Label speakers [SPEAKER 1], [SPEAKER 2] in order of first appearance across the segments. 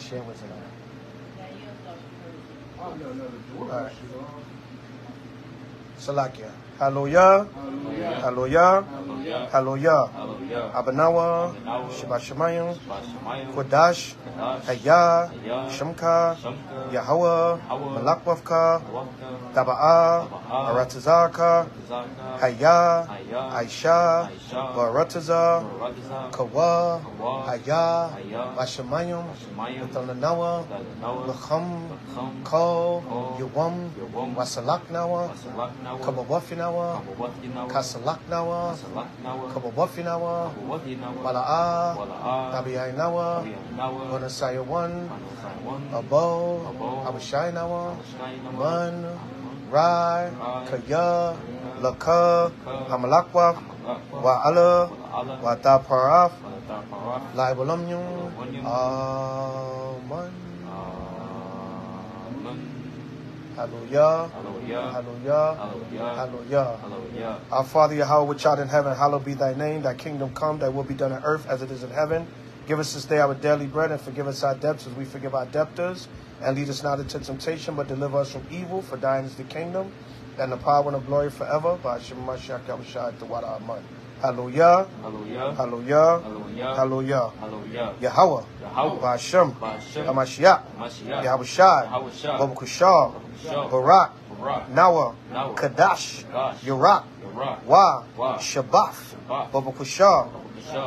[SPEAKER 1] share with it.
[SPEAKER 2] Oh, no, no, the door.
[SPEAKER 1] All right. Salakia. Hallelujah. Hallelujah. Hallelujah. Abanawa. Shabbat Shemayim. Kodash. Hayah. Shemka. Yahweh. Malakwavka. Taba'a. Aratazaka. Hayah. Aisha. Barataza. Kawa. Hayah. Vashemayim. Nathanawa. Lacham. Ko. Yawam. Wasalaknawa. Kabawafinawa, Kasalaknawa, Kabawafinawa, Wala'a, Tabiainawa, Wanasaya 1, Abo, Abashainawa, Man, Rai, Kaya, Laka, Hamalakwa, Wa'ala, Wataparaf, Laibalamyum, Aman. Hallelujah. Hallelujah. Hallelujah. Our Father Yahweh, which art in heaven, hallowed be thy name. Thy kingdom come, thy will be done on earth as it is in heaven. Give us this day our daily bread, and forgive us our debts as we forgive our debtors. And lead us not into temptation, but deliver us from evil. For thine is the kingdom, and the power and the glory forever. By Hashem Mashiach Yahushua, the Wada Aman. Hallelujah. Hallelujah. Hallelujah. Hallelujah. Hallelujah. Yahweh. By Hashem. Hamashiach. Yahushua. Babukushah. Barak. Nawa. Kadash. Yurak. Wa. Shabaf. Babukushah.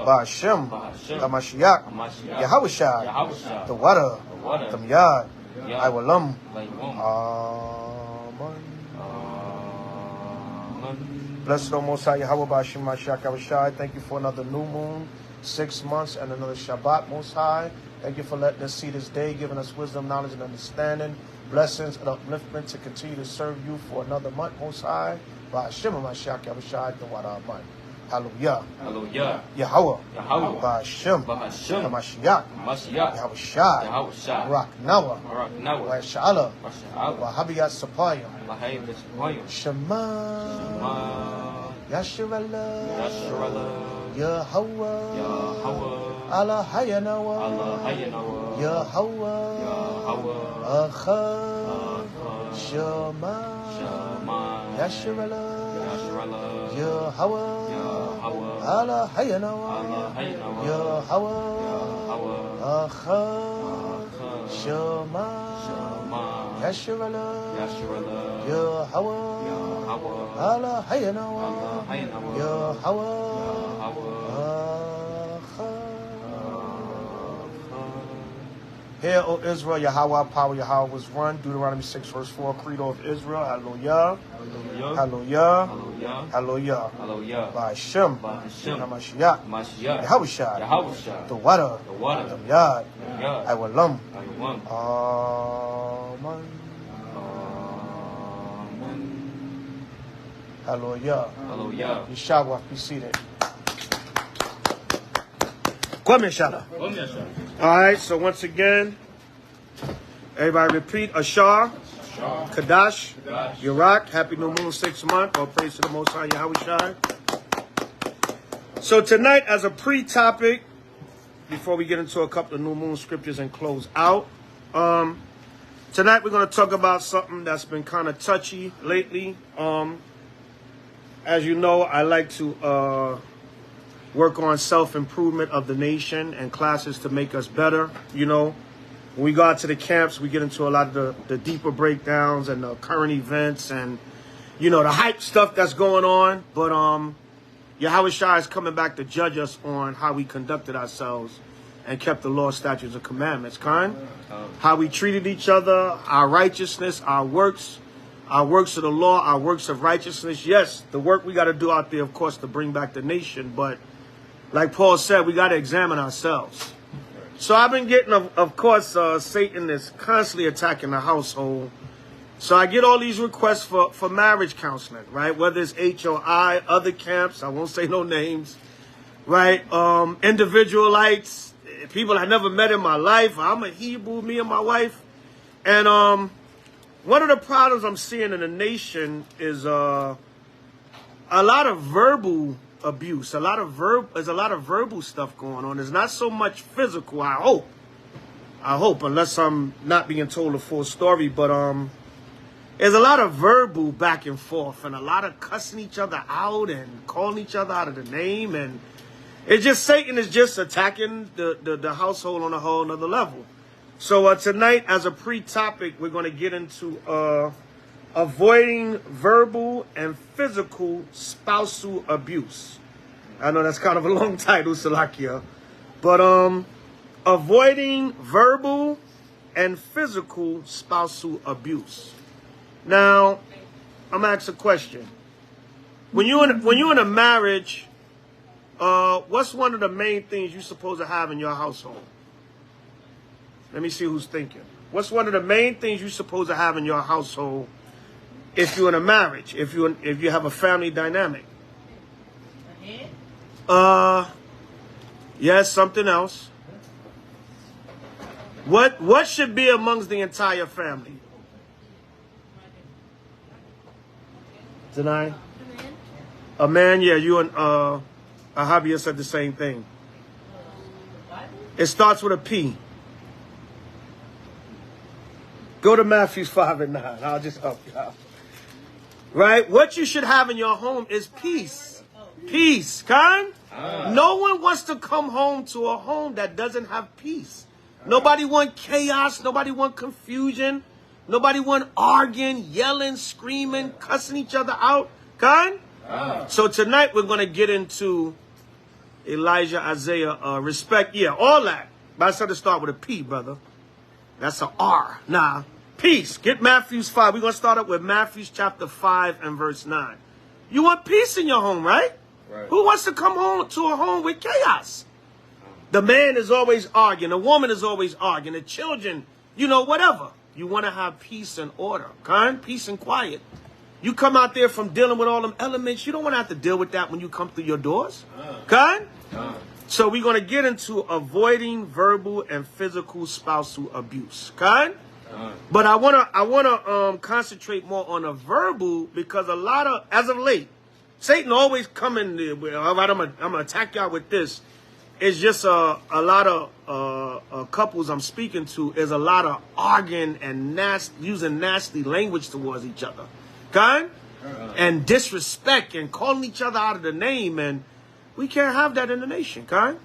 [SPEAKER 1] By Hashem. Hamashiach. Yahushua. The Wada. Tamyad. Iwalam. Amen. Blessed O Most High Yahweh B'Hashem Mashiach Yahushua. Thank you for another new moon, 6 months, and another Shabbat, Most High. Thank you for letting us see this day, giving us wisdom, knowledge, and understanding, blessings and upliftment to continue to serve you for another month, Most High. B'Hashem Mashiach Yahushua, the Wada Aman. Hallelujah. Hallelujah. Yahweh. Yahweh. B'Hashem. B'Hashem. Hamashiach. Hamashiach. Yahushua. Yahushua. Rak Nawa. Rak Nawa. Wa'Shala. Wa'Shala. Wa'Habiyat Sapaya. Wa'Habiyat Sapaya. Shema. Shema. Yasharallah. Yasharallah. Yahweh. Yahweh. Allah Hayanawa. Allah Hayanawa. Yahweh. Yahweh. Achad. Shema. Shema. Yasharallah. Yasharallah. Yahweh. Allah Hayanawa, Yahweh, Achad, Shema, Yasharallah, Yahweh, Allah Hayanawa, Yahweh, Achad. Hear, O Israel, Yahweh, power Yahweh was run. Deuteronomy 6, verse 4, Credo of Israel. Hallelujah. Hallelujah. Hallelujah. Hallelujah. By Hashem. Hamashiach. Yahushua. The water. The yard. Iwalam. Amen. Hallelujah. Hallelujah. Yeshua, be seated. All right, so once again, everybody repeat, Ashar, Kadash, Yurak, Happy New Moon, 6 month, all praise to the Most High Yahushua. So tonight, as a pre-topic, before we get into a couple of New Moon scriptures and close out, tonight we're going to talk about something that's been kind of touchy lately. As you know, I like to work on self-improvement of the nation and classes to make us better. You know, when we go out to the camps, we get into a lot of the deeper breakdowns and the current events and, you know, the hype stuff that's going on. But Yahushua is coming back to judge us on how we conducted ourselves and kept the law, statutes, and commandments. How we treated each other, our righteousness, our works of the law, our works of righteousness. Yes, the work we got to do out there, of course, to bring back the nation. But like Paul said, we got to examine ourselves. So I've been getting, of course, Satan is constantly attacking the household. So I get all these requests for marriage counseling, right? Whether it's H.O.I, other camps, I won't say no names, right? Individualites, people I never met in my life. I'm a Hebrew, me and my wife. And one of the problems I'm seeing in the nation is a lot of verbal abuse. There's a lot of verbal stuff going on. There's not so much physical, I hope. I hope, unless I'm not being told a full story. But there's a lot of verbal back and forth and a lot of cussing each other out and calling each other out of the name. And it's just Satan is just attacking the household on a whole nother level. So tonight, as a pre-topic, we're going to get into avoiding verbal and physical spousal abuse. I know that's kind of a long title, Salakia. But avoiding verbal and physical spousal abuse. Now, I'm gonna ask a question. When you're in a marriage, what's one of the main things you're supposed to have in your household? Let me see who's thinking. What's one of the main things you're supposed to have in your household if you're in a marriage, if you have a family dynamic? Yes, something else. What should be amongst the entire family? Denai? A man, yeah, you and Ahabia said the same thing. It starts with a P. Go to Matthew 5 and 9. I'll just help you out. Right? What you should have in your home is peace. Peace, kind? No one wants to come home to a home that doesn't have peace. Nobody want chaos. Nobody want confusion. Nobody want arguing, yelling, screaming, cussing each other out. Kind? So tonight we're going to get into Elijah, Isaiah, respect. Yeah, all that. But I said to start with a P, brother. That's an R. Nah. Peace. Get Matthew 5. We're going to start up with Matthew chapter 5 and verse 9. You want peace in your home, right? Right. Who wants to come home to a home with chaos? The man is always arguing. The woman is always arguing. The children, you know, whatever. You want to have peace and order. Kind? Peace and quiet. You come out there from dealing with all them elements. You don't want to have to deal with that when you come through your doors. Kind? So we're going to get into avoiding verbal and physical spousal abuse. Kind? But I want to concentrate more on a verbal, because a lot of, as of late, Satan always coming there with, all right, I'm gonna attack y'all with this. It's just a lot of couples I'm speaking to is a lot of arguing and using nasty language towards each other. Kind? And disrespect and calling each other out of the name, and we can't have that in the nation, kind?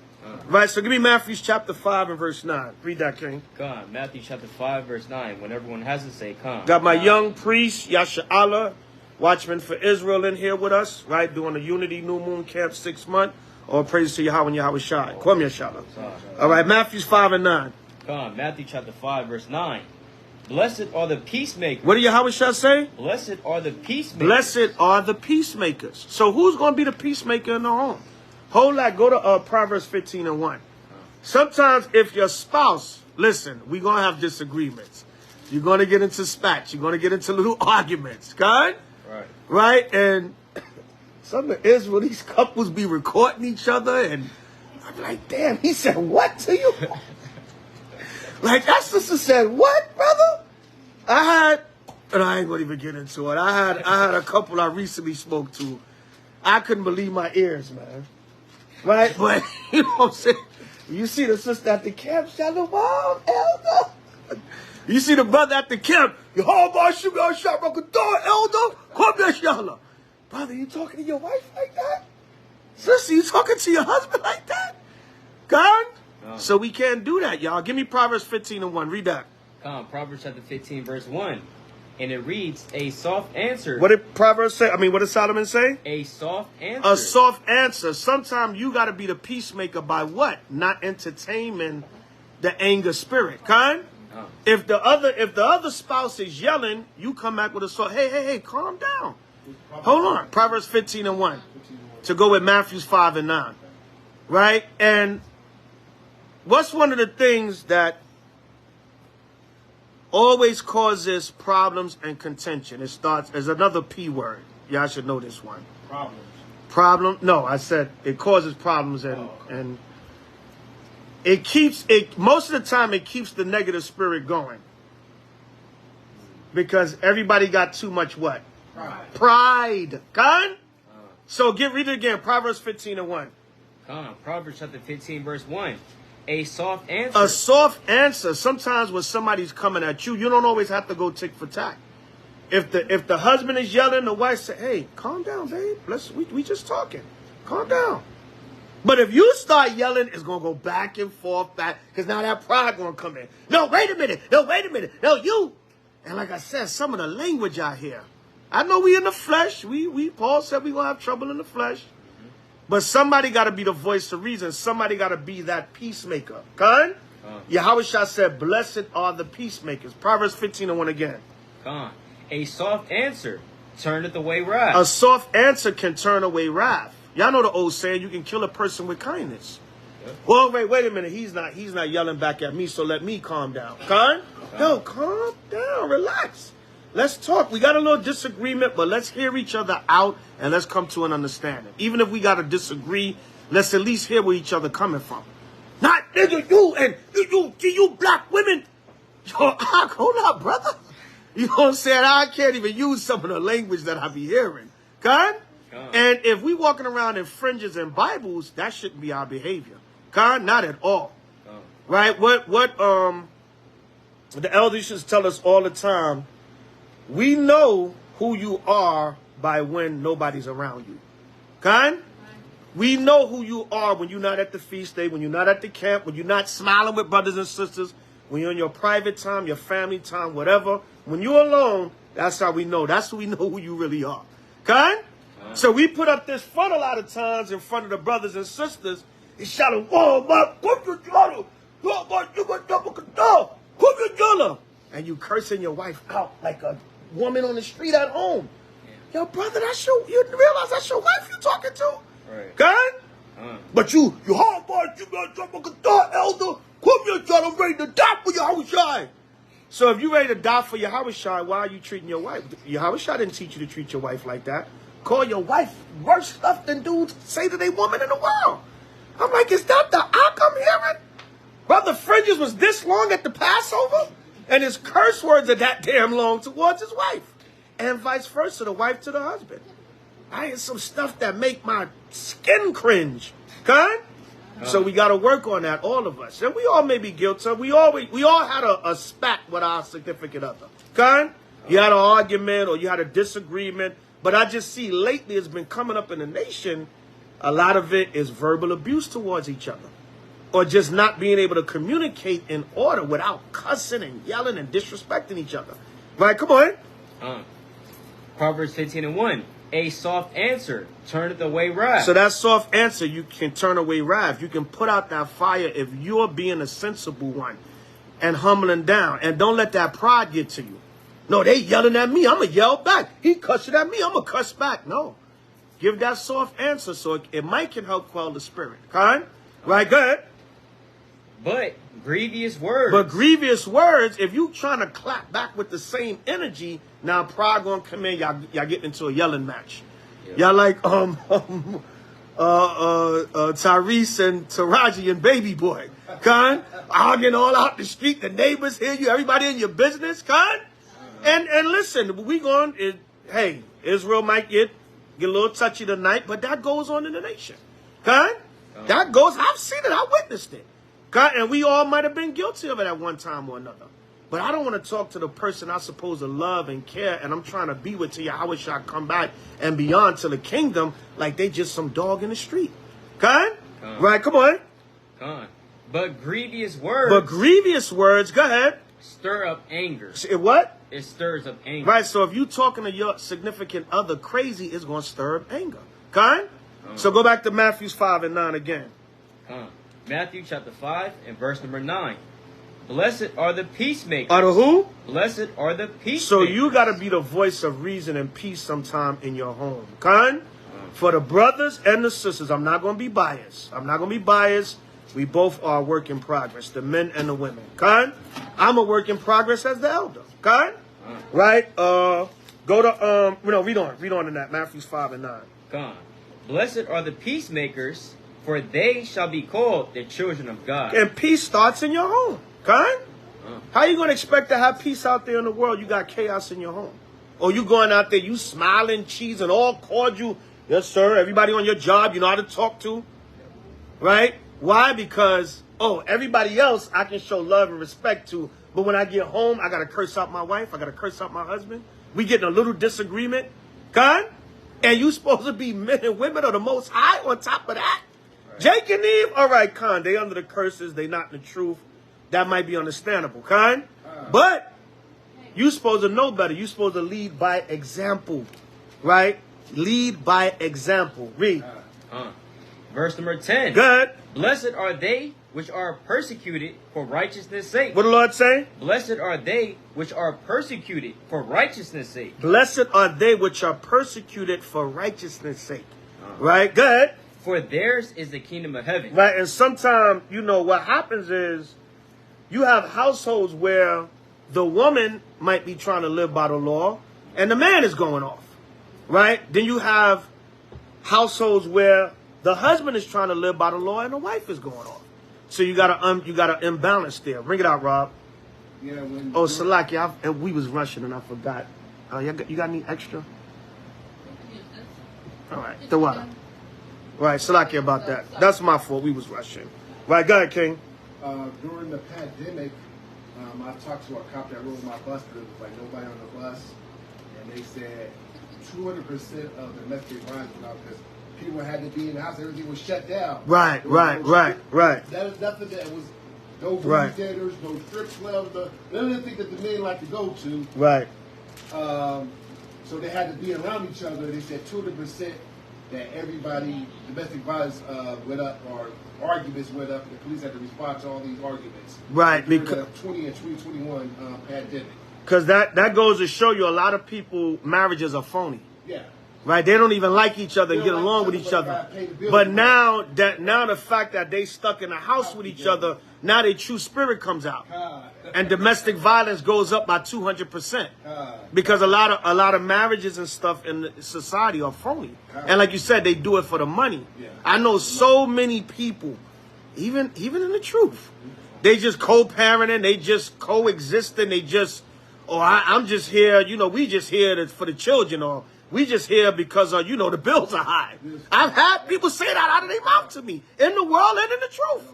[SPEAKER 1] Right, so give me Matthew chapter 5 and verse 9. Read that, King.
[SPEAKER 2] Come, Matthew chapter 5, verse 9. When everyone has to say, come.
[SPEAKER 1] Got my young priest, Yasha Allah, watchman for Israel, in here with us, right? Doing the Unity New Moon Camp 6 month. All praise to Yahweh and Yahweh Shai. Kwam Yashala. All right, Matthew 5 and 9.
[SPEAKER 2] Come, Matthew chapter 5, verse 9. Blessed are the peacemakers.
[SPEAKER 1] What did Yahweh Shai say?
[SPEAKER 2] Blessed are the peacemakers.
[SPEAKER 1] Blessed are the peacemakers. So who's going to be the peacemaker in the home? Whole lot. Go to Proverbs 15 and 1. Sometimes if your spouse, listen, we're going to have disagreements. You're going to get into spats. You're going to get into little arguments. Right? Right? And some of Israel, these couples be recording each other. And I'm like, damn, he said what to you? Like, that sister said, what, brother? And I ain't going to even get into it. I had a couple I recently spoke to. I couldn't believe my ears, man. Right? But, you know what I'm saying? You see the sister at the camp, Shalom, elder. You see the brother at the camp, Yehovah, Shemar, Shabrakador, elder, come here, Shalom. Brother, you talking to your wife like that? Sister, you talking to your husband like that? God? So we can't do that, y'all. Give me Proverbs 15 and 1. Read that.
[SPEAKER 2] Proverbs chapter 15, verse 1. And it reads, a soft answer.
[SPEAKER 1] What did Proverbs say? What did Solomon say?
[SPEAKER 2] A soft answer.
[SPEAKER 1] A soft answer. Sometimes you got to be the peacemaker by what? Not entertaining the anger spirit. Kind? If the other spouse is yelling, you come back with a soft, hey, calm down. Hold on. Proverbs 15 and 1. To go with Matthew 5 and 9. Right? And what's one of the things that always causes problems and contention? It starts as another P word. Y'all should know this one.
[SPEAKER 3] Problems.
[SPEAKER 1] Problem? No, I said it causes problems and it keeps it, most of the time it keeps the negative spirit going. Because everybody got too much what? Pride. Con? So read it again. Proverbs 15 and 1.
[SPEAKER 2] Proverbs chapter 15, verse 1. A soft answer.
[SPEAKER 1] A soft answer. Sometimes when somebody's coming at you, you don't always have to go tick for tack. If the husband is yelling, the wife say, "Hey, calm down, babe. We just talking. Calm down." But if you start yelling, it's gonna go back and forth, because now that pride gonna come in. No, wait a minute. No, wait a minute. No, you. And like I said, some of the language out here. I know we in the flesh. Paul said we gonna have trouble in the flesh. But somebody got to be the voice of reason. Somebody got to be that peacemaker. Khan? Yahweh Shah said, "Blessed are the peacemakers." Proverbs 15:1 again.
[SPEAKER 2] Khan. A soft answer turneth away wrath.
[SPEAKER 1] A soft answer can turn away wrath. Y'all know the old saying, you can kill a person with kindness. Yep. Well, wait a minute. He's not yelling back at me, so let me calm down. Khan? No, calm down. Relax. Let's talk. We got a little disagreement, but let's hear each other out and let's come to an understanding. Even if we got to disagree, let's at least hear where each other coming from. Not nigga, you and you black women. Yo, hold up, brother. You know what I'm saying? I can't even use some of the language that I be hearing. Khan? And if we walking around in fringes and Bibles, that shouldn't be our behavior. Khan? Not at all. Right? What the elders used to tell us all the time, we know who you are by when nobody's around you. Khan? We know who you are when you're not at the feast day, when you're not at the camp, when you're not smiling with brothers and sisters, when you're in your private time, your family time, whatever. When you're alone, that's how we know. That's how we know who you really are. Khan? So we put up this front a lot of times in front of the brothers and sisters. He's shouting, "Oh, my, and you cursing your wife out like a woman on the street at home. Yo, brother, you realize that's your wife you talking to? Right. Khan? But you hard boy, you got to drop a thought, elder. Come here, trying to ready to die for Yahweh. So if you ready to die for Yahweh, why are you treating your wife? Yahweh didn't teach you to treat your wife like that. Call your wife worse stuff than dudes say to their woman in the world. I'm like, is that the outcome hearing? Brother Fringes was this long at the Passover, and his curse words are that damn long towards his wife. And vice versa, the wife to the husband. I hear some stuff that make my skin cringe. Khan? So we got to work on that, all of us. And we all may be guilty. We all had a spat with our significant other. Khan? You had an argument or you had a disagreement. But I just see lately it's been coming up in the nation, a lot of it is verbal abuse towards each other. Or just not being able to communicate in order without cussing and yelling and disrespecting each other. Right, come on.
[SPEAKER 2] Proverbs 15:1. A soft answer turneth away wrath.
[SPEAKER 1] So that soft answer, you can turn away wrath. You can put out that fire if you're being a sensible one and humbling down. And don't let that pride get to you. No, they yelling at me. I'm going to yell back. He cussing at me. I'm going to cuss back. No. Give that soft answer so it might can help quell the spirit. Khan? Right, go ahead.
[SPEAKER 2] But grievous words.
[SPEAKER 1] But grievous words, if you trying to clap back with the same energy, now pride going to come in. Y'all getting into a yelling match. Yep. Y'all like Tyrese and Taraji and Baby Boy. Khan? Arguing all out the street. The neighbors hear you. Everybody in your business. Khan? And listen, we going, hey, Israel might get a little touchy tonight, but that goes on in the nation. Khan? That goes, I've seen it, I witnessed it. Khan? And we all might have been guilty of it at one time or another. But I don't want to talk to the person I'm supposed to love and care, and I'm trying to be with till Yahweh shall come back and beyond to the kingdom like they just some dog in the street. Khan? Right, come on.
[SPEAKER 2] Khan. But grievous words.
[SPEAKER 1] But grievous words, go ahead.
[SPEAKER 2] Stir up anger.
[SPEAKER 1] What?
[SPEAKER 2] It stirs up anger.
[SPEAKER 1] Right, so if you talking to your significant other crazy, it's going to stir up anger. Khan? So go back to Matthew 5:9 again.
[SPEAKER 2] Matthew chapter 5 and verse number 9. Blessed are the peacemakers.
[SPEAKER 1] Are the who?
[SPEAKER 2] Blessed are the peacemakers.
[SPEAKER 1] So you got to be the voice of reason and peace sometime in your home. Khan? For the brothers and the sisters, I'm not going to be biased. We both are a work in progress, the men and the women. Khan? I'm a work in progress as the elder. Khan? Right? Go to, read on in that. Matthew 5:9.
[SPEAKER 2] Khan. Blessed are the peacemakers, for they shall be called the children of God.
[SPEAKER 1] And peace starts in your home. Khan? How you going to expect to have peace out there in the world? You got chaos in your home. Or you going out there, you smiling, cheesing, all cordial. Yes, sir. Everybody on your job, you know how to talk to. Right? Why? Because oh, everybody else I can show love and respect to, but when I get home, I got to curse out my wife, I got to curse out my husband. We get in a little disagreement, Khan, and you supposed to be men and women of the Most High on top of that? Right. Jake and Eve, all right, Khan, they under the curses, they not in the truth. That might be understandable, Khan. But you supposed to know better. You supposed to lead by example, right? Lead by example. Read.
[SPEAKER 2] Verse number 10.
[SPEAKER 1] Good.
[SPEAKER 2] Blessed are they which are persecuted for righteousness' sake.
[SPEAKER 1] What the Lord say?
[SPEAKER 2] Blessed are they which are persecuted for righteousness' sake.
[SPEAKER 1] Blessed are they which are persecuted for righteousness' sake. Right? Good.
[SPEAKER 2] For theirs is the kingdom of heaven.
[SPEAKER 1] Right. And sometimes, you know, what happens is you have households where the woman might be trying to live by the law and the man is going off. Right? Then you have households where the husband is trying to live by the law and the wife is going off. So you gotta imbalance there. Bring it out, Rob.
[SPEAKER 3] Yeah.
[SPEAKER 1] Oh, Salaki, and we was rushing and I forgot. You got any extra? All right, the water. Right, Salaki about that. That's my fault. We was rushing. Right, go ahead, King.
[SPEAKER 3] During the pandemic, I talked to a cop that rode my bus, but it was like nobody on the bus, and they said 200% of domestic violence went out because people had to be in the house. Everything was shut down.
[SPEAKER 1] Right.
[SPEAKER 3] That is nothing that was no movie theaters, no strip clubs, none of the things that the men like to go to.
[SPEAKER 1] Right.
[SPEAKER 3] So they had to be around each other. They said 200% that everybody, domestic violence went up, or arguments went up, and the police had to respond to all these arguments.
[SPEAKER 1] Right.
[SPEAKER 3] Because the 2021 pandemic.
[SPEAKER 1] Because that goes to show you a lot of people, marriages are phony.
[SPEAKER 3] Yeah.
[SPEAKER 1] Right, they don't even like each other and get along with each other. But now the fact that they stuck in a house with each other, now their true spirit comes out, and domestic violence goes up by 200%. Because a lot of marriages and stuff in society are phony, and like you said, they do it for the money. I know so many people, even in the truth, they just co-parenting, they just coexisting, they just, I'm just here, we just here for the children, or we just here because, the bills are high. I've had people say that out of their mouth to me, in the world and in the truth.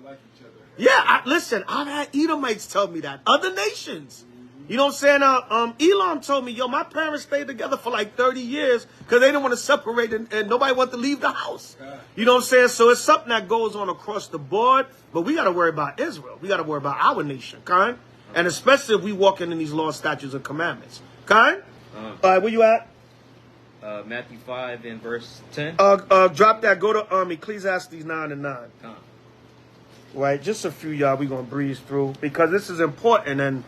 [SPEAKER 1] Yeah, listen, I've had Edomites tell me that. Other nations. You know what I'm saying? Elam told me, my parents stayed together for like 30 years because they didn't want to separate and nobody wanted to leave the house. You know what I'm saying? So it's something that goes on across the board, but we got to worry about Israel. We got to worry about our nation, kind? And especially if we walking in these laws, statutes, and commandments. Kind? All right, where you at?
[SPEAKER 2] Matthew 5 and verse 10.
[SPEAKER 1] Drop that. Go to Ecclesiastes 9 and 9. Right, just a few, y'all. We're going to breeze through because this is important. And,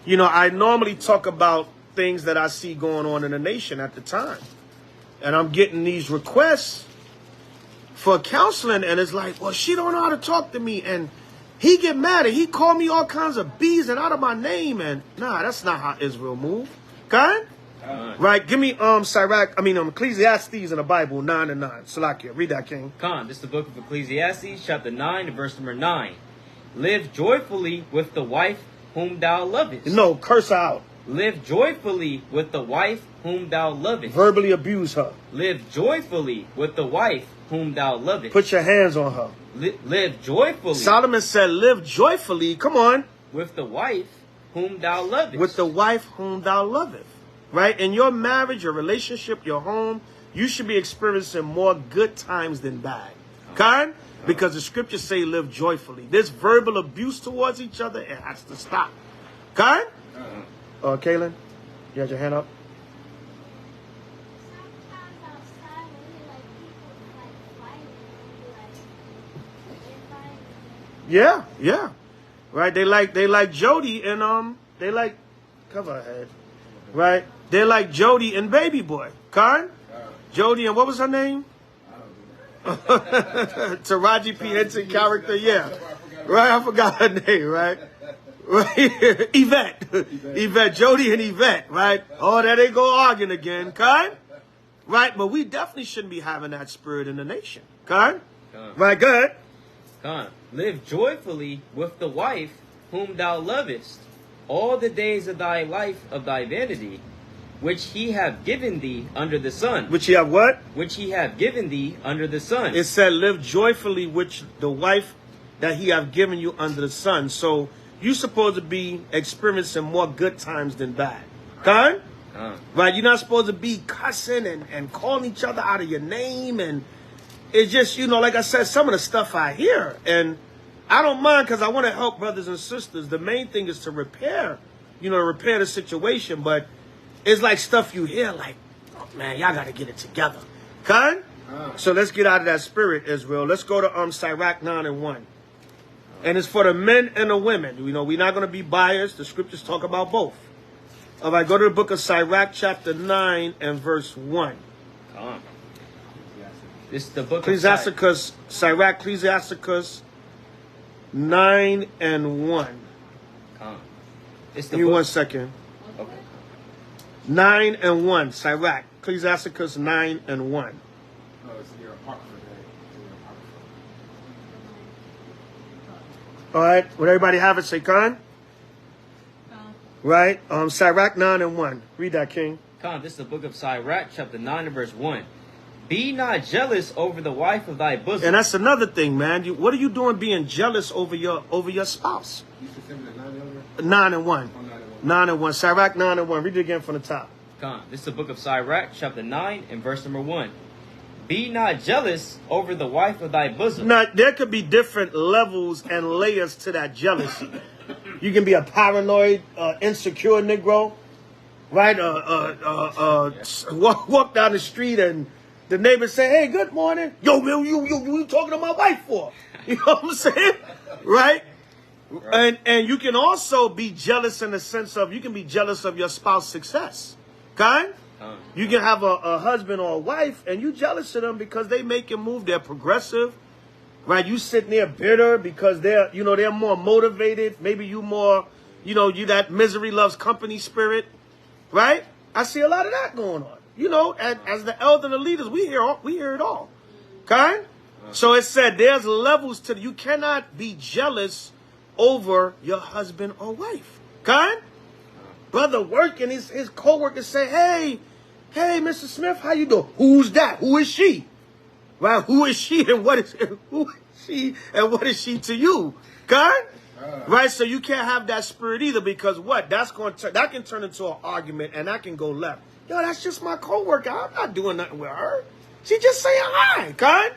[SPEAKER 1] I normally talk about things that I see going on in the nation at the time. And I'm getting these requests for counseling. And it's like, well, she don't know how to talk to me. And he get mad and he called me all kinds of B's and out of my name. And nah, that's not how Israel move. Okay? Right, give me Ecclesiastes in the Bible 9 and 9. Salakia, read that, King.
[SPEAKER 2] This is the book of Ecclesiastes, chapter 9, verse number 9. Live joyfully with the wife whom thou lovest.
[SPEAKER 1] No, curse her out.
[SPEAKER 2] Live joyfully with the wife whom thou lovest.
[SPEAKER 1] Verbally abuse her.
[SPEAKER 2] Live joyfully with the wife whom thou lovest.
[SPEAKER 1] Put your hands on her.
[SPEAKER 2] Live joyfully.
[SPEAKER 1] Solomon said, live joyfully. Come on.
[SPEAKER 2] With the wife whom thou lovest.
[SPEAKER 1] With the wife whom thou lovest. Right? In your marriage, your relationship, your home, you should be experiencing more good times than bad. Kind? Because the scriptures say live joyfully. This verbal abuse towards each other, it has to stop. Kind? Kaylin, you had your hand up? Yeah. Right? They like Jody and cover her head. Right? They're like Jody and Baby Boy. Karen? Jody and what was her name? Taraji P. Henson character, yeah. Right? I forgot her name, right? Yvette. Jody and Yvette, right? Oh, there they go arguing again. Karen? Right? But we definitely shouldn't be having that spirit in the nation. Karen? Right, good.
[SPEAKER 2] Live joyfully with the wife whom thou lovest all the days of thy life of thy vanity, which he have given thee under the sun.
[SPEAKER 1] Which he have what?
[SPEAKER 2] Which he have given thee under the sun.
[SPEAKER 1] It said, live joyfully with the wife that he have given you under the sun. So you're supposed to be experiencing more good times than bad. Con? Right? You're not supposed to be cussing and calling each other out of your name. And it's just, you know, like I said, some of the stuff I hear. And I don't mind because I want to help brothers and sisters. The main thing is to repair, you know, repair the situation. But it's like stuff you hear like, oh, man, y'all got to get it together. Con? So let's get out of that spirit, Israel. Let's go to Sirach 9:1. And it's for the men and the women. You know, we're not going to be biased. The scriptures talk about both. All right, go to the book of Sirach, chapter 9 and verse 1.
[SPEAKER 2] This is the book
[SPEAKER 1] Ecclesiasticus, Sirach, Ecclesiasticus 9 and 1. Give me 1 second.
[SPEAKER 2] Okay.
[SPEAKER 1] 9 and 1, Sirach, Ecclesiasticus 9 and 1. All right, would everybody have it? Say Khan? Right, Sirach 9 and 1. Read that, King.
[SPEAKER 2] Khan, this is the book of Sirach, chapter 9 and verse 1. Be not jealous over the wife of thy bosom.
[SPEAKER 1] And that's another thing, man. What are you doing being jealous over your spouse? 9 and 1. 9 and 1. Sirach 9 and 1. Read it again from the top.
[SPEAKER 2] Khan, this is the book of Sirach, chapter 9 and verse number 1. Be not jealous over the wife of thy bosom.
[SPEAKER 1] Now, there could be different levels and layers to that jealousy. You can be a paranoid, insecure Negro, right? Walk down the street and the neighbors say, hey, good morning. Yo, man, you talking to my wife for? You know what I'm saying? Right? And you can also be jealous in the sense of, you can be jealous of your spouse's success. Kind? You can have a husband or a wife, and you jealous of them because they make a move. They're progressive, right? You sitting there bitter because they're more motivated. Maybe you more, you that misery loves company spirit, right? I see a lot of that going on. You know, as the elderly leaders, we hear it all. Kind? So it said there's levels to you cannot be jealous over your husband or wife. Kind? Brother working, his co-workers say, hey, Mr. Smith, how you doing? Who's that? Who is she? Right? Who is she and what is she to you? God? Right? So you can't have that spirit either because what? That can turn into an argument and that can go left. Yo, that's just my co-worker. I'm not doing nothing with her. She just saying hi, God.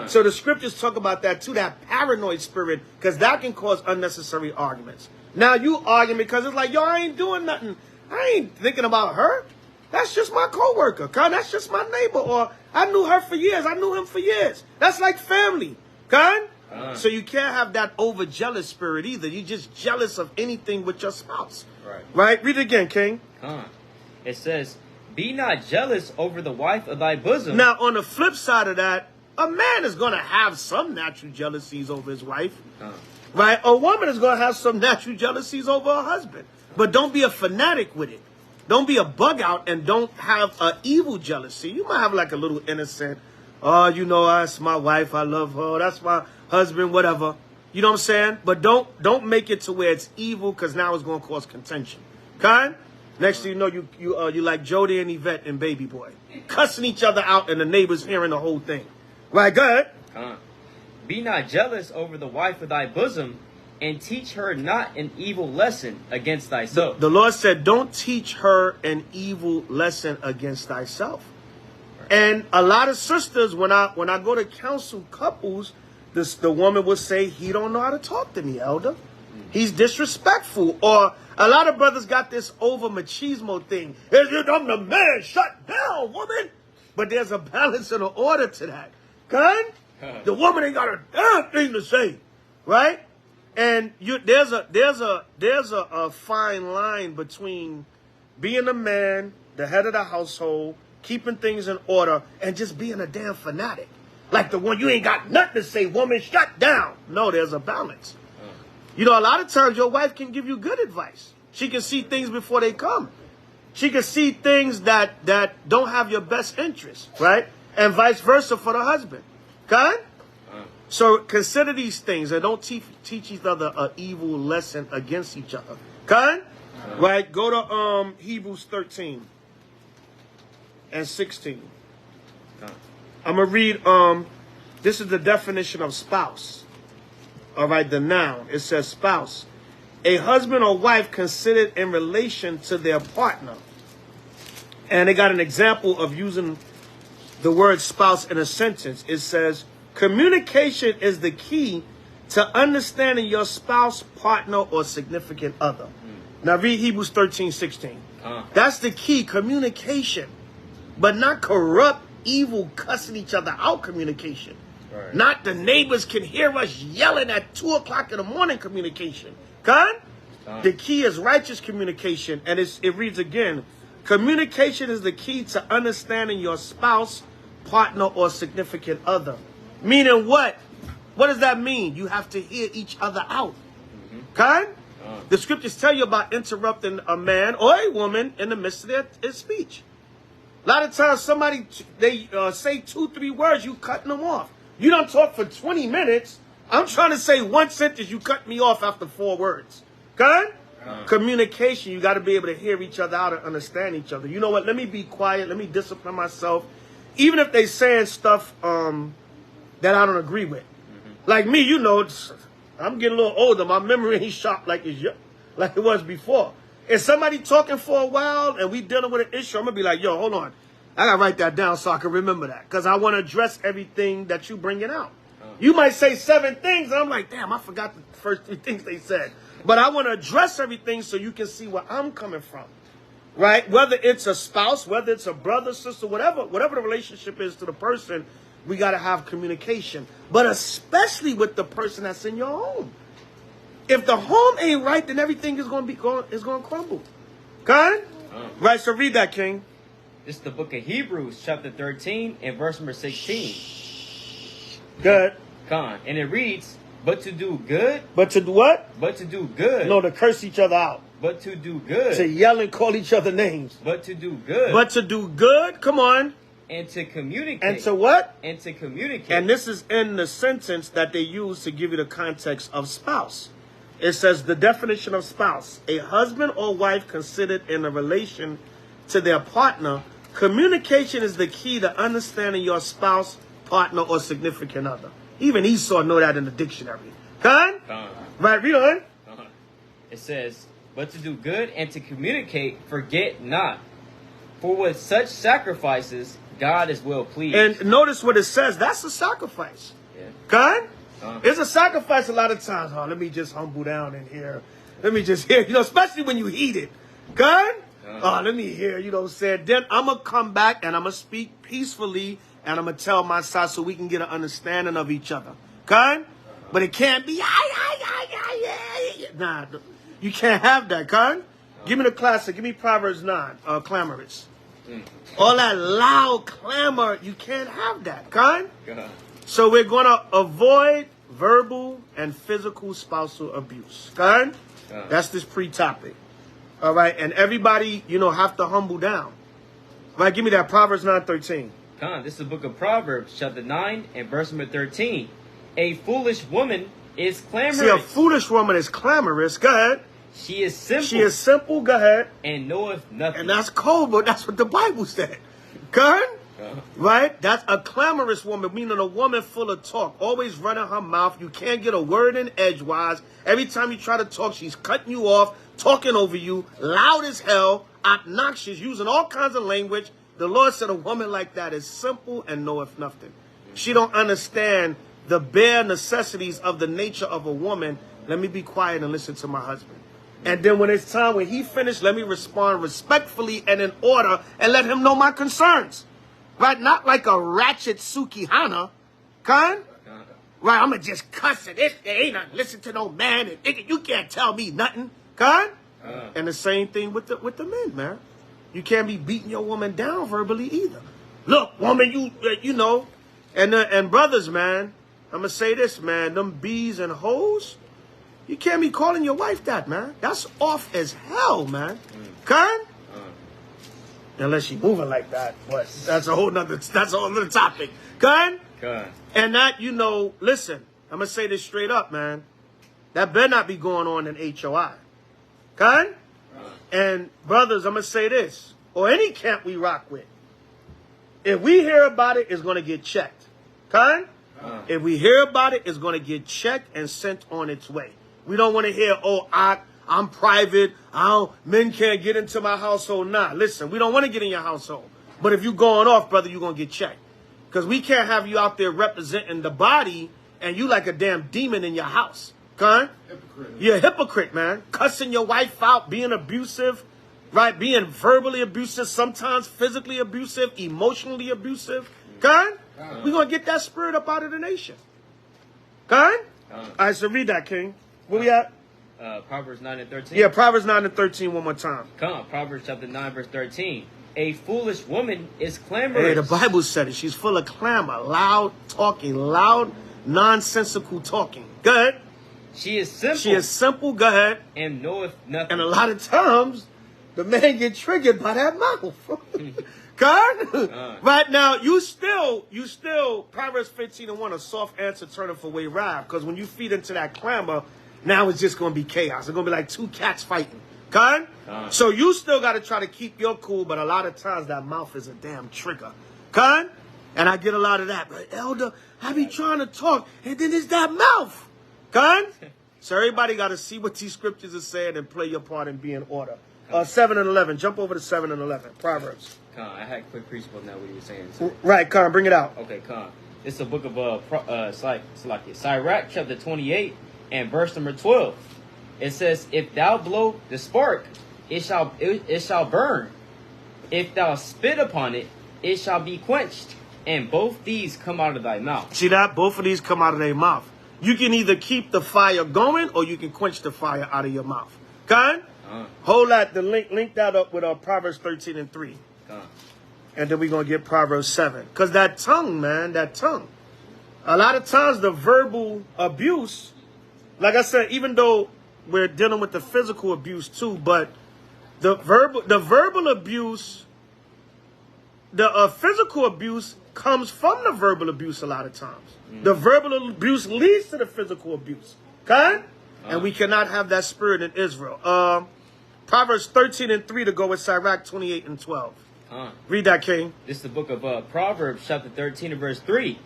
[SPEAKER 1] So the scriptures talk about that too, that paranoid spirit, because that can cause unnecessary arguments. Now you arguing because it's like, yo, I ain't doing nothing. I ain't thinking about her. That's just my coworker. God, that's just my neighbor. Or I knew her for years. I knew him for years. That's like family. God? So you can't have that over-jealous spirit either. You're just jealous of anything with your spouse. Right? Read it again, King.
[SPEAKER 2] It says, be not jealous over the wife of thy bosom.
[SPEAKER 1] Now, on the flip side of that, a man is going to have some natural jealousies over his wife. Right? A woman is going to have some natural jealousies over her husband. But don't be a fanatic with it. Don't be a bug out and don't have an evil jealousy. You might have like a little innocent, oh, that's my wife. I love her. That's my husband, whatever. You know what I'm saying? But don't make it to where it's evil because now it's going to cause contention. Kind? Next thing you know, you like Jody and Yvette and Baby Boy. Cussing each other out and the neighbors hearing the whole thing. Right, go ahead.
[SPEAKER 2] Be not jealous over the wife of thy bosom, and teach her not an evil lesson against thyself. The
[SPEAKER 1] Lord said, don't teach her an evil lesson against thyself. And a lot of sisters, when I go to counsel couples, the woman will say, he don't know how to talk to me, elder. He's disrespectful. Or a lot of brothers got this over machismo thing. I'm the man, shut down, woman. But there's a balance and an order to that. Kind? The woman ain't got a damn thing to say. Right? And there's a fine line between being a man, the head of the household, keeping things in order, and just being a damn fanatic. Like the one, you ain't got nothing to say, woman, shut down. No, there's a balance. A lot of times your wife can give you good advice. She can see things before they come. She can see things that don't have your best interest, right? And vice versa for the husband. Okay? So consider these things and don't teach each other an evil lesson against each other. Okay? Right? Go to Hebrews 13 and 16. I'm going to read, this is the definition of spouse. All right, the noun. It says spouse. A husband or wife considered in relation to their partner. And they got an example of using the word spouse in a sentence. It says, communication is the key to understanding your spouse, partner, or significant other. Now read Hebrews 13:16. That's the key, communication. But not corrupt, evil, cussing each other out communication. Right. Not the neighbors can hear us yelling at 2 o'clock in the morning communication. The key is righteous communication. And it reads again, communication is the key to understanding your spouse, partner, or significant other. Meaning what? What does that mean? You have to hear each other out. The scriptures tell you about interrupting a man or a woman in the midst of their speech. A lot of times somebody, they say 2-3 words, you cutting them off. You don't talk for 20 minutes. I'm trying to say one sentence, you cut me off after 4 words. Communication, you got to be able to hear each other out and understand each other. You know what? Let me be quiet. Let me discipline myself. Even if they saying stuff that I don't agree with. Like me, you know, I'm getting a little older. My memory ain't sharp like it was before. If somebody talking for a while and we dealing with an issue, I'm going to be like, yo, hold on. I got to write that down so I can remember that. Because I want to address everything that you bringing out. You might say 7 things, and I'm like, damn, I forgot the first 3 things they said. But I want to address everything so you can see where I'm coming from. Right? Whether it's a spouse, whether it's a brother, sister, whatever the relationship is to the person, we got to have communication. But especially with the person that's in your home. If the home ain't right, then everything is going to crumble. Right, so read that, King.
[SPEAKER 2] This is the book of Hebrews, chapter 13, and verse number 16.
[SPEAKER 1] Good.
[SPEAKER 2] And it reads, but to do good.
[SPEAKER 1] But to do what?
[SPEAKER 2] But to do good.
[SPEAKER 1] No, to curse each other out.
[SPEAKER 2] But to do good.
[SPEAKER 1] To yell and call each other names.
[SPEAKER 2] But to do good.
[SPEAKER 1] But to do good, come on.
[SPEAKER 2] And to communicate.
[SPEAKER 1] And to what?
[SPEAKER 2] And to communicate.
[SPEAKER 1] And this is in the sentence that they use to give you the context of spouse. It says the definition of spouse. A husband or wife considered in a relation to their partner. Communication is the key to understanding your spouse, partner, or significant other. Even Esau know that in the dictionary. Right, read on.
[SPEAKER 2] It says, but to do good and to communicate, forget not. For with such sacrifices, God is well pleased.
[SPEAKER 1] And notice what it says. That's a sacrifice. Yeah. It's a sacrifice a lot of times. Oh, let me just humble down in here. Let me just hear, especially when you eat it. Oh, let me hear, what I'm saying. Then I'm going to come back and I'm going to speak peacefully and I'm going to tell my side so we can get an understanding of each other. But it can't be, nah, you can't have that, Give me the classic. Give me Proverbs 9, clamorous. All that loud clamor, you can't have that, So we're going to avoid verbal and physical spousal abuse, That's this pre-topic. All right, and everybody, have to humble down. Right, give me that Proverbs 9:13.
[SPEAKER 2] This is the book of Proverbs, chapter 9 and verse number 13. A foolish woman is clamorous.
[SPEAKER 1] See, a foolish woman is clamorous. Go ahead.
[SPEAKER 2] She is simple.
[SPEAKER 1] She is simple. Go ahead.
[SPEAKER 2] And knoweth nothing.
[SPEAKER 1] And that's cold, but that's what the Bible said. Go ahead. Right? That's a clamorous woman, meaning a woman full of talk, always running her mouth. You can't get a word in edgewise. Every time you try to talk, she's cutting you off, talking over you, loud as hell, obnoxious, using all kinds of language. The Lord said a woman like that is simple and knoweth nothing. She don't understand the bare necessities of the nature of a woman. Let me be quiet and listen to my husband. And then when it's time, when he finished, let me respond respectfully and in order and let him know my concerns. Right? Not like a ratchet Sukihana. Right? I'm going to just cuss it. It ain't nothing. Listen to no man. And you can't tell me nothing. And the same thing with the men, man. You can't be beating your woman down verbally either. Look, woman, you know. And brothers, man, I'm going to say this, man. Them bees and hoes, you can't be calling your wife that, man. That's off as hell, man. Unless she moving like that, but that's a whole nother topic. And that, listen, I'm going to say this straight up, man. That better not be going on in H.O.I. And brothers, I'm going to say this, or any camp we rock with. If we hear about it, it's going to get checked. If we hear about it, it's going to get checked and sent on its way. We don't want to hear, oh, I'm private. Men can't get into my household. Nah, listen, we don't want to get in your household. But if you going off, brother, you're going to get checked. Because we can't have you out there representing the body and you like a damn demon in your house. Okay? You're a hypocrite, man. Cussing your wife out, being abusive, right? Being verbally abusive, sometimes physically abusive, emotionally abusive. Okay? We're going to get that spirit up out of the nation. Okay? All right, so read that, King. Where we at?
[SPEAKER 2] Proverbs 9 and 13.
[SPEAKER 1] Yeah, Proverbs 9 and 13 one more time.
[SPEAKER 2] Proverbs chapter 9, verse 13. A foolish woman is clamorous.
[SPEAKER 1] Hey, the Bible said it. She's full of clamor, loud talking, loud, nonsensical talking. Go ahead.
[SPEAKER 2] She is simple.
[SPEAKER 1] She is simple. Go ahead.
[SPEAKER 2] And knoweth nothing.
[SPEAKER 1] And a lot of times, the man get triggered by that mouth. God? Right now, you still, Proverbs 15 and 1, a soft answer turneth away wrath. Because when you feed into that clamor, now it's just going to be chaos. It's going to be like two cats fighting. God? So you still got to try to keep your cool, but a lot of times that mouth is a damn trigger. God? And I get a lot of that. But Elder, I be trying to talk, and then it's that mouth. God? So everybody got to see what these scriptures are saying and play your part and be in order. 7 and 11. Jump over to 7 and 11. Proverbs.
[SPEAKER 2] I had a quick principle now what you were saying. So.
[SPEAKER 1] Right, Con, bring it out.
[SPEAKER 2] Okay, Con. It's a book of Sirach, chapter 28 and verse number 12. It says, if thou blow the spark, it shall burn. If thou spit upon it, it shall be quenched. And both these come out of thy mouth. See that? Both of these come out of their mouth. You can either keep the fire going or you can quench the fire out of your mouth. Con? Hold that, link that up with Proverbs 13 and 3. And then we're going to get Proverbs 7. Because that tongue, man, that tongue. A lot of times the verbal abuse, like I said, even though we're dealing with the physical abuse too, but the verbal abuse, the physical abuse comes from the verbal abuse a lot of times. The verbal abuse leads to the physical abuse. Okay? And we cannot have that spirit in Israel. Proverbs 13 and 3 to go with Sirach 28 and 12. Read that, King. This is the book of Proverbs, chapter 13 and verse 3.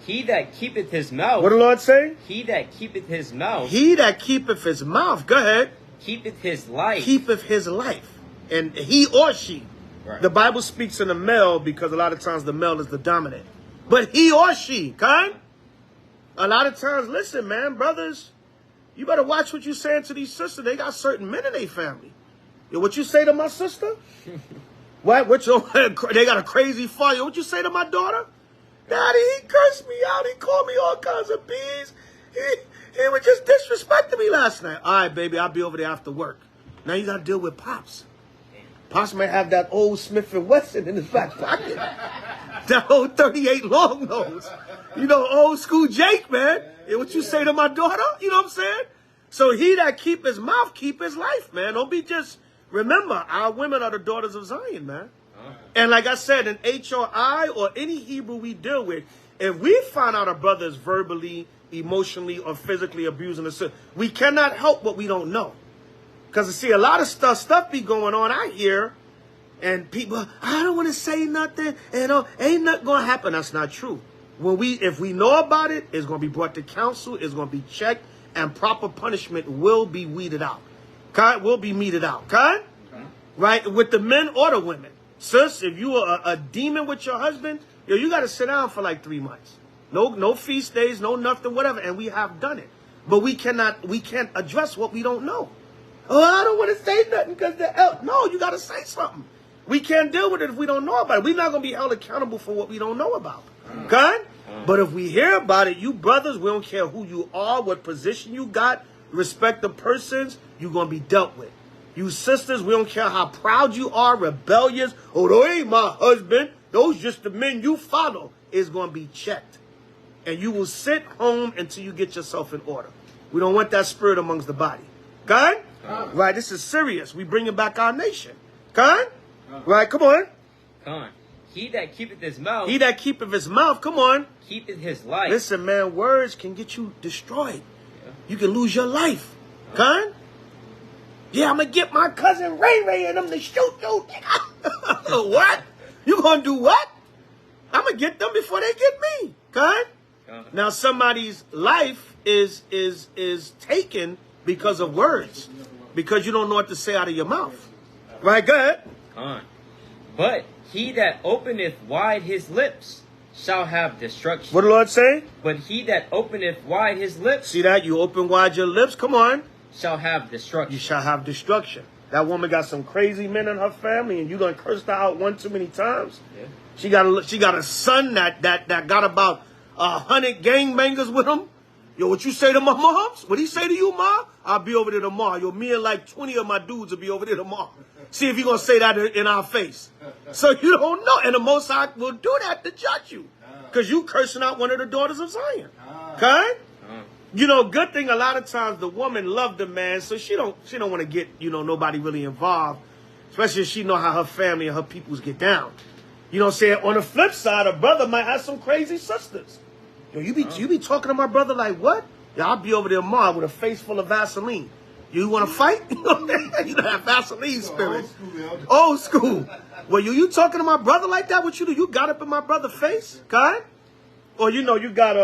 [SPEAKER 2] He that keepeth his mouth.
[SPEAKER 1] What the Lord say?
[SPEAKER 2] He that keepeth his mouth.
[SPEAKER 1] He that keepeth his mouth. Go ahead.
[SPEAKER 2] Keepeth his life.
[SPEAKER 1] Keepeth his life. And he or she. Right. The Bible speaks in the male because a lot of times the male is the dominant. But he or she, kind? A lot of times, listen, man, brothers, you better watch what you saying to these sisters. They got certain men in their family. Yo, what you say to my sister? What they got a crazy fire. What you say to my daughter? Daddy, he cursed me out. He called me all kinds of bees. He was just disrespecting me last night. All right, baby, I'll be over there after work. Now you got to deal with Pops. Pops might have that old Smith & Wesson in his back pocket. That old 38 long nose. You know, old school Jake, man. And what you say to my daughter? You know what I'm saying? So he that keep his mouth, keep his life, man. Don't be just... Remember, our women are the daughters of Zion, man. And like I said, in H.O.I. or any Hebrew we deal with, if we find out a brother is verbally, emotionally, or physically abusing us, we cannot help what we don't know. Because, see, a lot of stuff be going on out here, and people, I don't want to say nothing, and ain't nothing going to happen. That's not true. If we know about it, it's going to be brought to counsel, it's going to be checked, and proper punishment will be weeded out. Okay? Will be meted out. Okay? Right? With the men or the women. Sis, if you are a demon with your husband, you got to sit down for like 3 months. No feast days, no nothing, whatever. And we have done it. But we can't address what we don't know. Oh, I don't want to say nothing because no, you got to say something. We can't deal with it if we don't know about it. We're not going to be held accountable for what we don't know about. Okay? But if we hear about it, you brothers, we don't care who you are, what position you got, respect the persons, you're going to be dealt with. You sisters, we don't care how proud you are, rebellious. Oh, they ain't my husband. Those just the men you follow. Is going to be checked. And you will sit home until you get yourself in order. We don't want that spirit amongst the body. Okay? Right, this is serious. We bringing back our nation. Okay? Right, come on.
[SPEAKER 2] Come on. He that keepeth his mouth.
[SPEAKER 1] He that keepeth his mouth, come on.
[SPEAKER 2] Keepeth his life.
[SPEAKER 1] Listen, man, words can get you destroyed. Yeah. You can lose your life. Okay? Yeah, I'm going to get my cousin Ray and them to shoot you. What? You going to do what? I'm going to get them before they get me. Okay? Now somebody's life is taken because of words, because you don't know what to say out of your mouth. Right? Go ahead.
[SPEAKER 2] But he that openeth wide his lips shall have destruction.
[SPEAKER 1] What the Lord say?
[SPEAKER 2] But he that openeth wide his lips.
[SPEAKER 1] See that? You open wide your lips. Come on.
[SPEAKER 2] Shall have destruction.
[SPEAKER 1] You shall have destruction. That woman got some crazy men in her family, and you done cursed her out one too many times.
[SPEAKER 2] Yeah.
[SPEAKER 1] She got a son that got about 100 gangbangers with him. Yo, what you say to my moms? What he say to you, Ma? I'll be over there tomorrow. Yo, me and like 20 of my dudes will be over there tomorrow. See if you're going to say that in our face. So you don't know. And the Most High will do that to judge you. Because you cursing out one of the daughters of Zion. Okay? You know, good thing a lot of times the woman loved the man, so she don't want to get, nobody really involved. Especially if she know how her family and her peoples get down. You know what I'm saying? On the flip side, a brother might have some crazy sisters. Yo, you be talking to my brother like what? Yeah, I'll be over there tomorrow with a face full of Vaseline. You want to fight? You don't have Vaseline spirit. Old school. Well, you talking to my brother like that? What you do? You got up in my brother's face? Okay? Or you got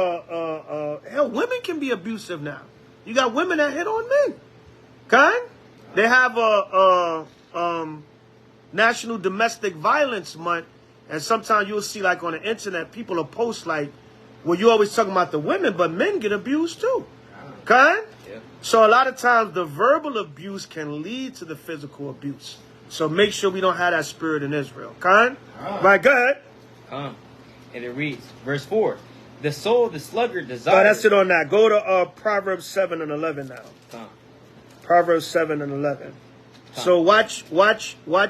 [SPEAKER 1] hell, women can be abusive now. You got women that hit on men. Okay? They have National Domestic Violence Month, and sometimes you'll see like on the internet, people will post like, well, you always talking about the women, but men get abused too. Okay? Yeah. So a lot of times the verbal abuse can lead to the physical abuse. So make sure we don't have that spirit in Israel. Okay? Right, go ahead.
[SPEAKER 2] And it reads, verse 4, the soul of the sluggard desires.
[SPEAKER 1] That's it on that. Go to Proverbs 7 and 11 now. Proverbs 7 and 11. So watch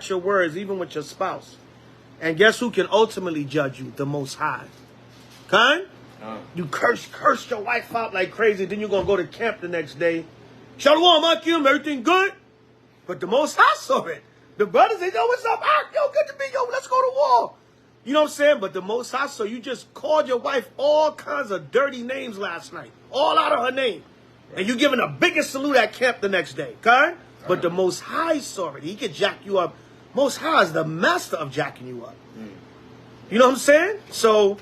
[SPEAKER 1] your words, even with your spouse. And guess who can ultimately judge you? The Most High. Okay? You curse your wife out like crazy, then you're going to go to camp the next day. Shalom, Akim, everything good? But the Most High saw it. The brothers say, yo, what's up? Yo, good to be, yo, let's go to war. You know what I'm saying? But the Most High saw you just called your wife all kinds of dirty names last night. All out of her name. And you giving the biggest salute at camp the next day. Okay? But the Most High saw it. He could jack you up. Most High is the master of jacking you up. You know what I'm saying? So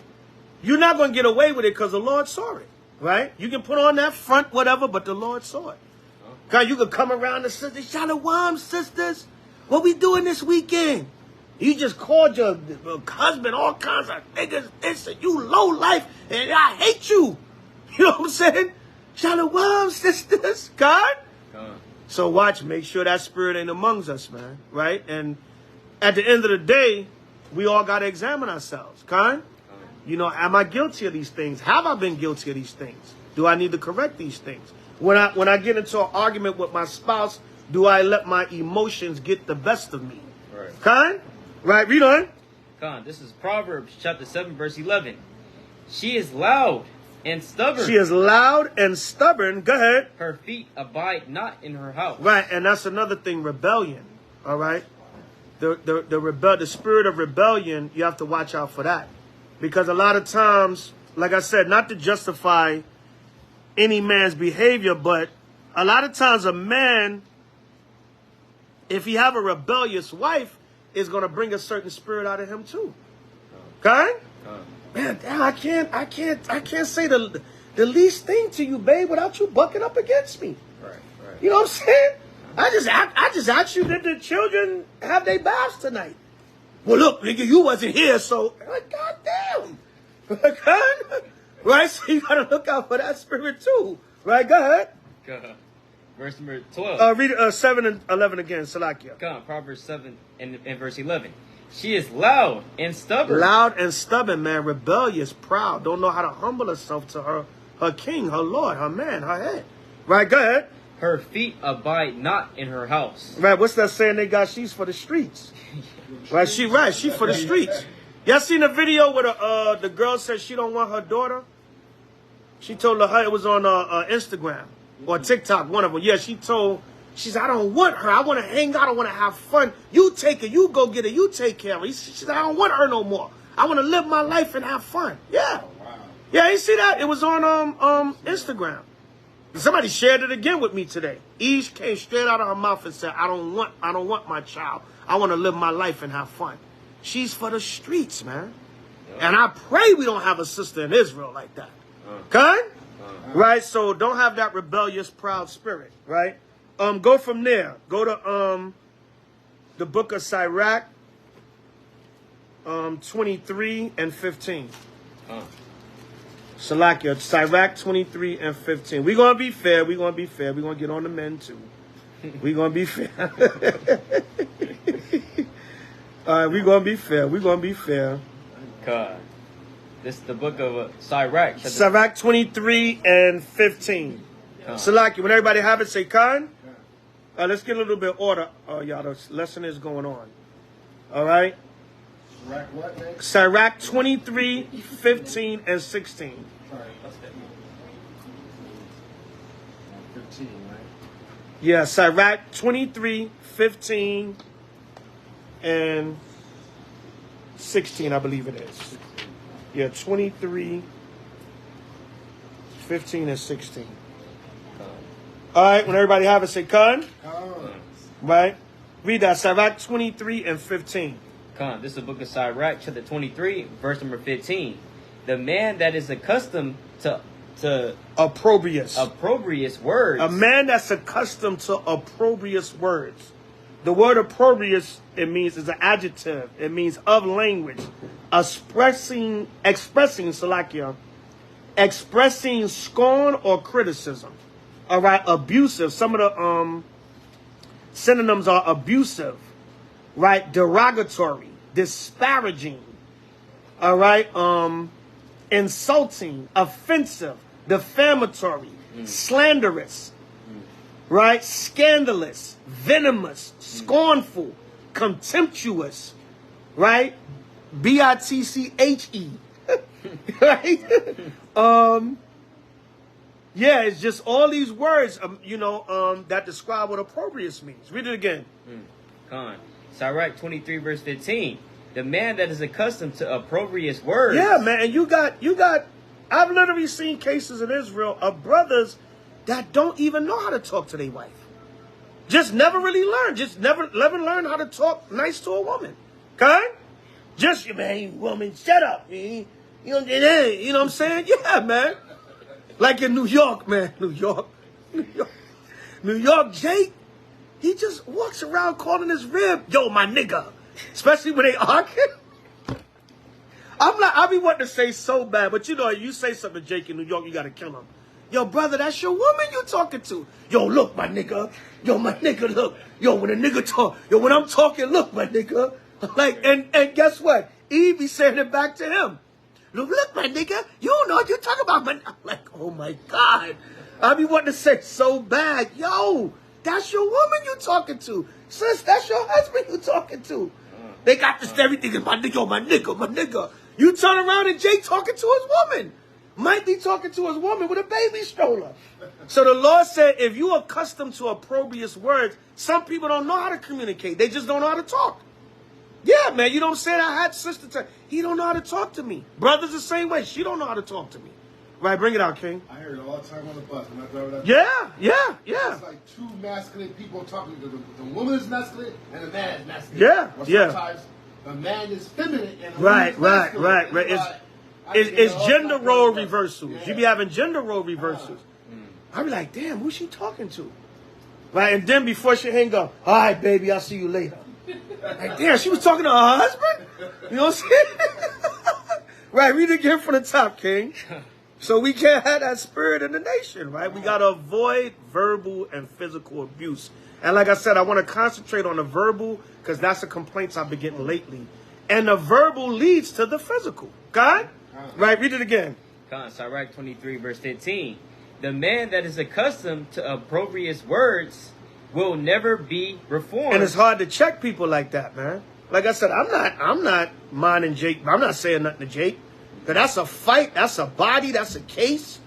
[SPEAKER 1] you're not going to get away with it because the Lord saw it, right? You can put on that front, whatever, but the Lord saw it. Okay, you could come around the sisters, Shalom, sisters. What we doing this weekend? You just called your husband all kinds of niggas, this and you low life, and I hate you. You know what I'm saying? Shalom, sisters. God? So watch, make sure that spirit ain't amongst us, man, right? And at the end of the day, we all got to examine ourselves, okay? Am I guilty of these things? Have I been guilty of these things? Do I need to correct these things? When I get into an argument with my spouse, do I let my emotions get the best of me? Right. Okay? Right, read on.
[SPEAKER 2] This is Proverbs chapter 7, verse 11. She is loud and stubborn.
[SPEAKER 1] She is loud and stubborn. Go ahead.
[SPEAKER 2] Her feet abide not in her house.
[SPEAKER 1] Right, and that's another thing, rebellion. All right? The spirit of rebellion, you have to watch out for that. Because a lot of times, like I said, not to justify any man's behavior, but a lot of times a man, if he have a rebellious wife, is going to bring a certain spirit out of him too. Okay? Man, damn, I can't say the least thing to you, babe, without you bucking up against me. Right. You know what I'm saying? I just asked you, did the children have their baths tonight? Well, look, nigga, you wasn't here, so like, goddamn. Right? So you gotta look out for that spirit too. Right? Go ahead.
[SPEAKER 2] Verse number 12.
[SPEAKER 1] Read 7 and 11 again, Salakia.
[SPEAKER 2] Proverbs 7 and verse 11. She is loud and stubborn.
[SPEAKER 1] Loud and stubborn, man. Rebellious, proud. Don't know how to humble herself to her king, her Lord, her man, her head. Right? Go ahead.
[SPEAKER 2] Her feet abide not in her house.
[SPEAKER 1] Right? What's that saying they got? She's for the streets. Right? She for the streets. Y'all seen the video where the girl said she don't want her daughter? She told her it was on Instagram or TikTok, one of them. Yeah, she said, I don't want her. I want to hang out. I want to have fun. You take her. You go get her. You take care of her. She said, I don't want her no more. I want to live my life and have fun. Yeah. Oh, wow. Yeah, you see that? It was on Instagram. Somebody shared it again with me today. Eve came straight out of her mouth and said, I don't want my child. I want to live my life and have fun. She's for the streets, man. Yep. And I pray we don't have a sister in Israel like that. Kind? Right? So don't have that rebellious, proud spirit, right? Go from there. Go to the book of Sirach, 23 and 15. Salakia, Sirach 23 and 15. We're going to be fair. We're going to be fair. We're going to get on the men too. We're going to be fair. All right, we're going to be fair. We're going to be fair.
[SPEAKER 2] God. This is the book of Sirach.
[SPEAKER 1] Sirach 23 and 15. Salaki, when everybody have it, say Khan. Let's get a little bit of order. Y'all, the lesson is going on. All right.
[SPEAKER 3] Sirach what, man?
[SPEAKER 1] Sirach 23, 15, and 16.
[SPEAKER 3] All right. 15, right?
[SPEAKER 1] Yeah, Sirach 23, 15, and 16, I believe it is. Yeah, 23, 15, and 16. All right, when everybody have it, say Khan. Right? Read that, Sirach 23 and 15.
[SPEAKER 2] Khan, this is the book of Sirach, chapter 23, verse number 15. The man that is accustomed to
[SPEAKER 1] opprobrious
[SPEAKER 2] words.
[SPEAKER 1] A man that's accustomed to opprobrious words. The word opprobrious, it means, is an adjective. It means of language. Expressing Salakia, expressing scorn or criticism. All right, abusive. Some of the synonyms are abusive, right? Derogatory, disparaging. All right, insulting, offensive, defamatory, slanderous, right? Scandalous, venomous, scornful, contemptuous, right? B-I-T-C-H-E, right? Yeah, it's just all these words, that describe what opprobrious means. Read it again.
[SPEAKER 2] Con. Sirach 23, verse 15. The man that is accustomed to opprobrious words.
[SPEAKER 1] Yeah, man. And you got, I've literally seen cases in Israel of brothers that don't even know how to talk to their wife. Just never really learn. Just never learn how to talk nice to a woman. Okay? Just, man, woman, shut up. You know what I'm saying? Yeah, man. Like in New York, man. New York, Jake, he just walks around calling his rib, yo, my nigga. Especially when they arguing. I be wanting to say so bad, but you say something to Jake in New York, you got to kill him. Yo, brother, that's your woman you talking to. Yo, look, my nigga. Yo, my nigga, look. Yo, when a nigga talk, yo, when I'm talking, look, my nigga. Like, and guess what? He be saying it back to him. Look, my nigga, you don't know what you talking about, man. I'm like, oh my God. I be wanting to say so bad. Yo, that's your woman you talking to. Sis, that's your husband you talking to. They got this everything in my nigga, my nigga, my nigga. You turn around and Jake talking to his woman. Might be talking to his woman with a baby stroller. So the Lord said, if you're accustomed to opprobrious words, some people don't know how to communicate. They just don't know how to talk. Yeah, man, you know what I'm saying? I had sister tell, he don't know how to talk to me. Brother's the same way. She don't know how to talk to me. Right, bring it out, King.
[SPEAKER 3] I hear it all the time on the bus when I drive that.
[SPEAKER 1] Yeah.
[SPEAKER 3] It's like two masculine people talking to the woman is masculine and the man is masculine.
[SPEAKER 1] Yeah,
[SPEAKER 3] or sometimes the man is feminine and the woman is masculine.
[SPEAKER 1] Right. It's gender role reversals. Yeah. You be having gender role reversals. I be like, damn, who's she talking to? Right, and then before she hang up, all right, baby, I'll see you later. Like, damn, she was talking to her husband? You know what I'm saying? Right, read it again from the top, King. So we can't have that spirit in the nation, right? We got to avoid verbal and physical abuse. And like I said, I want to concentrate on the verbal because that's the complaints I've been getting lately. And the verbal leads to the physical. God? Right, read it again.
[SPEAKER 2] Sirach 23, verse 15. The man that is accustomed to opprobrious words will never be reformed.
[SPEAKER 1] And it's hard to check people like that, man. Like I said, I'm not minding Jake. I'm not saying nothing to Jake. Because that's a fight. That's a body. That's a case.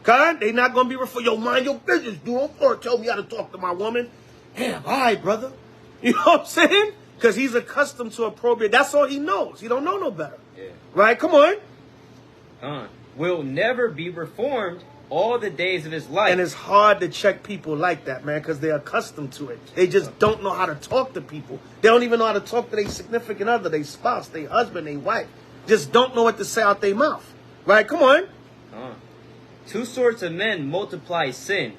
[SPEAKER 1] God, they not going to be reformed. Yo, mind your business, dude. Don't tell me how to talk to my woman. Damn, all right, brother. You know what I'm saying? Because he's accustomed to opprobrious. That's all he knows. He don't know no better. Yeah. Right? Come on.
[SPEAKER 2] Will never be reformed all the days of his life.
[SPEAKER 1] And it's hard to check people like that, man, because they're accustomed to it. They just don't know how to talk to people. They don't even know how to talk to their significant other, their spouse, their husband, their wife. Just don't know what to say out their mouth. Right? Come on.
[SPEAKER 2] 2 sorts of men multiply sin,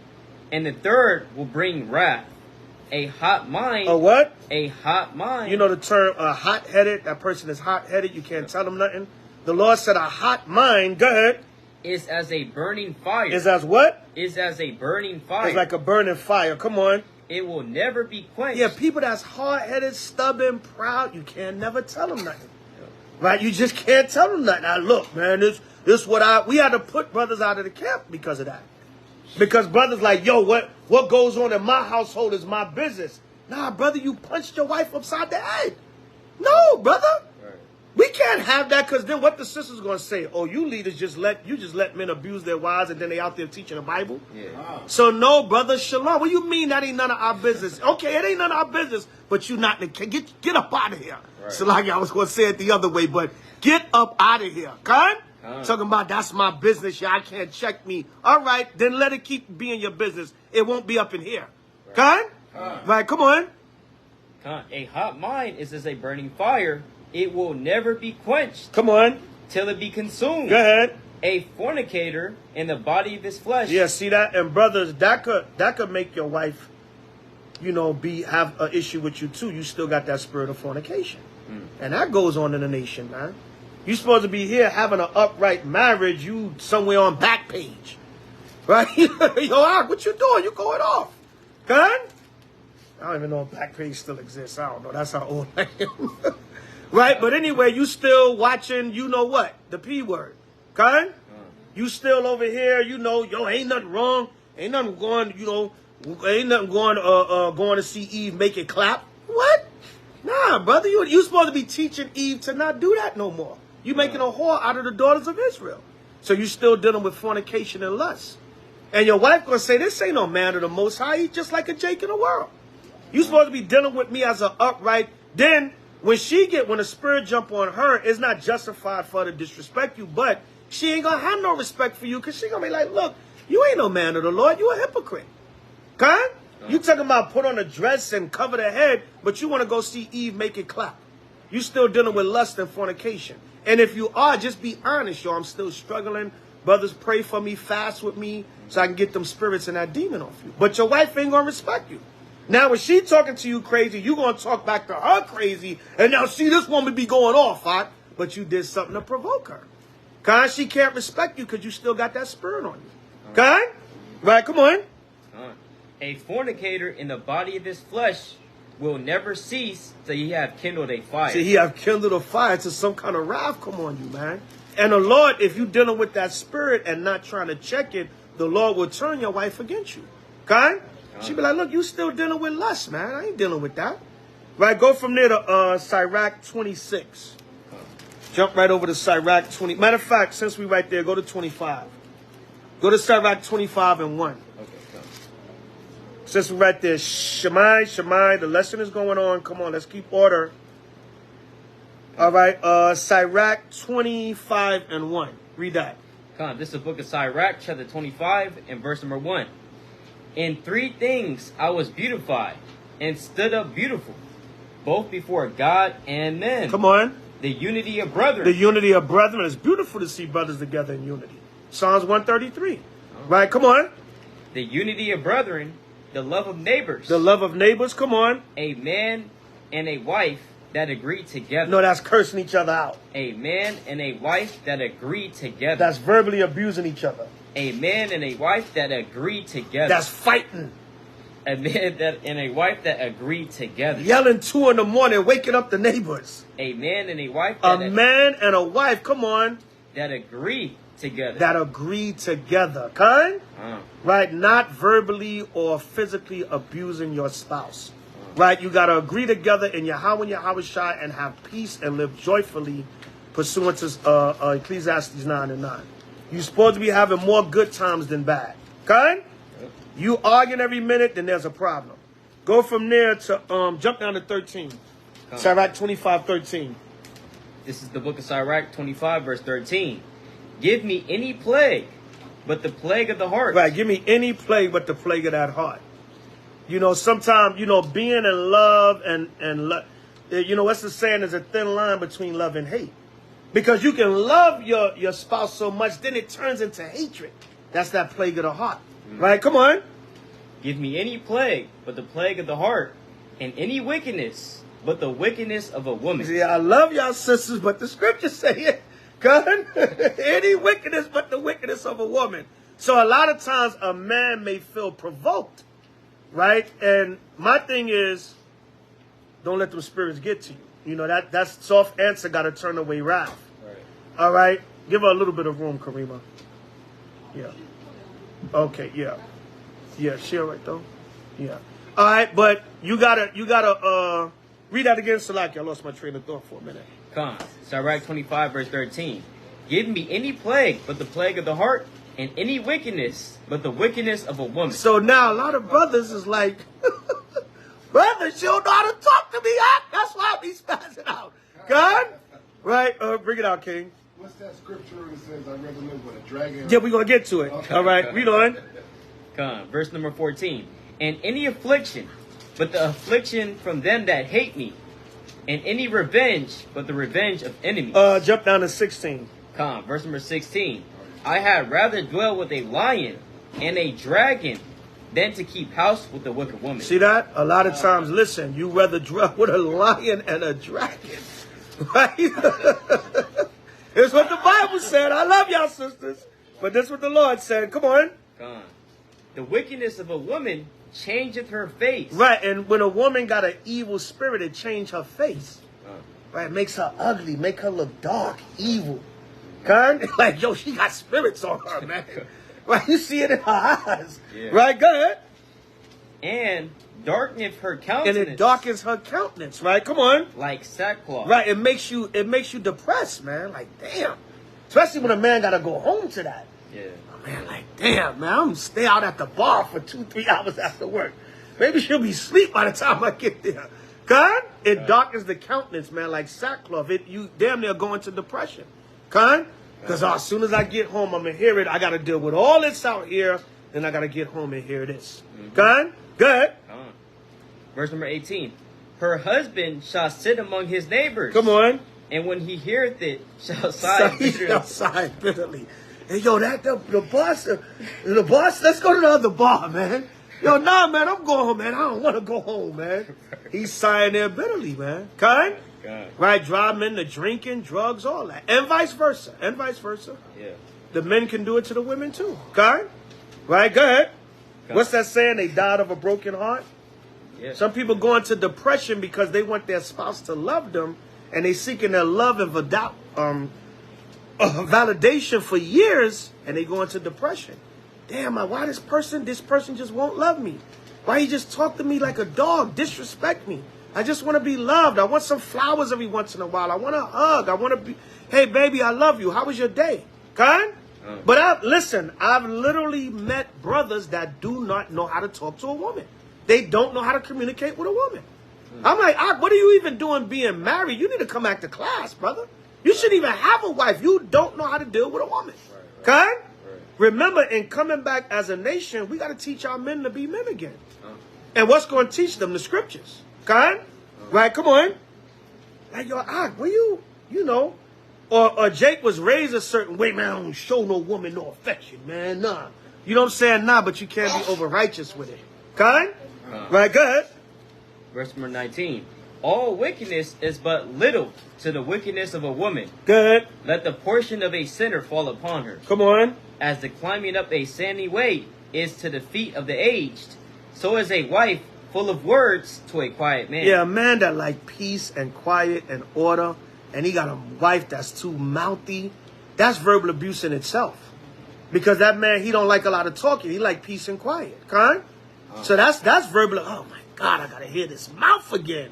[SPEAKER 2] and the third will bring wrath. A hot mind.
[SPEAKER 1] A what?
[SPEAKER 2] A hot mind.
[SPEAKER 1] You know the term hot-headed? That person is hot-headed. You can't tell them nothing. The Lord said a hot mind, go ahead.
[SPEAKER 2] Is as a burning fire.
[SPEAKER 1] Is as what?
[SPEAKER 2] Is as a burning fire.
[SPEAKER 1] It's like a burning fire. Come on.
[SPEAKER 2] It will never be quenched.
[SPEAKER 1] Yeah, people that's hard-headed, stubborn, proud, you can't never tell them nothing. Right? You just can't tell them nothing. Now, look, man, this what we had to put brothers out of the camp because of that. Because brothers like, yo, what goes on in my household is my business. Nah, brother, you punched your wife upside the head. No, brother. Right. We can't have that, because then what the sister's going to say? Oh, you leaders just let men abuse their wives and then they out there teaching the Bible? Yeah. Wow. So no, brother, shalom. What do you mean that ain't none of our business? Okay, it ain't none of our business, but you not get up out of here. Right. So like I was going to say it the other way, but get up out of here. Okay? Talking about that's my business, y'all can't check me. All right, then let it keep being your business. It won't be up in here. Right? Right, come on.
[SPEAKER 2] A hot mind is as a burning fire. It will never be quenched.
[SPEAKER 1] Come on.
[SPEAKER 2] Till it be consumed.
[SPEAKER 1] Go ahead.
[SPEAKER 2] A fornicator in the body of his flesh.
[SPEAKER 1] Yeah, see that? And brothers, that could make your wife, you know, have an issue with you too. You still got that spirit of fornication. And that goes on in the nation, man. You supposed to be here having an upright marriage. You somewhere on back page. Right? Yo, what you doing? You going off. Gun? I don't even know if back page still exists. I don't know. That's how old I am. Right? But anyway, you still watching, you know what? The P word. Gun? You still over here, you know, yo, ain't nothing wrong. Ain't nothing going, you know, ain't nothing going to see Eve make it clap. What? Nah, brother. You supposed to be teaching Eve to not do that no more. You making a whore out of the daughters of Israel. So you still dealing with fornication and lust. And your wife going to say, this ain't no man of the Most High. He's just like a Jake in the world. You supposed to be dealing with me as an upright. Then when the spirit jump on her, it's not justified for her to disrespect you. But she ain't going to have no respect for you, because she going to be like, look, you ain't no man of the Lord. You a hypocrite. Okay? You talking about put on a dress and cover the head, but you want to go see Eve make it clap. You still dealing with lust and fornication. And if you are, just be honest, yo. I'm still struggling. Brothers, pray for me, fast with me, so I can get them spirits and that demon off you. But your wife ain't going to respect you. Now, when she talking to you crazy, you going to talk back to her crazy. And now, see, this woman be going off, huh? But you did something to provoke her. Cause she can't respect you because you still got that spirit on you. Okay? Right, come on.
[SPEAKER 2] A fornicator in the body of his flesh will never cease till he have kindled a fire.
[SPEAKER 1] See, he have kindled a fire to some kind of wrath come on you, man. And the Lord, if you dealing with that spirit and not trying to check it, the Lord will turn your wife against you. Okay? She be like, look, you still dealing with lust, man. I ain't dealing with that. Right, go from there to Sirach 26. Jump right over to Sirach 20. Matter of fact, since we right there, go to 25. Go to Sirach 25 and 1. Okay. Since we're right there, Shemai, the lesson is going on. Come on, let's keep order. All right, Sirach 25 and 1. Read that.
[SPEAKER 2] Come on, this is the book of Sirach, chapter 25, and verse number 1. In 3 things I was beautified, and stood up beautiful, both before God and men.
[SPEAKER 1] Come on.
[SPEAKER 2] The unity of brethren.
[SPEAKER 1] The unity of brethren. It's beautiful to see brothers together in unity. Psalms 133. Right, come on.
[SPEAKER 2] The unity of brethren. The love of neighbors.
[SPEAKER 1] The love of neighbors, come on.
[SPEAKER 2] A man and a wife that agree together.
[SPEAKER 1] No, that's cursing each other out.
[SPEAKER 2] A man and a wife that agree together.
[SPEAKER 1] That's verbally abusing each other.
[SPEAKER 2] A man and a wife that agree together.
[SPEAKER 1] That's fighting.
[SPEAKER 2] A man and a wife that agree together.
[SPEAKER 1] Yelling 2 in the morning, waking up the neighbors.
[SPEAKER 2] A man and a wife.
[SPEAKER 1] Man and a wife, come on.
[SPEAKER 2] That agree together.
[SPEAKER 1] That agree together. Kind? Right? Not verbally or physically abusing your spouse. Right? You got to agree together in Yahweh and Yahushua and have peace and live joyfully pursuant to Ecclesiastes 9 and 9. You're supposed to be having more good times than bad. Kind? You arguing every minute, then there's a problem. Go from there to, jump down to 13. Sirach 25, 13.
[SPEAKER 2] This is the book of Sirach 25, verse 13. Give me any plague but the plague of the heart.
[SPEAKER 1] Right, give me any plague but the plague of that heart. You know, sometimes, you know, being in love and you know, what's the saying? There's a thin line between love and hate. Because you can love your spouse so much, then it turns into hatred. That's that plague of the heart. Right? Come on.
[SPEAKER 2] Give me any plague but the plague of the heart, and any wickedness but the wickedness of a woman.
[SPEAKER 1] See, I love y'all sisters, but the scriptures say it. God, any wickedness but the wickedness of a woman. So a lot of times a man may feel provoked, right? And my thing is, don't let them spirits get to you. You know, that's soft answer, got to turn away wrath.
[SPEAKER 2] Right.
[SPEAKER 1] All right? Give her a little bit of room, Karima. Yeah. Okay, yeah. Yeah, share right though. Yeah. All right, but you gotta read that again, Salaki. I lost my train of thought for a minute.
[SPEAKER 2] Con. Sirach 25 verse 13. Give me any plague but the plague of the heart, and any wickedness but the wickedness of a woman.
[SPEAKER 1] So now a lot of brothers is like, brothers, you don't know how to talk to me. That's why I be spazzing out. God? Right? Bring it out, King.
[SPEAKER 3] What's that scripture that says, I'd rather live with a dragon?
[SPEAKER 1] Yeah, we're going to get to it.
[SPEAKER 3] Okay.
[SPEAKER 1] All right, read on.
[SPEAKER 2] Con. Verse number 14. And any affliction but the affliction from them that hate me, and any revenge but the revenge of enemies.
[SPEAKER 1] Jump down to 16.
[SPEAKER 2] Con. Verse number 16. I had rather dwell with a lion and a dragon than to keep house with a wicked woman.
[SPEAKER 1] See that? A lot of times, listen, you rather dwell with a lion and a dragon. Right? It's what the Bible said. I love y'all sisters. But that's what the Lord said. Come on.
[SPEAKER 2] Con. The wickedness of a woman changeth her face.
[SPEAKER 1] Right, and when a woman got an evil spirit, it changed her face. Right, makes her ugly, make her look dark, evil. Kind? Like, yo, she got spirits on her, man. Right, you see it in her eyes. Yeah. Right, go ahead.
[SPEAKER 2] And darkeneth her countenance.
[SPEAKER 1] And it darkens her countenance, right? Come on.
[SPEAKER 2] Like sackcloth.
[SPEAKER 1] Right, it makes you depressed, man. Like, damn. Especially when a man gotta go home to that.
[SPEAKER 2] Yeah.
[SPEAKER 1] Man, like, damn, man, I'm gonna stay out at the bar for 2-3 hours after work. Maybe she'll be asleep by the time I get there. Con? It darkens the countenance, man, like sackcloth. You damn near go into depression. Con? Because as soon as I get home, I'm gonna hear it. I gotta deal with all this out here, then I gotta get home and hear this. Con? Good.
[SPEAKER 2] Verse number 18. Her husband shall sit among his neighbors.
[SPEAKER 1] Come on.
[SPEAKER 2] And when he heareth it, shall sigh bitterly.
[SPEAKER 1] Shall sigh bitterly. Hey, yo, the boss, let's go to the other bar, man. Yo, nah, man, I'm going home, man. I don't want to go home, man. He's sighing there bitterly, man. Kind? Right, driving into drinking, drugs, all that. And vice versa. Yeah. The men can do it to the women, too. Kind? Right, go ahead. What's that saying? They died of a broken heart? Yeah. Some people go into depression because they want their spouse to love them, and they seeking their love and validation for years, and they go into depression. Damn, why this person just won't love me? Why he just talk to me like a dog, disrespect me? I just want to be loved. I want some flowers every once in a while. I want a hug. I want to be, hey, baby, I love you. How was your day? Kind? But I've literally met brothers that do not know how to talk to a woman. They don't know how to communicate with a woman. I'm like, what are you even doing being married? You need to come back to class, brother. You shouldn't even have a wife. You don't know how to deal with a woman. Kind? Remember, in coming back as a nation, we got to teach our men to be men again. And what's going to teach them? The scriptures. Kind? Right? Come on. Like, yo, were you know, or Jake was raised a certain way, man, I don't show no woman no affection, man, nah. You know what I'm saying? Nah, but you can't be over righteous with it. Kind? Right, go ahead.
[SPEAKER 2] Verse number 19. All wickedness is but little to the wickedness of a woman.
[SPEAKER 1] Good.
[SPEAKER 2] Let the portion of a sinner fall upon her.
[SPEAKER 1] Come on.
[SPEAKER 2] As the climbing up a sandy way is to the feet of the aged, so is a wife full of words to a quiet man.
[SPEAKER 1] Yeah, a man that like peace and quiet and order, and he got a wife that's too mouthy, that's verbal abuse in itself. Because that man, he don't like a lot of talking. He like peace and quiet. Kind? So that's verbal. Oh my God, I gotta hear this mouth again.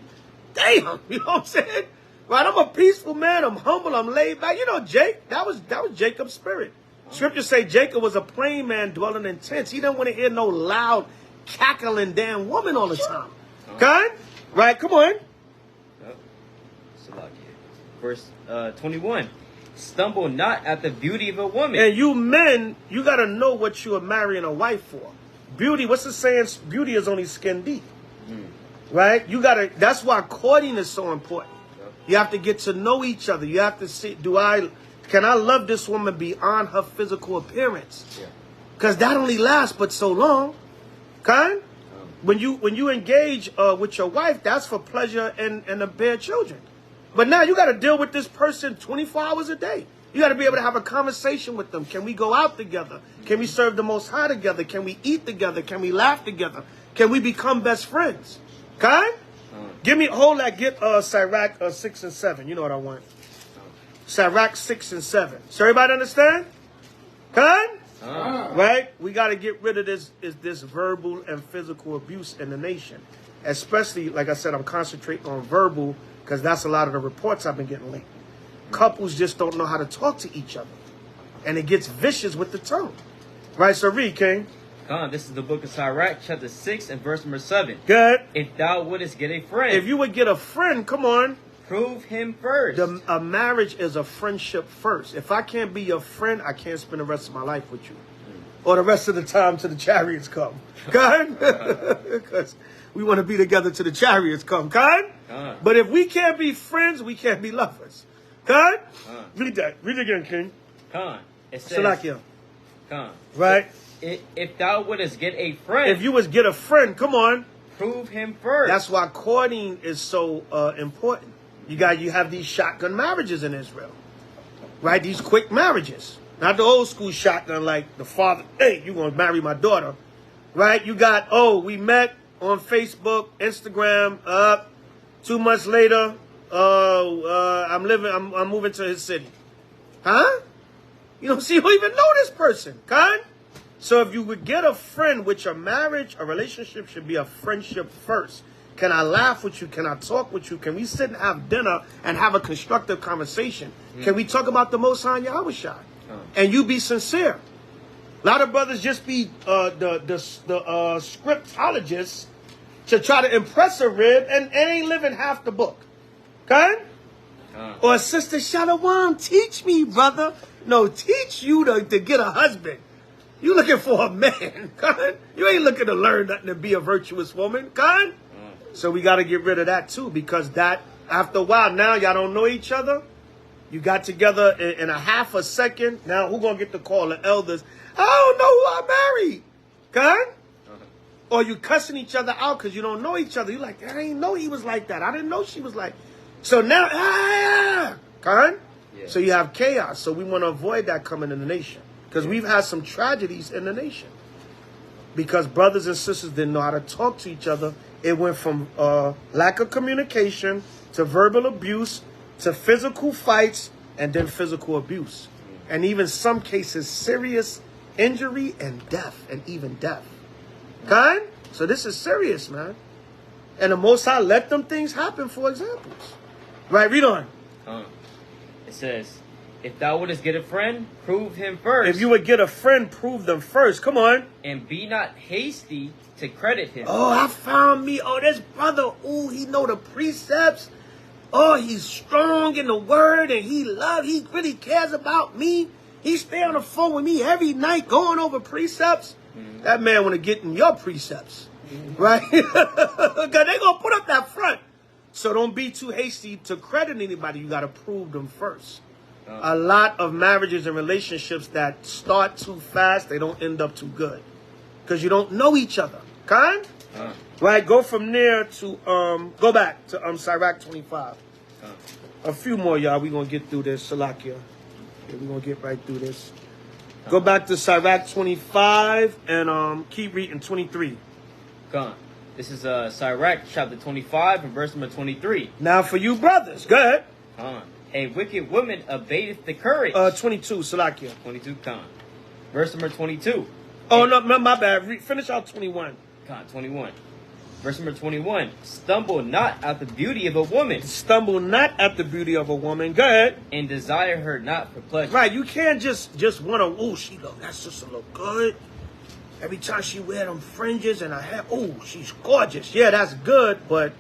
[SPEAKER 1] Damn, you know what I'm saying? Right, I'm a peaceful man. I'm humble. I'm laid back. You know, Jake, that was Jacob's spirit. Scriptures say Jacob was a plain man dwelling in tents. He didn't want to hear no loud, cackling damn woman all the time. Kind? Right, come on.
[SPEAKER 2] Verse 21. Stumble not at the beauty of a woman.
[SPEAKER 1] And you men, you got to know what you are marrying a wife for. Beauty, what's the saying? Beauty is only skin deep. Right? You got to, that's why courting is so important. You have to get to know each other. You have to see, can I love this woman beyond her physical appearance? Because that only lasts but so long. Kind? When you engage with your wife, that's for pleasure and to bear children. But now you got to deal with this person 24 hours a day. You got to be able to have a conversation with them. Can we go out together? Can we serve the Most High together? Can we eat together? Can we laugh together? Can we become best friends? Kind? Give me, hold that, get Sirach 6 and 7. You know what I want. Sirach 6 and 7. So everybody understand? Kind? Right? We got to get rid of this verbal and physical abuse in the nation. Especially, like I said, I'm concentrating on verbal because that's a lot of the reports I've been getting lately. Couples just don't know how to talk to each other. And it gets vicious with the tongue. Right, so read, King.
[SPEAKER 2] This is the book of Sirach, chapter 6 and verse number 7.
[SPEAKER 1] Good.
[SPEAKER 2] If thou wouldest get a friend.
[SPEAKER 1] If you would get a friend, come on.
[SPEAKER 2] Prove him first.
[SPEAKER 1] A marriage is a friendship first. If I can't be your friend, I can't spend the rest of my life with you. Or the rest of the time till the chariots come. Kind? Because we want to be together till the chariots come. Kind? But if we can't be friends, we can't be lovers. Kind? Read that. Read it again, King.
[SPEAKER 2] It says,
[SPEAKER 1] Salakia.
[SPEAKER 2] Right? If thou wouldest get a friend.
[SPEAKER 1] If you would get a friend, come on.
[SPEAKER 2] Prove him first.
[SPEAKER 1] That's why courting is so important. You have these shotgun marriages in Israel. Right? These quick marriages. Not the old school shotgun like the father, hey, you're going to marry my daughter. Right? You got, we met on Facebook, Instagram, 2 months later, I'm moving to his city. Huh? You don't see, you don't even know this person. Kind? So if you would get a friend, which a marriage, a relationship should be a friendship first. Can I laugh with you? Can I talk with you? Can we sit and have dinner and have a constructive conversation? Can we talk about the Most High and H.O.I? And you be sincere. A lot of brothers just be the scriptologists to try to impress a rib and ain't living half the book. Okay? Or Sister Shalom, teach me, brother. No, teach you to get a husband. You looking for a man, con? You ain't looking to learn nothing to be a virtuous woman, con? So we got to get rid of that too, because that, after a while, now y'all don't know each other. You got together in a half a second. Now who gonna get the call? The elders. I don't know who I married, con? Or you cussing each other out because you don't know each other. You like, I didn't know he was like that. I didn't know she was like. So now, con? Yeah. So you have chaos. So we want to avoid that coming in the nation. Because we've had some tragedies in the nation. Because brothers and sisters didn't know how to talk to each other. It went from lack of communication to verbal abuse to physical fights and then physical abuse. And even some cases, serious injury and death, and even death. Kind? So this is serious, man. And the Most High let them things happen for examples. Right, read on.
[SPEAKER 2] It says, if thou wouldest get a friend, prove him first.
[SPEAKER 1] If you would get a friend, prove them first. Come on.
[SPEAKER 2] And be not hasty to credit him.
[SPEAKER 1] Oh, I found me. Oh, this brother. Oh, he know the precepts. Oh, he's strong in the word and he really cares about me. He stay on the phone with me every night going over precepts. That man want to get in your precepts. Right? Because they going to put up that front. So don't be too hasty to credit anybody. You got to prove them first. A lot of marriages and relationships that start too fast, they don't end up too good. Because you don't know each other. Kind? Right? Go from there to, go back to Sirach 25. A few more, y'all. We're going to get through this. Salakia. We're going to get right through this. Go back to Sirach 25 and keep reading 23.
[SPEAKER 2] This is Sirach chapter 25 and verse number 23.
[SPEAKER 1] Now for you brothers, go ahead.
[SPEAKER 2] A wicked woman abateth the courage.
[SPEAKER 1] 22, Salakia.
[SPEAKER 2] 22, verse number 22.
[SPEAKER 1] Oh, no, my bad. Finish out 21.
[SPEAKER 2] 21. Verse number 21. Stumble not at the beauty of a woman.
[SPEAKER 1] Stumble not at the beauty of a woman. Go ahead.
[SPEAKER 2] And desire her not for pleasure.
[SPEAKER 1] Right, you can't just want to, oh, that sister look good. Every time she wear them fringes and her hair, oh, she's gorgeous. Yeah, that's good, but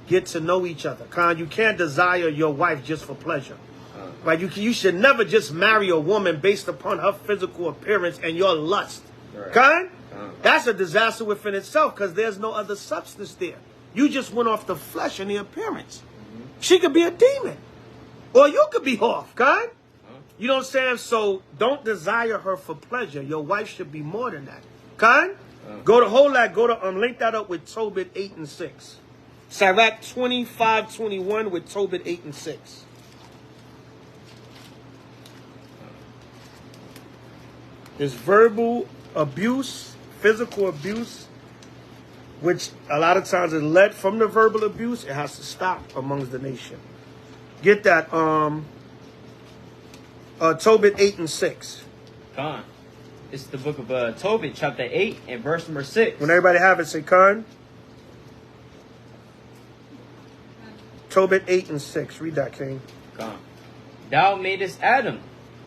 [SPEAKER 1] get to know each other. You can't desire your wife just for pleasure. Right, you should never just marry a woman based upon her physical appearance and your lust. Right. That's a disaster within itself because there's no other substance there. You just went off the flesh and the appearance. She could be a demon. Or you could be off, You know what I'm saying? So don't desire her for pleasure. Your wife should be more than that. Kind? Go to hold that. Go to link that up with Tobit 8 and 6. Sirach 25:21 with Tobit 8 and 6. There's verbal abuse, physical abuse, which a lot of times is led from the verbal abuse. It has to stop amongst the nation. Get that. Tobit 8 and 6.
[SPEAKER 2] Con. It's the book of Tobit, chapter 8 and verse number 6.
[SPEAKER 1] When everybody have it, say Khan. Tobit 8 and 6. Read that, King.
[SPEAKER 2] Con. Thou madest Adam,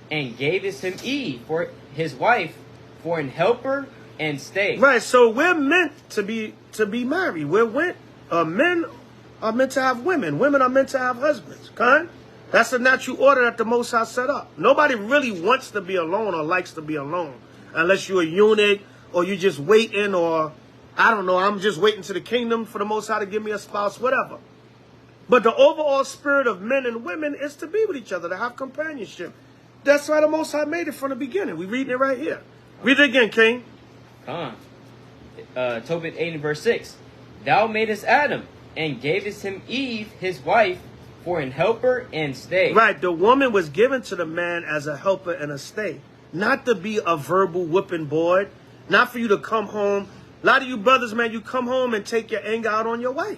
[SPEAKER 2] and gavest him Eve for his wife, for an helper and stay.
[SPEAKER 1] Right, so we're meant to be married. Men are meant to have women. Women are meant to have husbands. Khan. That's the natural order that the Most High set up. Nobody really wants to be alone or likes to be alone. Unless you're a eunuch or you're just waiting, or, I don't know, I'm just waiting to the kingdom for the Most High to give me a spouse, whatever. But the overall spirit of men and women is to be with each other, to have companionship. That's why the Most High made it from the beginning. We're reading it right here. Read it again, King.
[SPEAKER 2] Come on. Tobit 8 and verse 6. Thou madest Adam, and gavest him Eve, his wife, for an helper and stay.
[SPEAKER 1] Right, the woman was given to the man as a helper and a stay. Not to be a verbal whipping board. Not for you to come home. A lot of you brothers, man, you come home and take your anger out on your wife.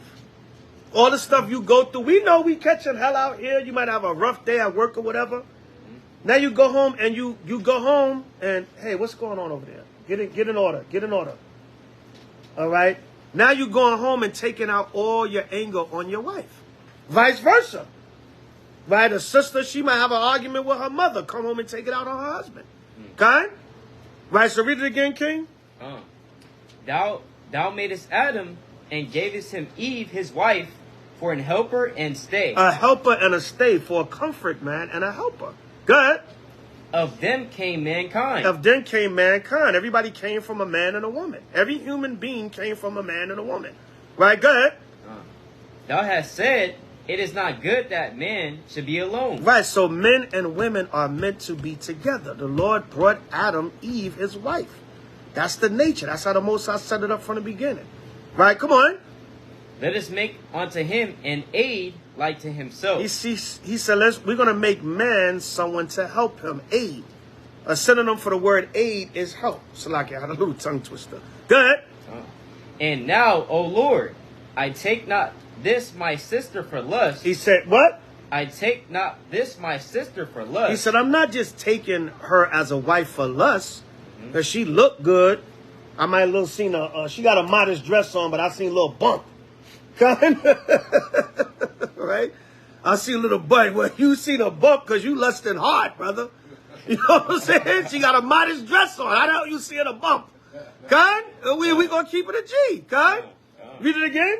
[SPEAKER 1] All the stuff you go through. We know we catching hell out here. You might have a rough day at work or whatever. Now you go home and you go home and, hey, what's going on over there? Get in order. Get in order. All right? Now you're going home and taking out all your anger on your wife. Vice versa. Right? A sister, she might have an argument with her mother. Come home and take it out on her husband. Kind? Right? So read it again, King.
[SPEAKER 2] Thou madest Adam, and gavest him Eve, his wife, for an helper and stay.
[SPEAKER 1] A helper and a stay, for a comfort, man, and a helper. Good.
[SPEAKER 2] Of them came mankind.
[SPEAKER 1] Of them came mankind. Everybody came from a man and a woman. Every human being came from a man and a woman. Right? Good.
[SPEAKER 2] Thou hast said, it is not good that man should be alone.
[SPEAKER 1] Right, so men and women are meant to be together. The Lord brought Adam, Eve, his wife. That's the nature. That's how the Most High set it up from the beginning. Right, come on.
[SPEAKER 2] Let us make unto him an aid like to himself.
[SPEAKER 1] He said, we're going to make man someone to help him, aid. A synonym for the word aid is help. So like I had a little tongue twister. Go ahead.
[SPEAKER 2] And now, O Lord, I take not this my sister for lust.
[SPEAKER 1] He said, what?
[SPEAKER 2] I take not this my sister for lust.
[SPEAKER 1] He said, I'm not just taking her as a wife for lust. Because she looked good. I might have little seen she got a modest dress on, but I seen a little bump. Right? I see a little butt. Well, you seen a bump because you lusting hard, brother. You know what I'm saying? She got a modest dress on. How the hell you seeing a bump? Con? We gonna keep it a G. Con? Read it again.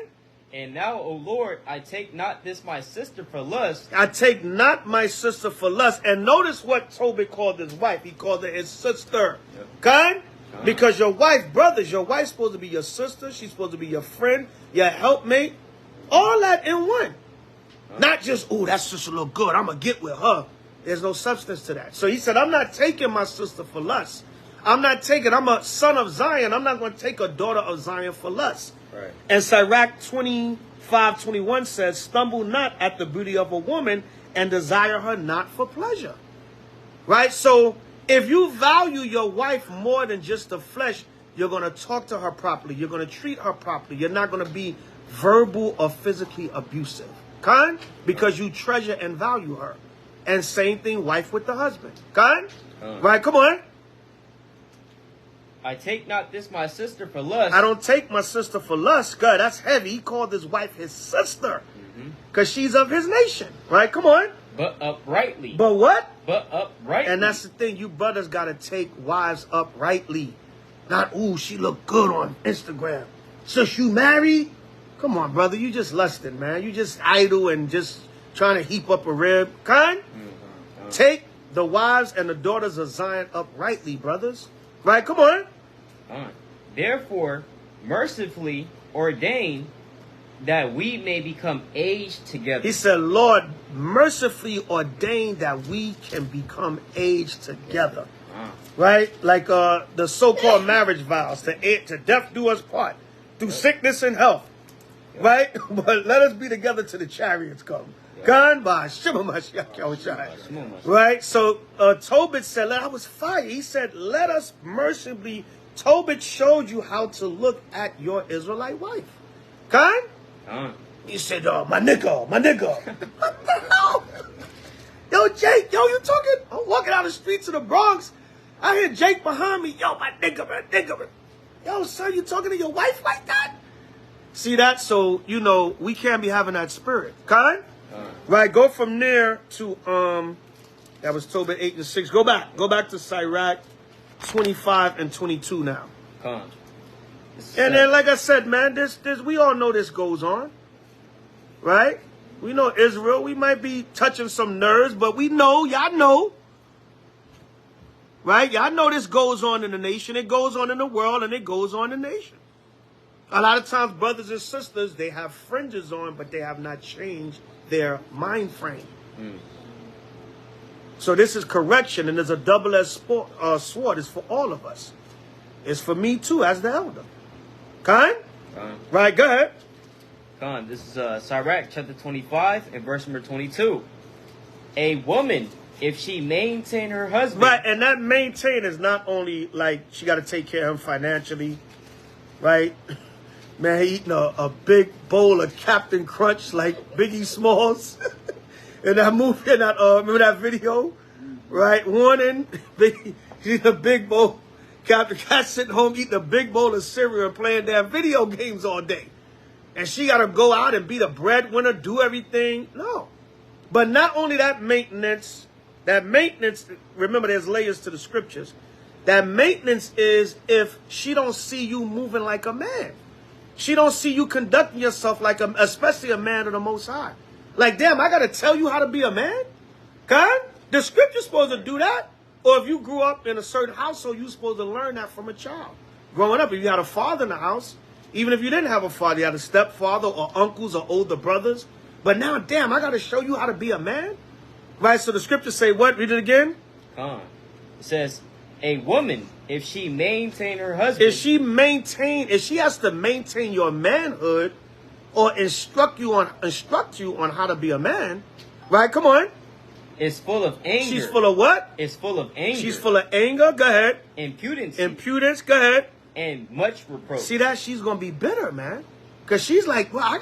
[SPEAKER 2] And now, O Lord, I take not this my sister for lust.
[SPEAKER 1] I take not my sister for lust. And notice what Tobit called his wife. He called her his sister. Con? Because your wife, brothers, your wife's supposed to be your sister. She's supposed to be your friend, your helpmate. All that in one. Not just, oh, that sister look good, I'm going to get with her. There's no substance to that. So he said, I'm not taking my sister for lust. I'm a son of Zion. I'm not going to take a daughter of Zion for lust. Right. And Sirach 25:21 says, stumble not at the beauty of a woman and desire her not for pleasure. Right? So if you value your wife more than just the flesh, you're going to talk to her properly. You're going to treat her properly. You're not going to be verbal or physically abusive. Kind? Because you treasure and value her. And same thing, wife with the husband. Kind? Right? Come on.
[SPEAKER 2] I take not this my sister for lust.
[SPEAKER 1] I don't take my sister for lust. God, that's heavy. He called his wife his sister. Because she's of his nation. Right? Come on.
[SPEAKER 2] But uprightly.
[SPEAKER 1] But what?
[SPEAKER 2] But uprightly.
[SPEAKER 1] And that's the thing. You brothers got to take wives uprightly. Not, ooh, she look good on Instagram. Since you married? Come on, brother. You just lusting, man. You just idle and just trying to heap up a rib. Kind? Take the wives and the daughters of Zion uprightly, brothers. Right? Come on.
[SPEAKER 2] Therefore, mercifully ordain that we may become aged together.
[SPEAKER 1] He said, Lord, mercifully ordain that we can become aged together. Right? Like the so-called marriage vows, to death do us part, through sickness and health. Right? But let us be together till the chariots come. Gone by right? So Tobit said, I was fired. He said, let us mercifully. Tobit showed you how to look at your Israelite wife. Gone? He said, my nigga. What the hell? Yo, Jake, you talking? I'm walking out the streets of the Bronx. I hear Jake behind me. Yo, my nigga. Yo, son, you talking to your wife like that? See that? So, we can't be having that spirit. Kind? Right, go from there to, that was Tobit 8 and 6. Go back to Sirach 25 and 22 now. And then, like I said, man, we all know this goes on. Right? We know Israel. We might be touching some nerves, but we know, y'all know. Right? Y'all know this goes on in the nation. It goes on in the world, and it goes on in the nation. A lot of times, brothers and sisters, they have fringes on, but they have not changed their mind frame. So this is correction, and there's a double-edged sword. It's for all of us. It's for me, too, as the elder. Khan? Right, go ahead.
[SPEAKER 2] Khan, this is Sirach chapter 25 and verse number 22. A woman, if she maintain her husband...
[SPEAKER 1] Right, and that maintain is not only like she got to take care of him financially, right? Man, he eating a big bowl of Captain Crunch like Biggie Smalls. In that movie, remember that video? Right? Warning, eating a big bowl. Captain Cat sitting home eating a big bowl of cereal and playing damn video games all day. And she got to go out and be the breadwinner, do everything. No. But not only that maintenance, remember there's layers to the scriptures. That maintenance is if she don't see you moving like a man. She don't see you conducting yourself like especially a man of the Most High. Like, damn, I got to tell you how to be a man? God? The scripture's supposed to do that. Or if you grew up in a certain household, you're supposed to learn that from a child. Growing up, if you had a father in the house, even if you didn't have a father, you had a stepfather or uncles or older brothers. But now, damn, I got to show you how to be a man? Right, so the scriptures say what? Read it again.
[SPEAKER 2] It says, a woman, if she maintain her husband...
[SPEAKER 1] If she has to maintain your manhood or instruct you on how to be a man, right? Come on.
[SPEAKER 2] Is full of anger.
[SPEAKER 1] She's full of what?
[SPEAKER 2] Is full of anger.
[SPEAKER 1] She's full of anger. Go ahead.
[SPEAKER 2] Impudence.
[SPEAKER 1] Go ahead.
[SPEAKER 2] And much reproach.
[SPEAKER 1] See that? She's going to be bitter, man. Because she's like, well, I'm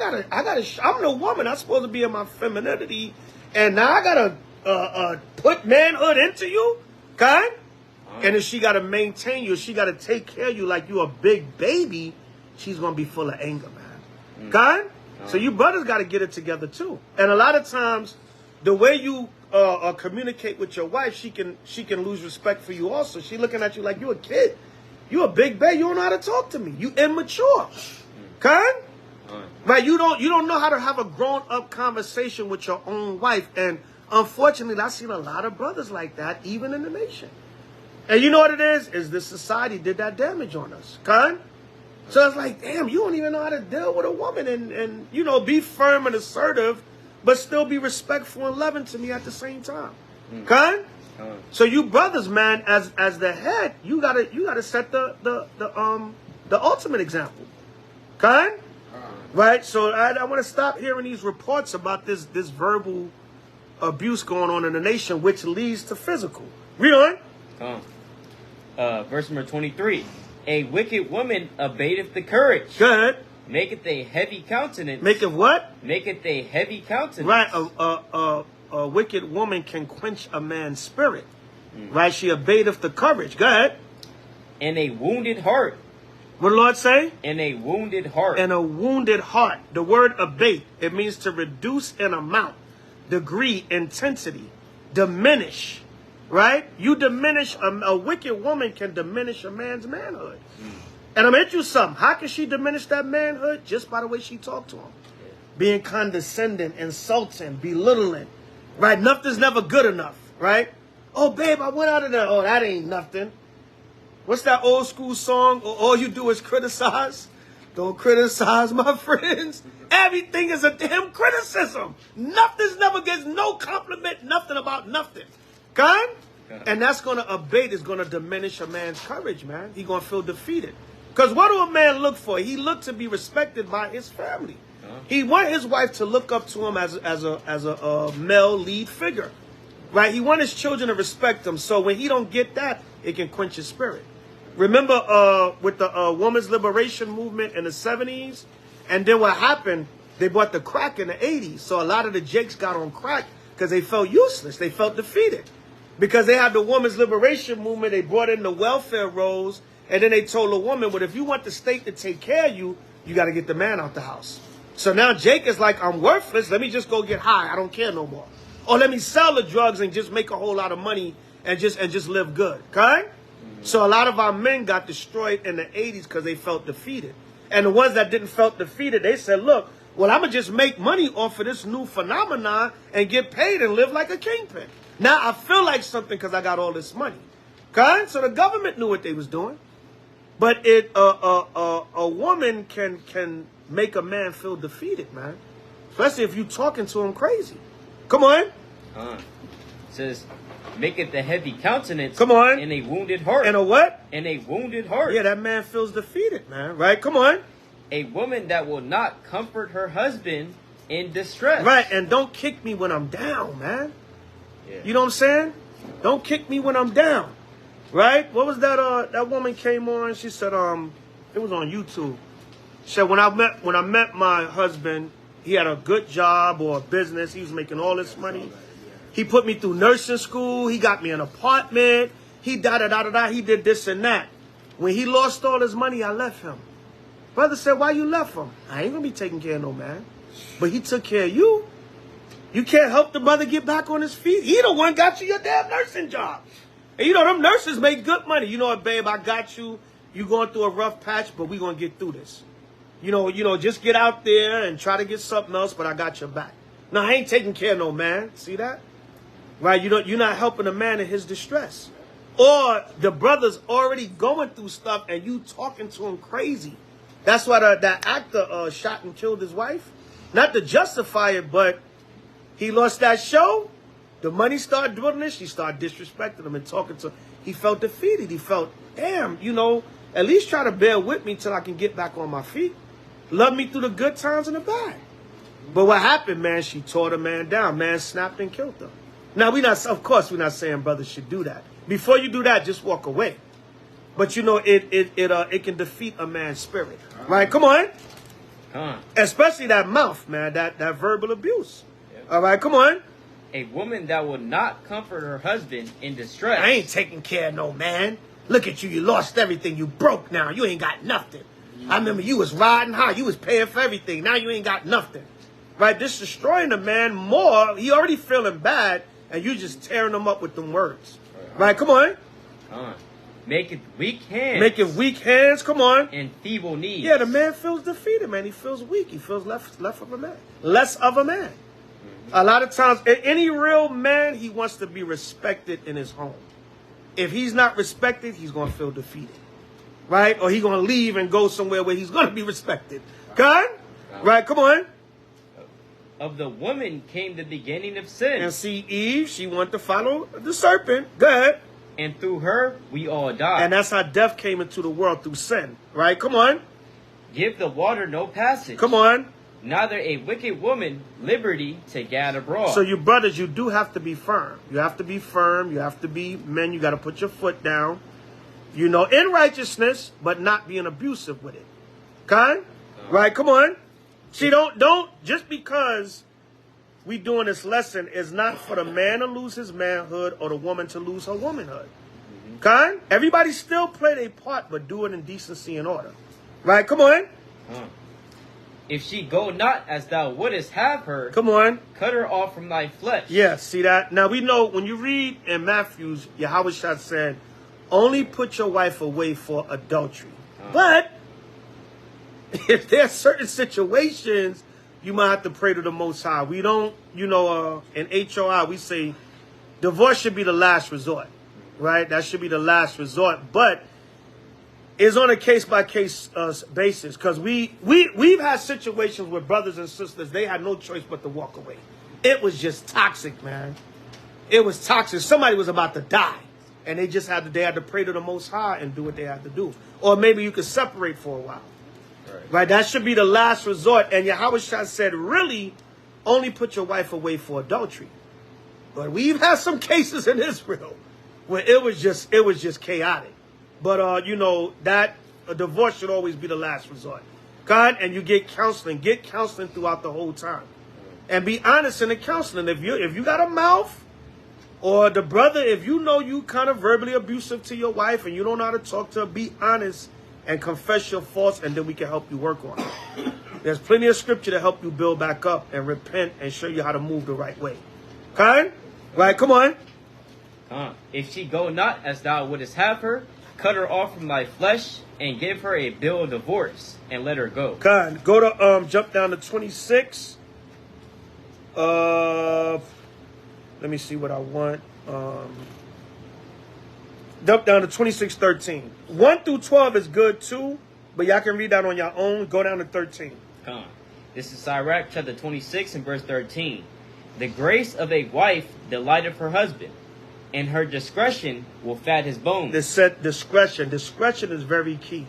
[SPEAKER 1] the woman. I'm supposed to be in my femininity. And now I got to put manhood into you? Kind? And if she got to maintain you, she got to take care of you like you a big baby, she's going to be full of anger, man. Kind? So you brothers got to get it together, too. And a lot of times, the way you communicate with your wife, she can lose respect for you also. She looking at you like you a kid. You a big baby. You don't know how to talk to me. You immature. Kind? Right? You don't know how to have a grown-up conversation with your own wife. And unfortunately, I've seen a lot of brothers like that, even in the nation. And you know what it is? Is this society did that damage on us. Kind? So it's like, damn, you don't even know how to deal with a woman and be firm and assertive, but still be respectful and loving to me at the same time. Kind? So you brothers, man, as the head, you gotta set the ultimate example. Kind? Right? So I want to stop hearing these reports about this verbal abuse going on in the nation, which leads to physical. Read on.
[SPEAKER 2] Verse number 23. A wicked woman abateth the courage.
[SPEAKER 1] Go ahead.
[SPEAKER 2] Maketh a heavy countenance.
[SPEAKER 1] Maketh what?
[SPEAKER 2] Maketh a heavy countenance.
[SPEAKER 1] Right. A wicked woman can quench a man's spirit. Right? She abateth the courage. Go ahead.
[SPEAKER 2] And a wounded heart.
[SPEAKER 1] What did the Lord say?
[SPEAKER 2] And a wounded heart.
[SPEAKER 1] And a wounded heart. The word abate, it means to reduce in amount, degree, intensity, diminish. Right? You diminish, a wicked woman can diminish a man's manhood. And I'm going to hit you something. How can she diminish that manhood? Just by the way she talked to him. Being condescending, insulting, belittling. Right? Nothing's never good enough. Right? Oh, babe, I went out of there. Oh, that ain't nothing. What's that old school song? All you do is criticize. Don't criticize my friends. Everything is a damn criticism. Nothing's never gets no compliment, nothing about nothing. Kan? And that's going to abate, is going to diminish a man's courage, man. He's going to feel defeated. Because what do a man look for? He looked to be respected by his family. He want his wife to look up to him as a male lead figure. Right? He want his children to respect him. So when he don't get that, it can quench his spirit. Remember with the women's liberation movement in the 70s? And then what happened, they brought the crack in the 80s. So a lot of the jakes got on crack because they felt useless. They felt defeated. Because they had the women's liberation movement, they brought in the welfare rolls, and then they told the woman, well, if you want the state to take care of you, you got to get the man out the house. So now Jake is like, I'm worthless. Let me just go get high. I don't care no more. Or let me sell the drugs and just make a whole lot of money and just live good. Okay? So a lot of our men got destroyed in the 80s because they felt defeated. And the ones that didn't felt defeated, they said, look, well, I'm going to just make money off of this new phenomenon and get paid and live like a kingpin. Now I feel like something because I got all this money. Okay? So the government knew what they was doing. But a woman can make a man feel defeated, man. Especially if you talking to him crazy. Come on.
[SPEAKER 2] It says, make it the heavy countenance.
[SPEAKER 1] Come on.
[SPEAKER 2] In a wounded heart.
[SPEAKER 1] And a what?
[SPEAKER 2] In a wounded heart.
[SPEAKER 1] Yeah, that man feels defeated, man. Right? Come on.
[SPEAKER 2] A woman that will not comfort her husband in distress.
[SPEAKER 1] Right, and don't kick me when I'm down, man. Yeah. You know what I'm saying? Don't kick me when I'm down. Right? What was that that woman came on, she said, it was on YouTube. She said, when I met my husband, he had a good job or a business, he was making all this money. He put me through nursing school, he got me an apartment, he he did this and that. When he lost all his money, I left him. Brother said, why you left him? I ain't gonna be taking care of no man. But he took care of you. You can't help the brother get back on his feet. He the one got you your damn nursing job. And you know, them nurses make good money. You know what, babe, I got you. You going through a rough patch, but we gonna get through this. You know, just get out there and try to get something else, but I got your back. No, I ain't taking care of no man. See that? Right? You're not helping a man in his distress. Or the brother's already going through stuff and you talking to him crazy. That's why that actor shot and killed his wife. Not to justify it, but he lost that show. The money started dwindling. She started disrespecting him and talking to him. He felt defeated. He felt, damn, at least try to bear with me till I can get back on my feet. Love me through the good times and the bad. But what happened, man, she tore the man down. Man snapped and killed her. Now, of course, we're not saying brothers should do that. Before you do that, just walk away. But it can defeat a man's spirit. Right? Come on. Especially that mouth, man, that verbal abuse. Yep. All right, come on.
[SPEAKER 2] A woman that will not comfort her husband in distress.
[SPEAKER 1] I ain't taking care of no man. Look at you. You lost everything. You broke now. You ain't got nothing. I remember you was riding high. You was paying for everything. Now you ain't got nothing. Right? This destroying the man more. He already feeling bad, and you just tearing him up with them words. Right? Come on.
[SPEAKER 2] Make it weak hands.
[SPEAKER 1] Make it weak hands. Come on.
[SPEAKER 2] And feeble knees.
[SPEAKER 1] Yeah, the man feels defeated, man. He feels weak. He feels less of a man. Less of a man. A lot of times, any real man, he wants to be respected in his home. If he's not respected, he's going to feel defeated. Right? Or he's going to leave and go somewhere where he's going to be respected. God? Right? Come on.
[SPEAKER 2] Of the woman came the beginning of sin.
[SPEAKER 1] And see, Eve, she wanted to follow the serpent. Go ahead.
[SPEAKER 2] And through her, we all died.
[SPEAKER 1] And that's how death came into the world, through sin. Right? Come on.
[SPEAKER 2] Give the water no passage.
[SPEAKER 1] Come on.
[SPEAKER 2] Neither a wicked woman liberty to gad abroad.
[SPEAKER 1] So you brothers, you do have to be firm. You have to be firm. You have to be men. You got to put your foot down. In righteousness, but not being abusive with it. Okay? Right? Come on. See, don't, just because we doing this lesson is not for the man to lose his manhood or the woman to lose her womanhood. Okay? Everybody still play their part, but do it in decency and order. Right? Come on.
[SPEAKER 2] If she go not as thou wouldest have her,
[SPEAKER 1] come on,
[SPEAKER 2] cut her off from thy flesh.
[SPEAKER 1] Yeah, see that? Now we know when you read in Matthews, Yahweh said, only put your wife away for adultery. But if there are certain situations, you might have to pray to the Most High. We don't, in H.O.I, we say divorce should be the last resort, right? That should be the last resort. But is on a case-by-case basis, because we've had situations where brothers and sisters, they had no choice but to walk away. It was just toxic, man. It was toxic. Somebody was about to die, and they had to pray to the Most High and do what they had to do. Or maybe you could separate for a while. Right? That should be the last resort. And Yahushua said, really, only put your wife away for adultery. But we've had some cases in Israel where it was just chaotic. But you know, that a divorce should always be the last resort. God, and you get counseling throughout the whole time, and be honest in the counseling. If you got a mouth, or the brother, if you know you kind of verbally abusive to your wife and you don't know how to talk to her, be honest and confess your faults, and then we can help you work on it. There's plenty of scripture to help you build back up and repent and show you how to move the right way. Okay? Right? Come on.
[SPEAKER 2] If she go not as thou wouldest have her, cut her off from thy flesh, and give her a bill of divorce, and let her go.
[SPEAKER 1] Go to jump down to 26. Let me see what I want. Jump down to 26:13. 1 through 12 is good too, but y'all can read that on your own. Go down to 13.
[SPEAKER 2] This is Sirach chapter 26 and verse 13. The grace of a wife delighteth her husband, and her discretion will fat his bones.
[SPEAKER 1] This said discretion. Discretion is very key.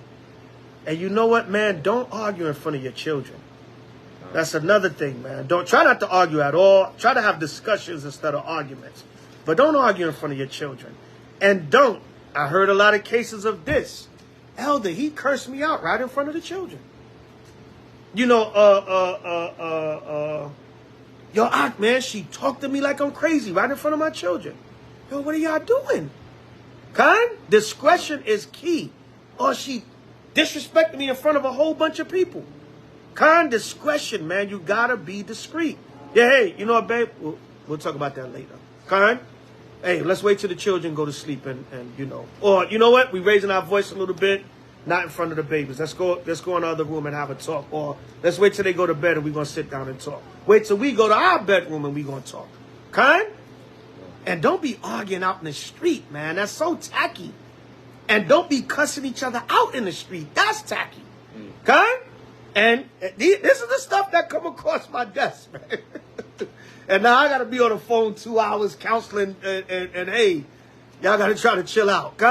[SPEAKER 1] And you know what, man? Don't argue in front of your children. That's another thing, man. Don't try not to argue at all. Try to have discussions instead of arguments. But don't argue in front of your children. And don't. I heard a lot of cases of this. Elder, he cursed me out right in front of the children. You know, yo, Ak, man, she talked to me like I'm crazy right in front of my children. Yo, what are y'all doing? Discretion is key. Or she disrespected me in front of a whole bunch of people. Discretion, man. You gotta be discreet. Yeah, hey, you know what, babe? We'll talk about that later. Hey, let's wait till the children go to sleep and you know. Or, you know what? We raising our voice a little bit. Not in front of the babies. Let's go in the other room and have a talk. Or let's wait till they go to bed and we're going to sit down and talk. Wait till we go to our bedroom and we're going to talk. And don't be arguing out in the street, man. That's so tacky. And don't be cussing each other out in the street. That's tacky. And this is the stuff that come across my desk, man. And now I got to be on the phone 2 hours counseling and hey, y'all got to try to chill out.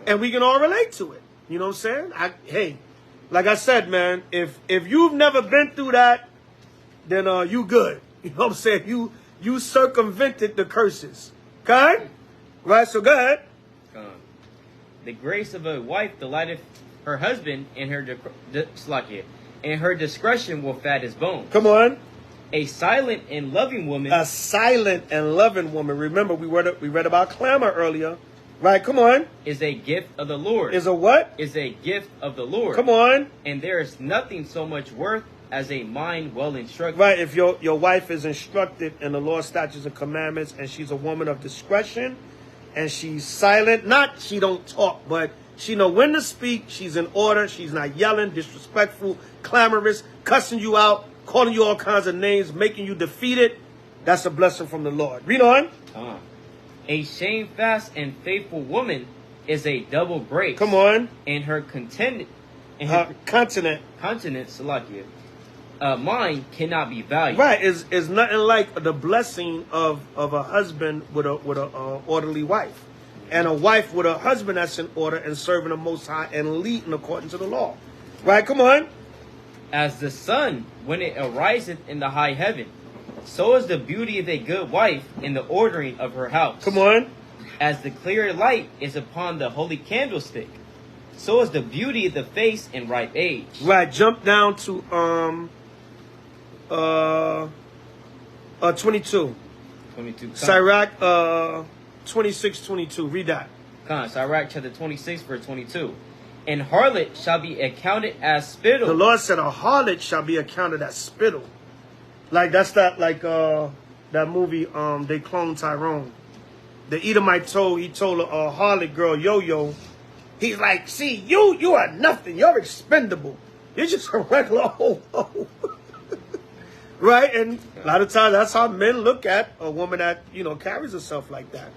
[SPEAKER 1] And we can all relate to it. You know what I'm saying? Hey, like I said, man, if you've never been through that, then you good. You know what I'm saying? You circumvented the curses. Right? So go ahead.
[SPEAKER 2] The grace of a wife delighteth her husband, and her discretion will fat his bones.
[SPEAKER 1] Come on.
[SPEAKER 2] A silent and loving woman.
[SPEAKER 1] A silent and loving woman. Remember, we read about clamor earlier. Right, come on.
[SPEAKER 2] Is a gift of the Lord.
[SPEAKER 1] Is a what?
[SPEAKER 2] Is a gift of the Lord.
[SPEAKER 1] Come on.
[SPEAKER 2] And there is nothing so much worth as a mind well instructed.
[SPEAKER 1] Right, if your wife is instructed in the Lord's statutes and commandments, and she's a woman of discretion, and she's silent, not she don't talk, but she know when to speak, she's in order, she's not yelling, disrespectful, clamorous, cussing you out, calling you all kinds of names, making you defeated, that's a blessing from the Lord. Read on.
[SPEAKER 2] A shamefast and faithful woman is a double grace.
[SPEAKER 1] Come on.
[SPEAKER 2] And her continent, mine cannot be valued.
[SPEAKER 1] Right, is nothing like the blessing of a husband with a orderly wife, and a wife with a husband that's in order and serving the Most High and leading according to the law. Right, come on.
[SPEAKER 2] As the sun when it ariseth in the high heaven, so is the beauty of a good wife in the ordering of her house.
[SPEAKER 1] Come on.
[SPEAKER 2] As the clear light is upon the holy candlestick, so is the beauty of the face in ripe age.
[SPEAKER 1] Right. Jump down to 22.
[SPEAKER 2] 22.
[SPEAKER 1] Sirach 26:22. Read that.
[SPEAKER 2] Sirach chapter 26 verse 22. And harlot shall be accounted as spittle.
[SPEAKER 1] The Lord said a harlot shall be accounted as spittle. Like that's that that movie they cloned Tyrone. The Edomite told a harlot girl Yo-Yo, he's like, see, you are nothing, you're expendable. You're just a regular ho-ho. Right? And a lot of times that's how men look at a woman that, carries herself like that.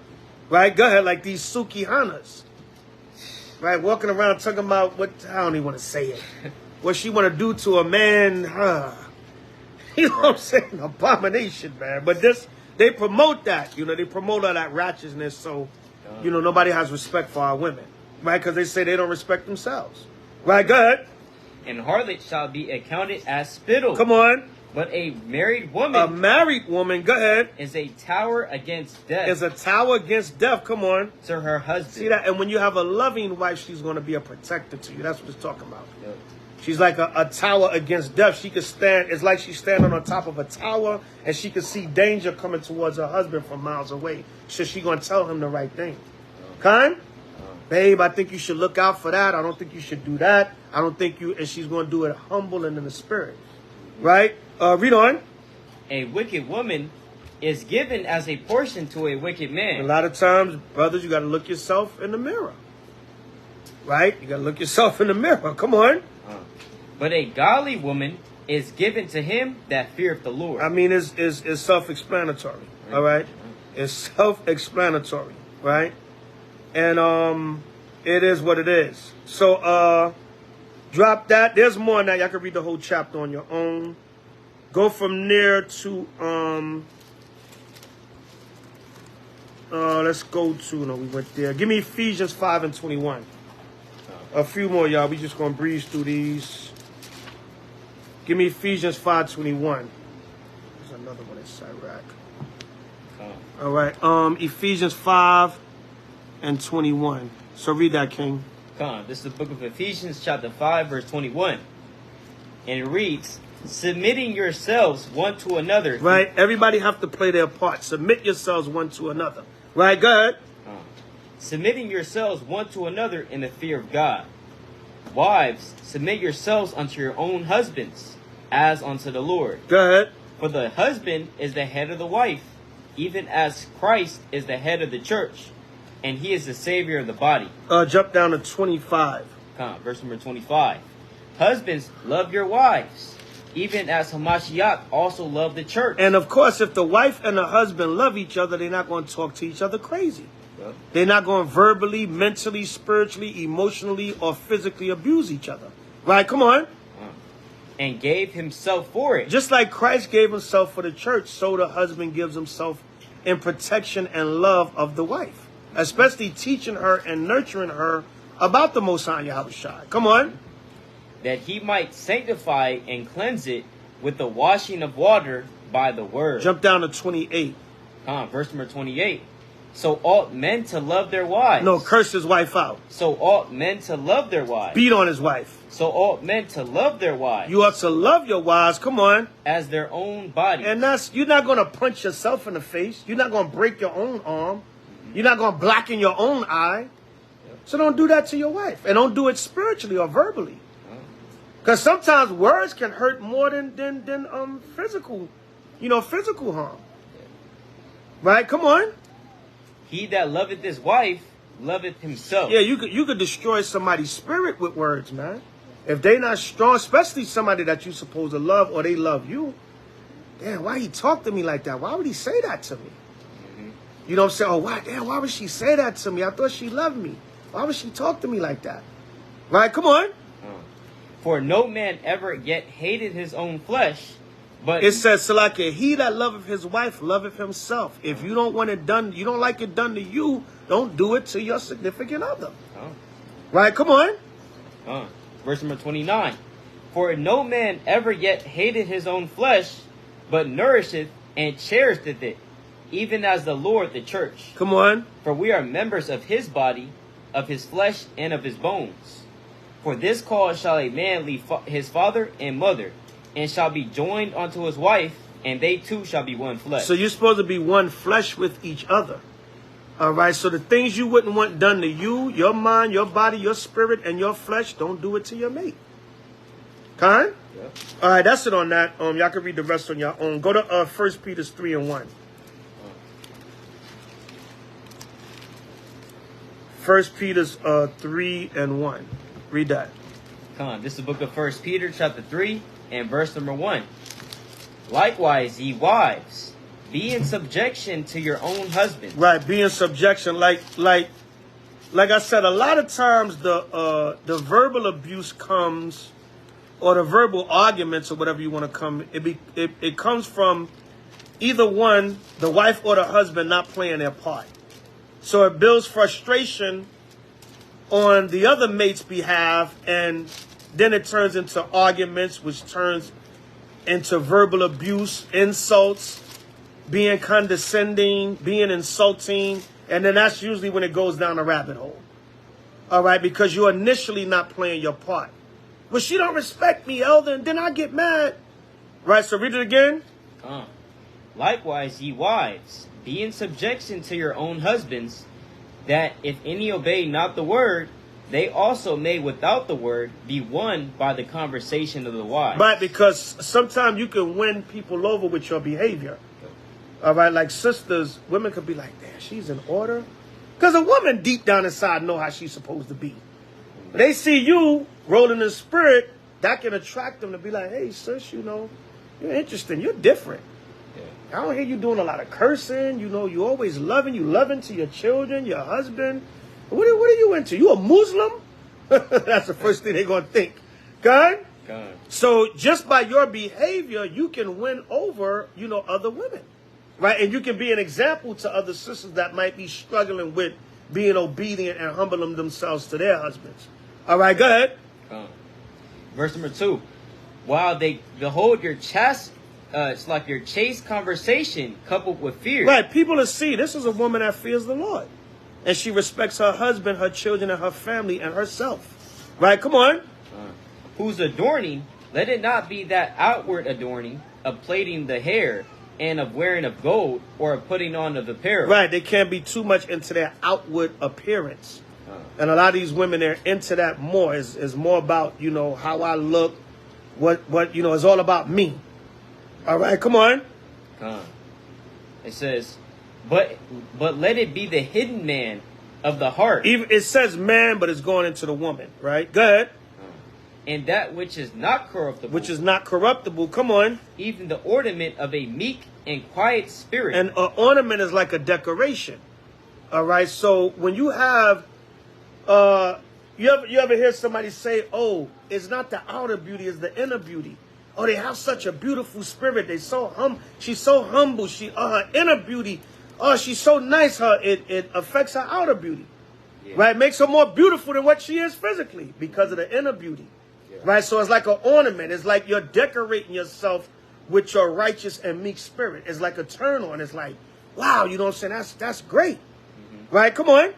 [SPEAKER 1] Right? Go ahead, like these Sukihanas. right? Walking around talking about what, I don't even want to say it. What she want to do to a man, you know what I'm saying? Abomination, man. But they promote that, you know, they promote all that righteousness. So, you know, nobody has respect for our women, right? Because they say they don't respect themselves. Right, go ahead.
[SPEAKER 2] And harlot shall be accounted as spittle.
[SPEAKER 1] Come on.
[SPEAKER 2] But a married woman.
[SPEAKER 1] A married woman, go ahead.
[SPEAKER 2] Is a tower against death.
[SPEAKER 1] Is a tower against death, come on.
[SPEAKER 2] To her husband.
[SPEAKER 1] See that? And when you have a loving wife, she's going to be a protector to you. That's what it's talking about.
[SPEAKER 2] Yep.
[SPEAKER 1] She's like a tower against death. She could stand, it's like she's standing on top of a tower and she could see danger coming towards her husband from miles away. So she's going to tell him the right thing. Kind? Babe, I think you should look out for that. I don't think you should do that. I don't think you, and she's going to do it humble and in the spirit. Right? Read on.
[SPEAKER 2] A wicked woman is given as a portion to a wicked man.
[SPEAKER 1] A lot of times, brothers, you got to look yourself in the mirror. Right? You got to look yourself in the mirror. Come on.
[SPEAKER 2] But a godly woman is given to him that feareth the Lord.
[SPEAKER 1] I mean, it's self-explanatory. All right? It's self-explanatory. Right? And it is what it is. So drop that. There's more now. Y'all can read the whole chapter on your own. Go from there to let's go to, no, we went there. Give me Ephesians 5 and 21. A few more, y'all. We just gonna breeze through these. Give me Ephesians 5:21. There's another one in Sirach. All right. Ephesians 5 and 21. So read that, King.
[SPEAKER 2] This is the book of Ephesians, chapter 5, verse 21. And it reads, submitting yourselves one to another.
[SPEAKER 1] Right. Everybody have to play their part. Submit yourselves one to another. Right. Go ahead.
[SPEAKER 2] Submitting yourselves one to another in the fear of God. Wives, submit yourselves unto your own husbands, as unto the Lord.
[SPEAKER 1] Go ahead.
[SPEAKER 2] For the husband is the head of the wife, even as Christ is the head of the church, and he is the Savior of the body.
[SPEAKER 1] Jump down to 25.
[SPEAKER 2] Verse number 25. Husbands, love your wives, even as Hamashiach also loved the church.
[SPEAKER 1] And of course, if the wife and the husband love each other, they're not going to talk to each other crazy. Yep. They're not going to verbally, mentally, spiritually, emotionally, or physically abuse each other. Right? Come on.
[SPEAKER 2] And gave himself for it.
[SPEAKER 1] Just like Christ gave himself for the church, so the husband gives himself in protection and love of the wife. Especially teaching her and nurturing her about the Most High Yahweh. Come on.
[SPEAKER 2] That he might sanctify and cleanse it with the washing of water by the word.
[SPEAKER 1] Jump down to 28.
[SPEAKER 2] Verse number 28. So ought men to love their wives.
[SPEAKER 1] No, curse his wife out.
[SPEAKER 2] So ought men to love their wives.
[SPEAKER 1] Beat on his wife.
[SPEAKER 2] So ought men to love their wives.
[SPEAKER 1] You ought to love your wives. Come on.
[SPEAKER 2] As their own bodies.
[SPEAKER 1] And you're not going to punch yourself in the face. You're not going to break your own arm. You're not going to blacken your own eye. So don't do that to your wife. And don't do it spiritually or verbally. Because sometimes words can hurt more than physical, physical harm. Right? Come on.
[SPEAKER 2] He that loveth his wife loveth himself.
[SPEAKER 1] Yeah, you could destroy somebody's spirit with words, man. If they not strong, especially somebody that you supposed to love or they love you. Damn, why he talk to me like that? Why would he say that to me? You know what I'm saying? Oh, why would she say that to me? I thought she loved me. Why would she talk to me like that? Right? Come on.
[SPEAKER 2] For no man ever yet hated his own flesh, but
[SPEAKER 1] it says, Salakia, he that loveth his wife loveth himself. If you don't want it done, you don't like it done to you, don't do it to your significant other. Right? Come on.
[SPEAKER 2] Verse number 29. For no man ever yet hated his own flesh, but nourisheth and cherisheth it, even as the Lord the church.
[SPEAKER 1] Come on.
[SPEAKER 2] For we are members of his body, of his flesh, and of his bones. For this cause shall a man leave his father and mother, and shall be joined unto his wife, and they two shall be one flesh.
[SPEAKER 1] So you're supposed to be one flesh with each other. All right, so the things you wouldn't want done to you, your mind, your body, your spirit, and your flesh, don't do it to your mate. Kind? Yeah. All right, that's it on that. Y'all can read the rest on your own. Go to 1 Peter 3 and 1. 1 Peter 3 and 1. Read that.
[SPEAKER 2] This is the book of 1 Peter chapter 3 and verse number 1. Likewise, ye wives, be in subjection to your own husbands.
[SPEAKER 1] Right, be in subjection like like I said, a lot of times the verbal abuse comes, or the verbal arguments or whatever you want to come, it comes from either one, the wife or the husband not playing their part. So it builds frustration on the other mate's behalf, and then it turns into arguments, which turns into verbal abuse, insults, being condescending, being insulting, and then that's usually when it goes down a rabbit hole. All right, because you're initially not playing your part. Well, she don't respect me, elder, and then I get mad. Right, so read it again.
[SPEAKER 2] Likewise, ye wives, be in subjection to your own husbands, that if any obey not the word, they also may without the word be won by the conversation of the wives.
[SPEAKER 1] Right, because sometimes you can win people over with your behavior. All right, like sisters, women could be like, damn, she's in order. Because a woman deep down inside know how she's supposed to be. They see you rolling in spirit, that can attract them to be like, hey, sis, you know, you're interesting. You're different. I don't hear you doing a lot of cursing. You know, you always loving. You loving to your children, your husband. What are you into? You a Muslim? That's the first thing they're going to think. God?
[SPEAKER 2] God.
[SPEAKER 1] So just by your behavior, you can win over, you know, other women. Right? And you can be an example to other sisters that might be struggling with being obedient and humbling themselves to their husbands. All right, go ahead.
[SPEAKER 2] Verse number 2. While they behold your it's like your chaste conversation coupled with fear.
[SPEAKER 1] Right, people will see this is a woman that fears the Lord. And she respects her husband, her children, and her family, and herself. Right, come on.
[SPEAKER 2] Whose adorning, let it not be that outward adorning of plaiting the hair and of wearing of gold or of putting on of apparel.
[SPEAKER 1] Right, they can't be too much into their outward appearance. And a lot of these women, they're into that more. It's more about, you know, how I look, what you know, it's all about me. All right, come on.
[SPEAKER 2] It says, but let it be the hidden man of the heart.
[SPEAKER 1] It says man, but it's going into the woman, right? Go ahead.
[SPEAKER 2] And that which is not corruptible.
[SPEAKER 1] Which is not corruptible. Come on.
[SPEAKER 2] Even the ornament of a meek and quiet spirit.
[SPEAKER 1] And an ornament is like a decoration. All right, so when you have, you ever hear somebody say, oh, it's not the outer beauty, it's the inner beauty. Oh, they have such a beautiful spirit. She's so humble. Her inner beauty. Oh, she's so nice. It affects her outer beauty. Yeah. Right? Makes her more beautiful than what she is physically because of the inner beauty. Yeah. Right? So it's like an ornament. It's like you're decorating yourself with your righteous and meek spirit. It's like a turn on. It's like, wow, you know what I'm saying? That's great. Mm-hmm. Right? Come on.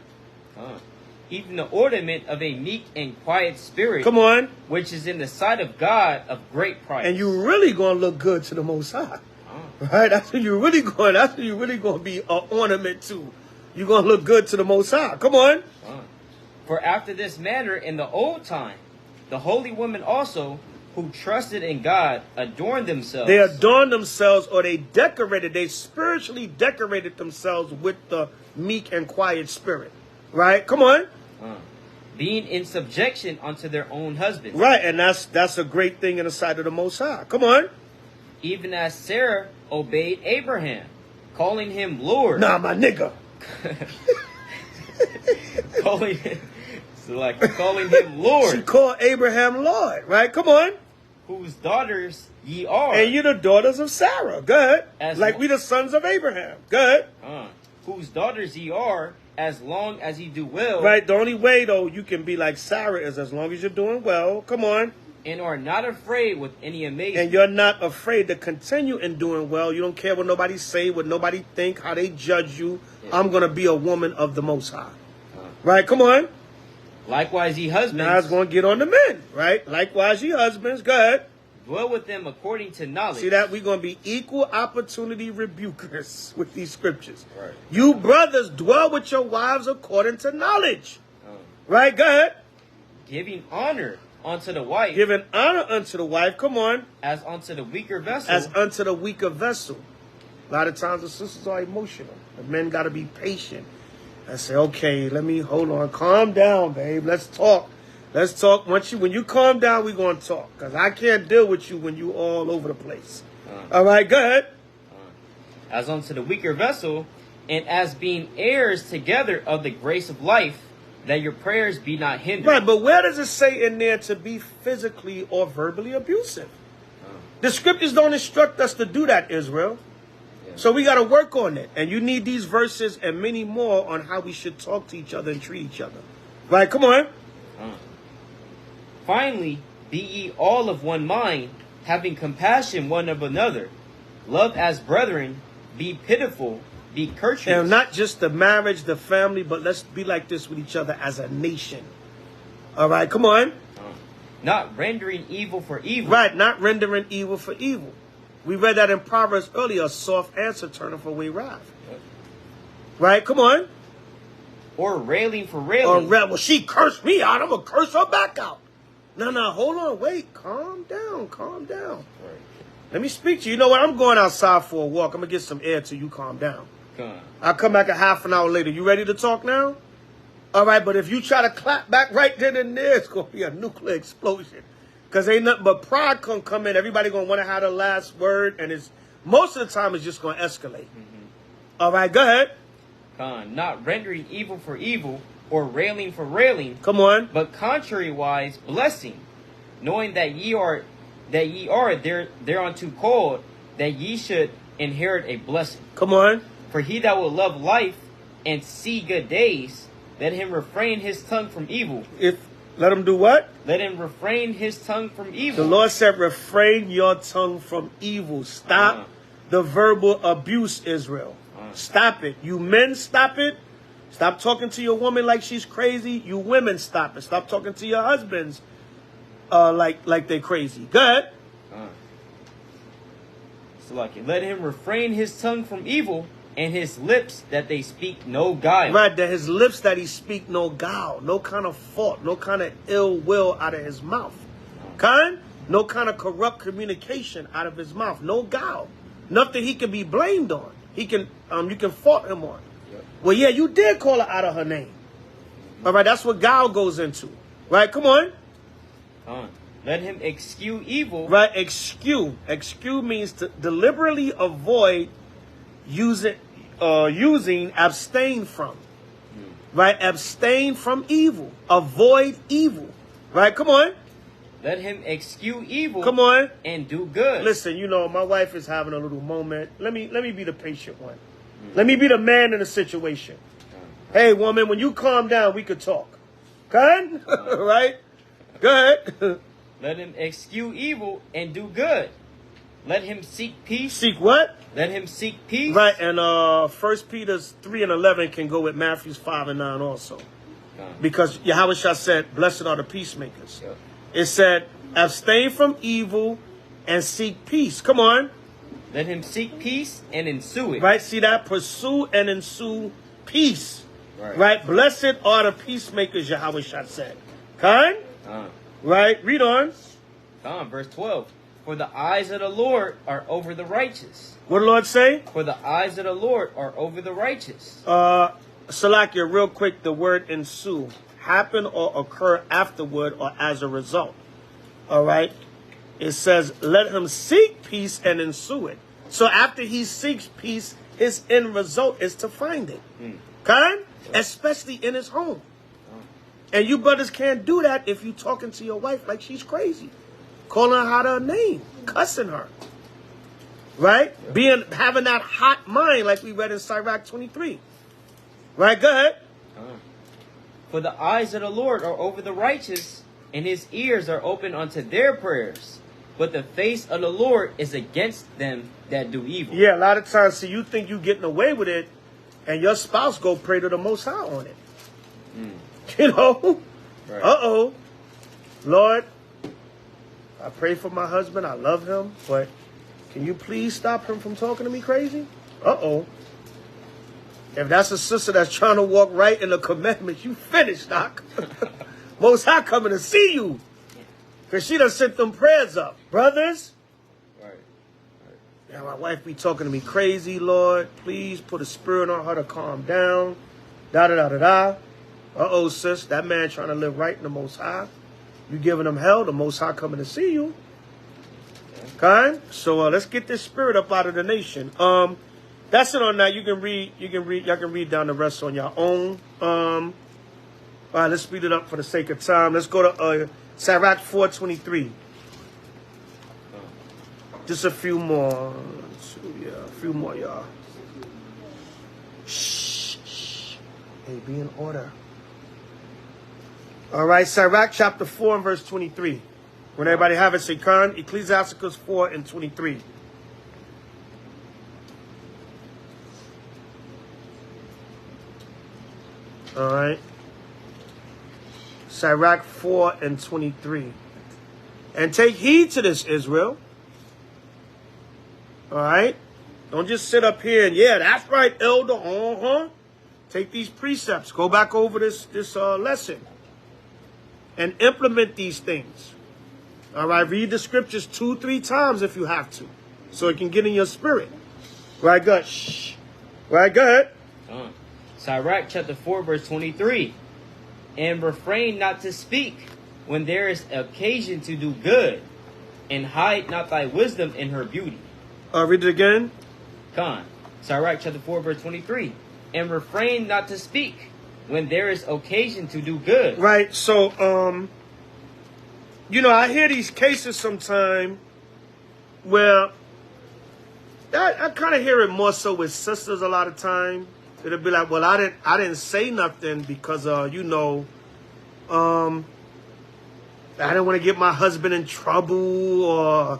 [SPEAKER 2] Even the ornament of a meek and quiet spirit.
[SPEAKER 1] Come on.
[SPEAKER 2] Which is in the sight of God of great price.
[SPEAKER 1] And you're really going to look good to the Most High. Right? That's who you're really going to be an ornament to. You're going to look good to the Most High. Come on.
[SPEAKER 2] For after this manner in the old time, the holy women also, who trusted in God, adorned themselves.
[SPEAKER 1] They adorned themselves, or they spiritually decorated themselves with the meek and quiet spirit. Right? Come on.
[SPEAKER 2] Being in subjection unto their own husbands.
[SPEAKER 1] Right, and that's a great thing in the sight of the Most High. Come on.
[SPEAKER 2] Even as Sarah obeyed Abraham, calling him Lord.
[SPEAKER 1] Nah, my nigga.
[SPEAKER 2] calling him Lord.
[SPEAKER 1] She called Abraham Lord, right? Come on.
[SPEAKER 2] Whose daughters ye are.
[SPEAKER 1] And you the daughters of Sarah. Good. Like we the sons of Abraham. Good.
[SPEAKER 2] Whose daughters ye are, as long as ye do well.
[SPEAKER 1] Right. The only way, though, you can be like Sarah is as long as you're doing well. Come on.
[SPEAKER 2] And are not afraid with any amazement.
[SPEAKER 1] And you're not afraid to continue in doing well. You don't care what nobody say, what nobody think, how they judge you. Yeah. I'm going to be a woman of the Most High. Right? Come on.
[SPEAKER 2] Likewise, ye husbands.
[SPEAKER 1] Now it's going to get on the men. Right? Likewise, ye husbands. Go ahead.
[SPEAKER 2] Dwell with them according to knowledge.
[SPEAKER 1] See that? We're going to be equal opportunity rebukers with these scriptures.
[SPEAKER 2] Right.
[SPEAKER 1] You brothers, dwell with your wives according to knowledge. Right? Go ahead.
[SPEAKER 2] Giving honor unto the wife.
[SPEAKER 1] Giving honor unto the wife. Come on.
[SPEAKER 2] As unto the weaker vessel.
[SPEAKER 1] As unto the weaker vessel. A lot of times the sisters are emotional. The men got to be patient. I say, okay, hold on. Calm down, babe. Let's talk. Let's talk. When you calm down, we're going to talk. Because I can't deal with you when you all over the place. All right, go ahead.
[SPEAKER 2] As unto the weaker vessel, and as being heirs together of the grace of life, that your prayers be not hindered.
[SPEAKER 1] Right, but where does it say in there to be physically or verbally abusive? The scriptures don't instruct us to do that, Israel.
[SPEAKER 2] Yeah.
[SPEAKER 1] So we got to work on it. And you need these verses and many more on how we should talk to each other and treat each other. Right, come on.
[SPEAKER 2] Finally, be ye all of one mind, having compassion one of another. Love as brethren, be pitiful, be courteous.
[SPEAKER 1] And not just the marriage, the family, but let's be like this with each other as a nation. All right, come on.
[SPEAKER 2] Not rendering evil for evil.
[SPEAKER 1] Right, not rendering evil for evil. We read that in Proverbs earlier, a soft answer turneth away wrath.
[SPEAKER 2] Yep.
[SPEAKER 1] Right, come on.
[SPEAKER 2] Or railing for railing.
[SPEAKER 1] Well, she cursed me out, I'm going to curse her back out. No, hold on, wait, calm down.
[SPEAKER 2] Right.
[SPEAKER 1] Let me speak to you. You know what, I'm going outside for a walk. I'm going to get some air till you calm down.
[SPEAKER 2] Come on.
[SPEAKER 1] I'll come back a half an hour later. You ready to talk now? All right, but if you try to clap back right then and there, it's going to be a nuclear explosion. Because ain't nothing but pride can come in. Everybody going to want to have the last word. And it's most of the time, it's just going to escalate. All right, go ahead.
[SPEAKER 2] Not rendering evil for evil or railing for railing.
[SPEAKER 1] Come on.
[SPEAKER 2] But contrariwise, blessing, knowing that ye are thereunto called, that ye should inherit a blessing.
[SPEAKER 1] Come on.
[SPEAKER 2] For he that will love life and see good days, let him refrain his tongue from evil.
[SPEAKER 1] Let him do what?
[SPEAKER 2] Let him refrain his tongue from evil.
[SPEAKER 1] The Lord said, refrain your tongue from evil. Stop the verbal abuse, Israel. Stop it. You men, stop it. Stop talking to your woman like she's crazy. You women, stop it. Stop talking to your husbands like they're crazy. Go ahead.
[SPEAKER 2] So let him refrain his tongue from evil, and his lips that they speak no guile.
[SPEAKER 1] Right, that his lips that he speak no guile, no kind of fault, no kind of ill will out of his mouth. No kind of corrupt communication out of his mouth. No guile. Nothing he can be blamed on. You can fault him on. Yep. Well, yeah, you did call her out of her name. All right, that's what guile goes into. Right, come on.
[SPEAKER 2] Let him eschew evil.
[SPEAKER 1] Right, eschew. Eschew means to deliberately avoid using, abstain from. Right, abstain from evil. Avoid evil. Right, come on.
[SPEAKER 2] Let him eschew evil.
[SPEAKER 1] Come on.
[SPEAKER 2] And do good.
[SPEAKER 1] Listen, you know, my wife is having a little moment. Let me be the patient one. Let me be the man in the situation. Hey, woman, when you calm down, we could talk. Good? Right? Good.
[SPEAKER 2] Let him eschew evil and do good. Let him seek peace.
[SPEAKER 1] Seek what?
[SPEAKER 2] Let him seek peace.
[SPEAKER 1] Right, and 1 Peter 3:11 can go with Matthew 5:9 also. Because Yahweh said, blessed are the peacemakers. Yep. It said, abstain from evil and seek peace. Come on.
[SPEAKER 2] Let him seek peace and ensue it.
[SPEAKER 1] Right, see that? Pursue and ensue peace. Right? Blessed are the peacemakers, Yahweh said. Right, read on.
[SPEAKER 2] Verse 12. For the eyes of the Lord are over the righteous.
[SPEAKER 1] What did the Lord say?
[SPEAKER 2] For the eyes of the Lord are over the righteous.
[SPEAKER 1] Salakia, real quick, the word ensue. Happen or occur afterward or as a result. All right. It says, let him seek peace and ensue it. So after he seeks peace, his end result is to find it. Especially in his home. And you brothers can't do that if you talking to your wife like she's crazy. Calling her out of her name. Cussing her. Right? Having that hot mind like we read in Sirach 23. Right? Go ahead.
[SPEAKER 2] For the eyes of the Lord are over the righteous, and his ears are open unto their prayers. But the face of the Lord is against them that do evil. Yeah,
[SPEAKER 1] a lot of times, see, you think you getting away with it, and your spouse go pray to the Most High on it. You know? Right. Lord, I pray for my husband. I love him. But can you please stop him from talking to me crazy? If that's a sister that's trying to walk right in the commandments, you finished, Doc. Most High coming to see you. Because she done sent them prayers up. Brothers. Right. Yeah, my wife be talking to me crazy, Lord. Please put a spirit on her to calm down. Da-da-da-da-da. Sis, that man trying to live right in the Most High. You giving him hell, the Most High coming to see you. Okay? So let's get this spirit up out of the nation. That's it on that. Y'all can read down the rest on your own. All right, let's speed it up for the sake of time. Let's go to Sirach 4:23. Just a few more. Yeah, a few more, y'all. Shh. Hey, be in order. All right, Sirach chapter 4 and verse 23. When everybody have it, say Khan, Ecclesiasticus 4 and 23. All right. Sirach 4 and 23. And take heed to this, Israel. All right. Don't just sit up here and, yeah, that's right, elder. Take these precepts. Go back over this lesson. And implement these things. All right. Read the scriptures 2-3 times if you have to. So it can get in your spirit. Right, go ahead. Shh. Right, go ahead.
[SPEAKER 2] Sirach chapter 4 verse 23. And refrain not to speak when there is occasion to do good, and hide not thy wisdom in her beauty.
[SPEAKER 1] Read it again.
[SPEAKER 2] Khan. Sirach chapter 4 verse 23. And refrain not to speak when there is occasion to do good.
[SPEAKER 1] Right. So, you know, I hear these cases sometime where I kind of hear it more so with sisters a lot of time. It'll be like, well, I didn't say nothing because, you know, I didn't want to get my husband in trouble, or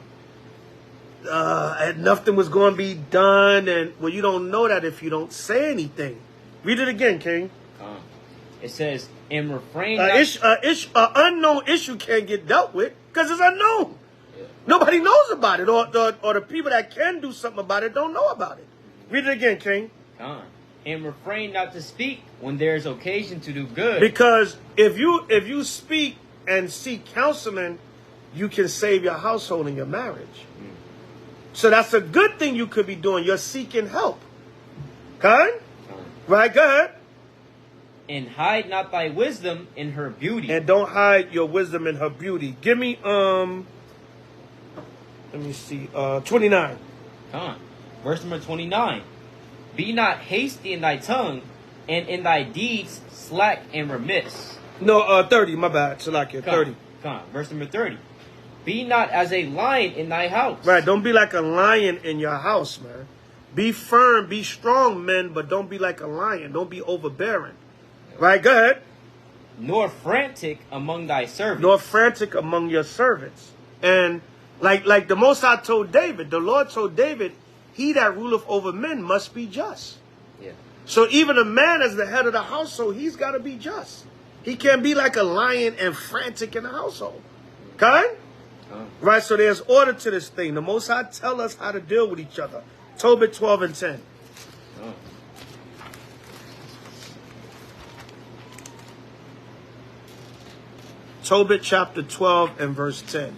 [SPEAKER 1] nothing was going to be done. And, well, you don't know that if you don't say anything. Read it again, King.
[SPEAKER 2] It says, and refrain
[SPEAKER 1] unknown issue can't get dealt with because it's unknown. Yeah. Nobody knows about it, or the people that can do something about it don't know about it. Read it again, King.
[SPEAKER 2] And refrain not to speak when there is occasion to do good.
[SPEAKER 1] Because if you speak and seek counseling, you can save your household and your marriage. So that's a good thing you could be doing. You're seeking help. Okay? Right, go ahead.
[SPEAKER 2] And hide not thy wisdom in her beauty.
[SPEAKER 1] And don't hide your wisdom in her beauty. Give me, let me see, 29.
[SPEAKER 2] Verse number 29. Be not hasty in thy tongue, and in thy deeds slack and remiss.
[SPEAKER 1] No, 30, my bad. Salakia, 30.
[SPEAKER 2] Verse number 30. Be not as a lion in thy house.
[SPEAKER 1] Right, don't be like a lion in your house, man. Be firm, be strong, men, but don't be like a lion. Don't be overbearing. Right, go ahead.
[SPEAKER 2] Nor frantic among thy servants.
[SPEAKER 1] Nor frantic among your servants. And like the Most High told David, the Lord told David, he that ruleth over men must be just.
[SPEAKER 2] Yeah.
[SPEAKER 1] So even a man as the head of the household, he's got to be just. He can't be like a lion and frantic in the household. Okay? Right, so there's order to this thing. The Most High tell us how to deal with each other. Tobit 12 and 10. Tobit chapter 12 and verse 10.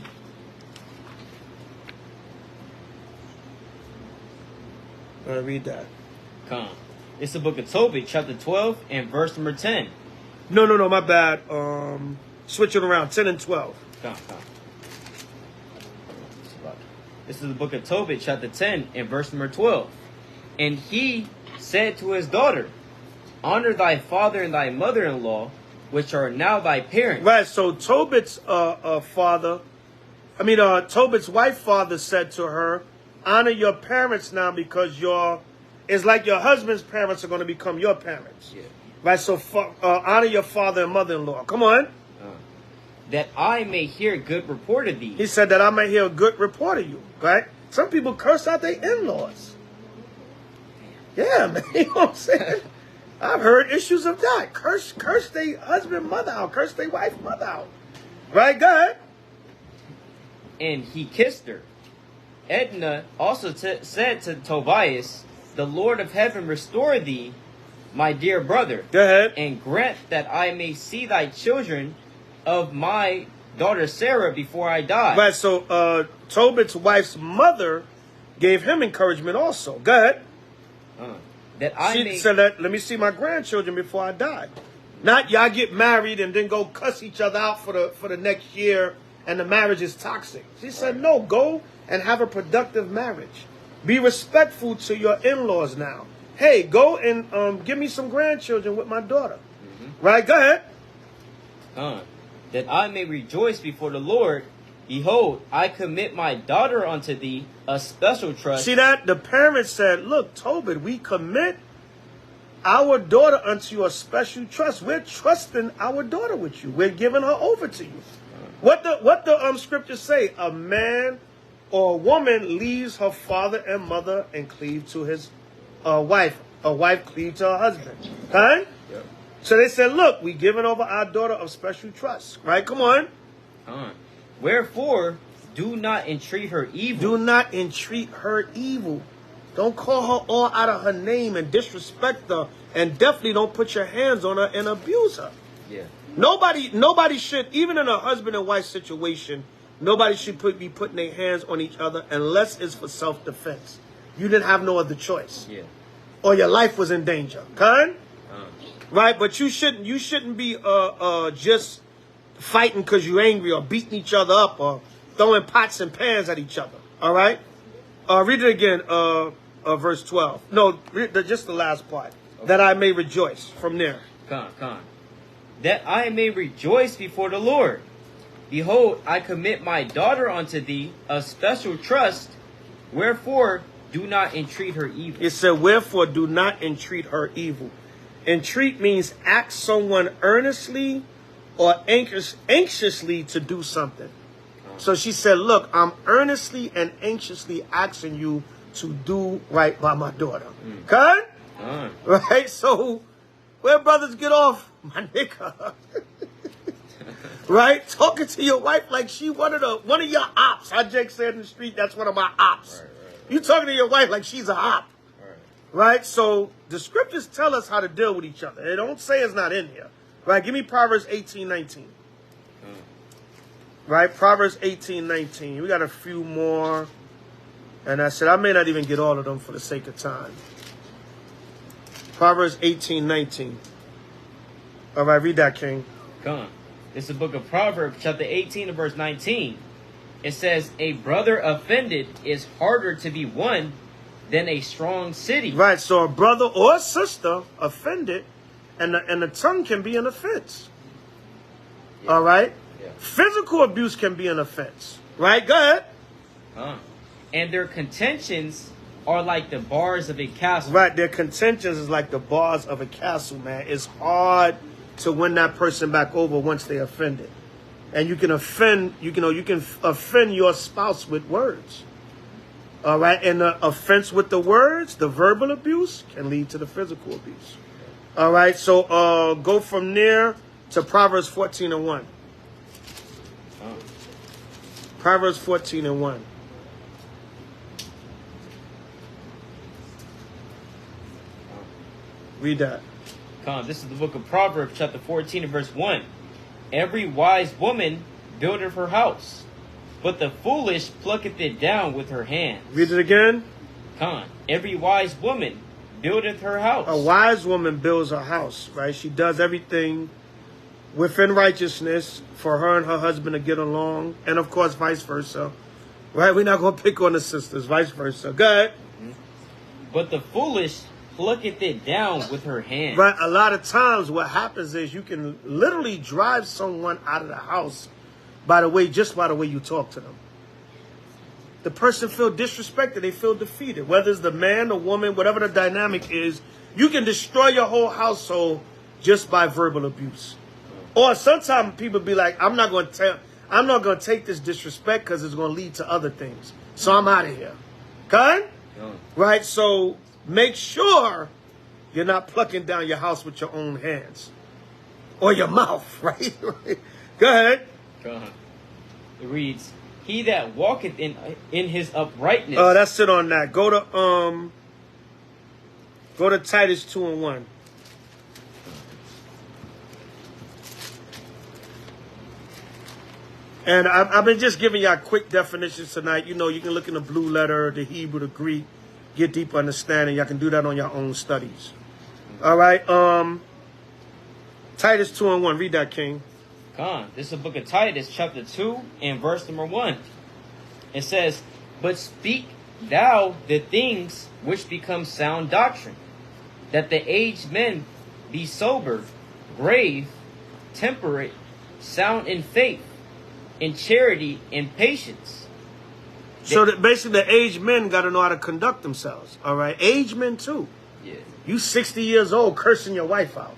[SPEAKER 1] Read that.
[SPEAKER 2] It's the book of Tobit, chapter 12 and verse number 10.
[SPEAKER 1] No, my bad. Switch it around, 10 and 12.
[SPEAKER 2] This is the book of Tobit, chapter 10 and verse number 12. And he said to his daughter, honor thy father and thy mother-in-law, which are now thy parents.
[SPEAKER 1] Right, so Tobit's Tobit's wife father said to her, honor your parents now, because it's like your husband's parents are going to become your parents.
[SPEAKER 2] Yeah.
[SPEAKER 1] Right, so honor your father and mother-in-law. Come on.
[SPEAKER 2] That I may hear good report of thee.
[SPEAKER 1] He said that I may hear a good report of you. Right? Some people curse out their in-laws. Yeah, man. You know what I'm saying? I've heard issues of that. Curse their husband, mother out. Curse their wife, mother out. Right, go ahead.
[SPEAKER 2] And he kissed her. Edna also said to Tobias, the Lord of heaven restore thee, my dear brother.
[SPEAKER 1] Go ahead.
[SPEAKER 2] And grant that I may see thy children of my daughter Sarah before I die.
[SPEAKER 1] Right, so Tobit's wife's mother gave him encouragement also. Go ahead. She said, let me see my grandchildren before I die. Not y'all get married and then go cuss each other out for the next year and the marriage is toxic. She said, no, go and have a productive marriage. Be respectful to your in-laws now. Hey, go and give me some grandchildren with my daughter. Right, go ahead.
[SPEAKER 2] That I may rejoice before the Lord. Behold, I commit my daughter unto thee, a special trust.
[SPEAKER 1] See that? The parents said, look, Tobit, we commit our daughter unto you, a special trust. We're trusting our daughter with you. We're giving her over to you. What the scriptures say? A man or a woman leaves her father and mother and cleave to his wife. A wife cleave to her husband. Right?
[SPEAKER 2] Yep.
[SPEAKER 1] So they said, look, we giving over our daughter of special trust. Right? Come on.
[SPEAKER 2] Wherefore, do not entreat her evil.
[SPEAKER 1] Do not entreat her evil. Don't call her all out of her name and disrespect her. And definitely don't put your hands on her and abuse her.
[SPEAKER 2] Yeah.
[SPEAKER 1] Nobody should, even in a husband and wife situation, nobody should be putting their hands on each other unless it's for self-defense. You didn't have no other choice.
[SPEAKER 2] Yeah.
[SPEAKER 1] Or your life was in danger. Right? But you shouldn't be just fighting because you're angry or beating each other up or throwing pots and pans at each other. All right? Read it again, verse 12. No, just the last part. Okay. That I may rejoice from there.
[SPEAKER 2] That I may rejoice before the Lord. Behold, I commit my daughter unto thee, a special trust. Wherefore, do not entreat her evil.
[SPEAKER 1] It said, wherefore, do not entreat her evil. Entreat means ask someone earnestly or anxiously to do something. So she said, look, I'm earnestly and anxiously asking you to do right by my daughter. Okay? Right? So, where brothers get off, my nigga. Right? Talking to your wife like she one of your ops. How Jake said in the street, that's one of my ops. Right. You talking to your wife like she's a op. Right? So, the scriptures tell us how to deal with each other. They don't say it's not in here. Right? Give me Proverbs 18:19. Right? Proverbs 18:19. We got a few more. And I said, I may not even get all of them for the sake of time. Proverbs 18:19. All right, read that, King.
[SPEAKER 2] This is the book of Proverbs, chapter 18 and verse 19. It says, a brother offended is harder to be won than a strong city.
[SPEAKER 1] Right, so a brother or a sister offended, and the tongue can be an offense. Yeah. All right? Yeah. Physical abuse can be an offense. Right? Go ahead.
[SPEAKER 2] And their contentions are like the bars of a castle.
[SPEAKER 1] Right, their contentions is like the bars of a castle, man. It's hard to win that person back over once they offended. And you can offend, you can offend your spouse with words. All right, and the offense with the words, the verbal abuse, can lead to the physical abuse. All right, so go from there to Proverbs 14:1. Proverbs 14:1. Read that.
[SPEAKER 2] This is the book of Proverbs, chapter 14 and verse 1. Every wise woman buildeth her house, but the foolish plucketh it down with her hands.
[SPEAKER 1] Read it again.
[SPEAKER 2] Every wise woman buildeth her house.
[SPEAKER 1] A wise woman builds her house, right? She does everything within righteousness for her and her husband to get along, and of course, vice versa. Right? We're not going to pick on the sisters, vice versa. Go ahead.
[SPEAKER 2] But the foolish plucketh it down with her hand.
[SPEAKER 1] Right. A lot of times what happens is you can literally drive someone out of the house just by the way you talk to them. The person feel disrespected. They feel defeated. Whether it's the man, the woman, whatever the dynamic is, you can destroy your whole household just by verbal abuse. Or sometimes people be like, I'm not going to take this disrespect because it's going to lead to other things. So I'm out of here. Okay? Right? So make sure you're not plucking down your house with your own hands. Or your mouth, right? Go ahead.
[SPEAKER 2] It reads, he that walketh in his uprightness.
[SPEAKER 1] That's it on that. Go to Titus 2:1. And I've been just giving y'all quick definitions tonight. You know, you can look in the blue letter, the Hebrew, the Greek, get deep understanding. Y'all can do that on your own studies. All right. Titus 2:1. Read that, King.
[SPEAKER 2] This is the book of Titus, chapter 2, and verse number 1. It says, but speak thou the things which become sound doctrine, that the aged men be sober, grave, temperate, sound in faith, in charity, in patience.
[SPEAKER 1] So that basically the aged men got to know how to conduct themselves. All right. Aged men too.
[SPEAKER 2] Yeah.
[SPEAKER 1] You 60 years old cursing your wife out.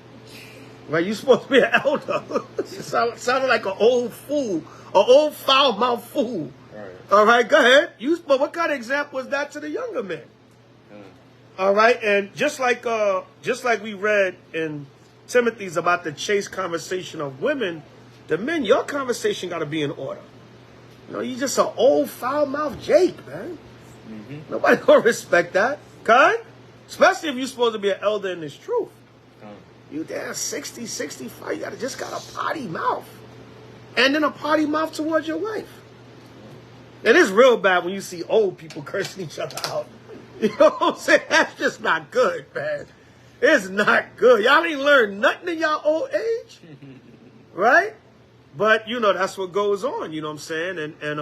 [SPEAKER 1] Right? You supposed to be an elder. Sounded like an old fool. An old foul-mouthed fool.
[SPEAKER 2] Right.
[SPEAKER 1] All right. Go ahead. But what kind of example is that to the younger men? All right. And just like we read in Timothy's about the chaste conversation of women, the men, your conversation got to be in order. You know, you just an old foul-mouthed Jake, man. Nobody gonna respect that, kind. Especially if you're supposed to be an elder in this truth. You there 60, 65, you just got a potty mouth. And then a potty mouth towards your wife. And it's real bad when you see old people cursing each other out. You know what I'm saying? That's just not good, man. It's not good. Y'all ain't learned nothing in y'all old age. Right? But, you know, that's what goes on, you know what I'm saying? And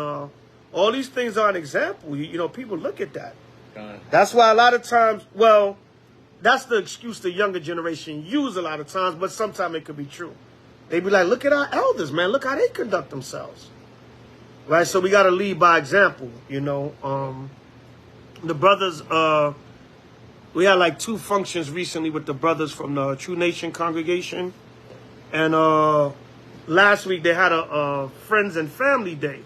[SPEAKER 1] all these things are an example. You know, people look at that. That's why a lot of times, well, that's the excuse the younger generation use a lot of times, but sometimes it could be true. They be like, look at our elders, man. Look how they conduct themselves. Right? So we got to lead by example, you know. The brothers, we had like 2 functions recently with the brothers from the True Nation congregation. And last week they had a friends and family day.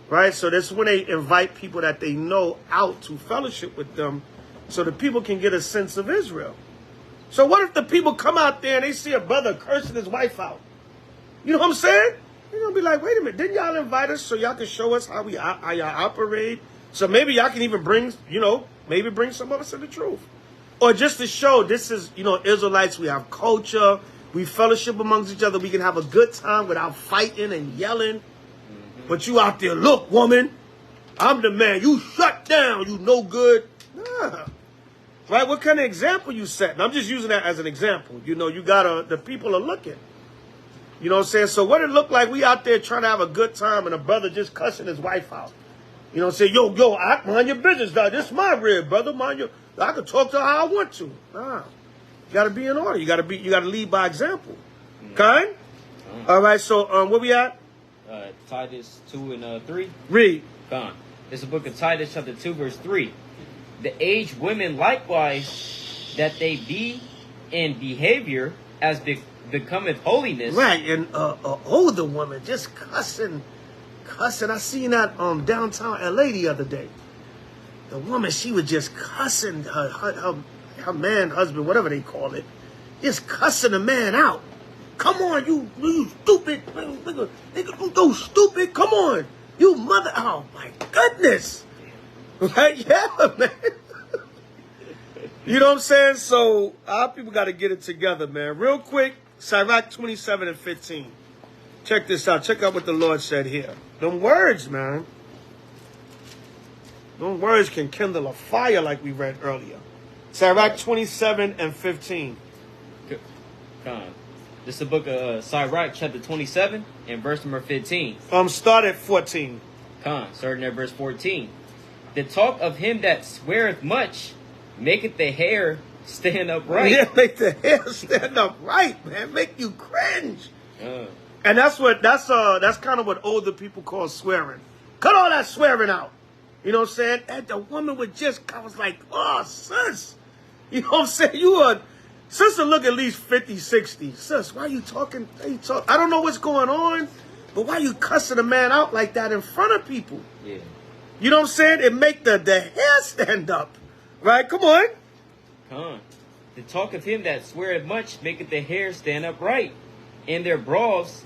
[SPEAKER 1] Right? So that's when they invite people that they know out to fellowship with them so the people can get a sense of Israel. So what if the people come out there and they see a brother cursing his wife out? You know what I'm saying? They're going to be like, wait a minute, didn't y'all invite us so y'all can show us how y'all operate? So maybe y'all can even bring, you know, maybe bring some of us to the truth. Or just to show this is, you know, Israelites, we have culture, we fellowship amongst each other, we can have a good time without fighting and yelling. But you out there, look, woman, I'm the man. You shut down, you no good. Nah. Right? What kind of example you set? I'm just using that as an example. You know, the people are looking. You know what I'm saying? So what it look like, we out there trying to have a good time and a brother just cussing his wife out. You know what I'm saying? Yo, I mind your business, dog. This is my rib, brother. Mind your, I can talk to her how I want to. Nah. You got to be in order. You got to lead by example. Kind? All right, so where we at?
[SPEAKER 2] Titus 2 and 3.
[SPEAKER 1] Read.
[SPEAKER 2] Gone. It's the book of Titus, chapter 2, verse 3. The aged women likewise, that they be in behavior as becometh holiness.
[SPEAKER 1] Right, and older woman just cussing. I seen that downtown LA the other day. The woman, she was just cussing her man, husband, whatever they call it, just cussing the man out. Come on, you stupid nigga, you go stupid. Come on, you mother. Oh my goodness. Right? Yeah, man. You know what I'm saying? So our people got to get it together, man. Real quick, Sirach 27 and 15. Check this out. Check out what the Lord said here. Them words, man. Them words can kindle a fire like we read earlier. Sirach 27 and 15.
[SPEAKER 2] This is the book of Sirach, chapter 27, and verse number 15.
[SPEAKER 1] Start at 14.
[SPEAKER 2] Starting at verse 14. The talk of him that sweareth much maketh the hair stand upright.
[SPEAKER 1] Yeah, make the hair stand upright, man. Make you cringe. And that's kind of what older people call swearing. Cut all that swearing out. You know what I'm saying? And the woman would I was like, oh, sis. You know what I'm saying? Sister look at least 50, 60. Sis, why you talking? I don't know what's going on, but why you cussing a man out like that in front of people?
[SPEAKER 2] Yeah.
[SPEAKER 1] You know what I'm saying? It make the hair stand up. Right? Come on.
[SPEAKER 2] The talk of him that sweareth much maketh the hair stand upright, and their brows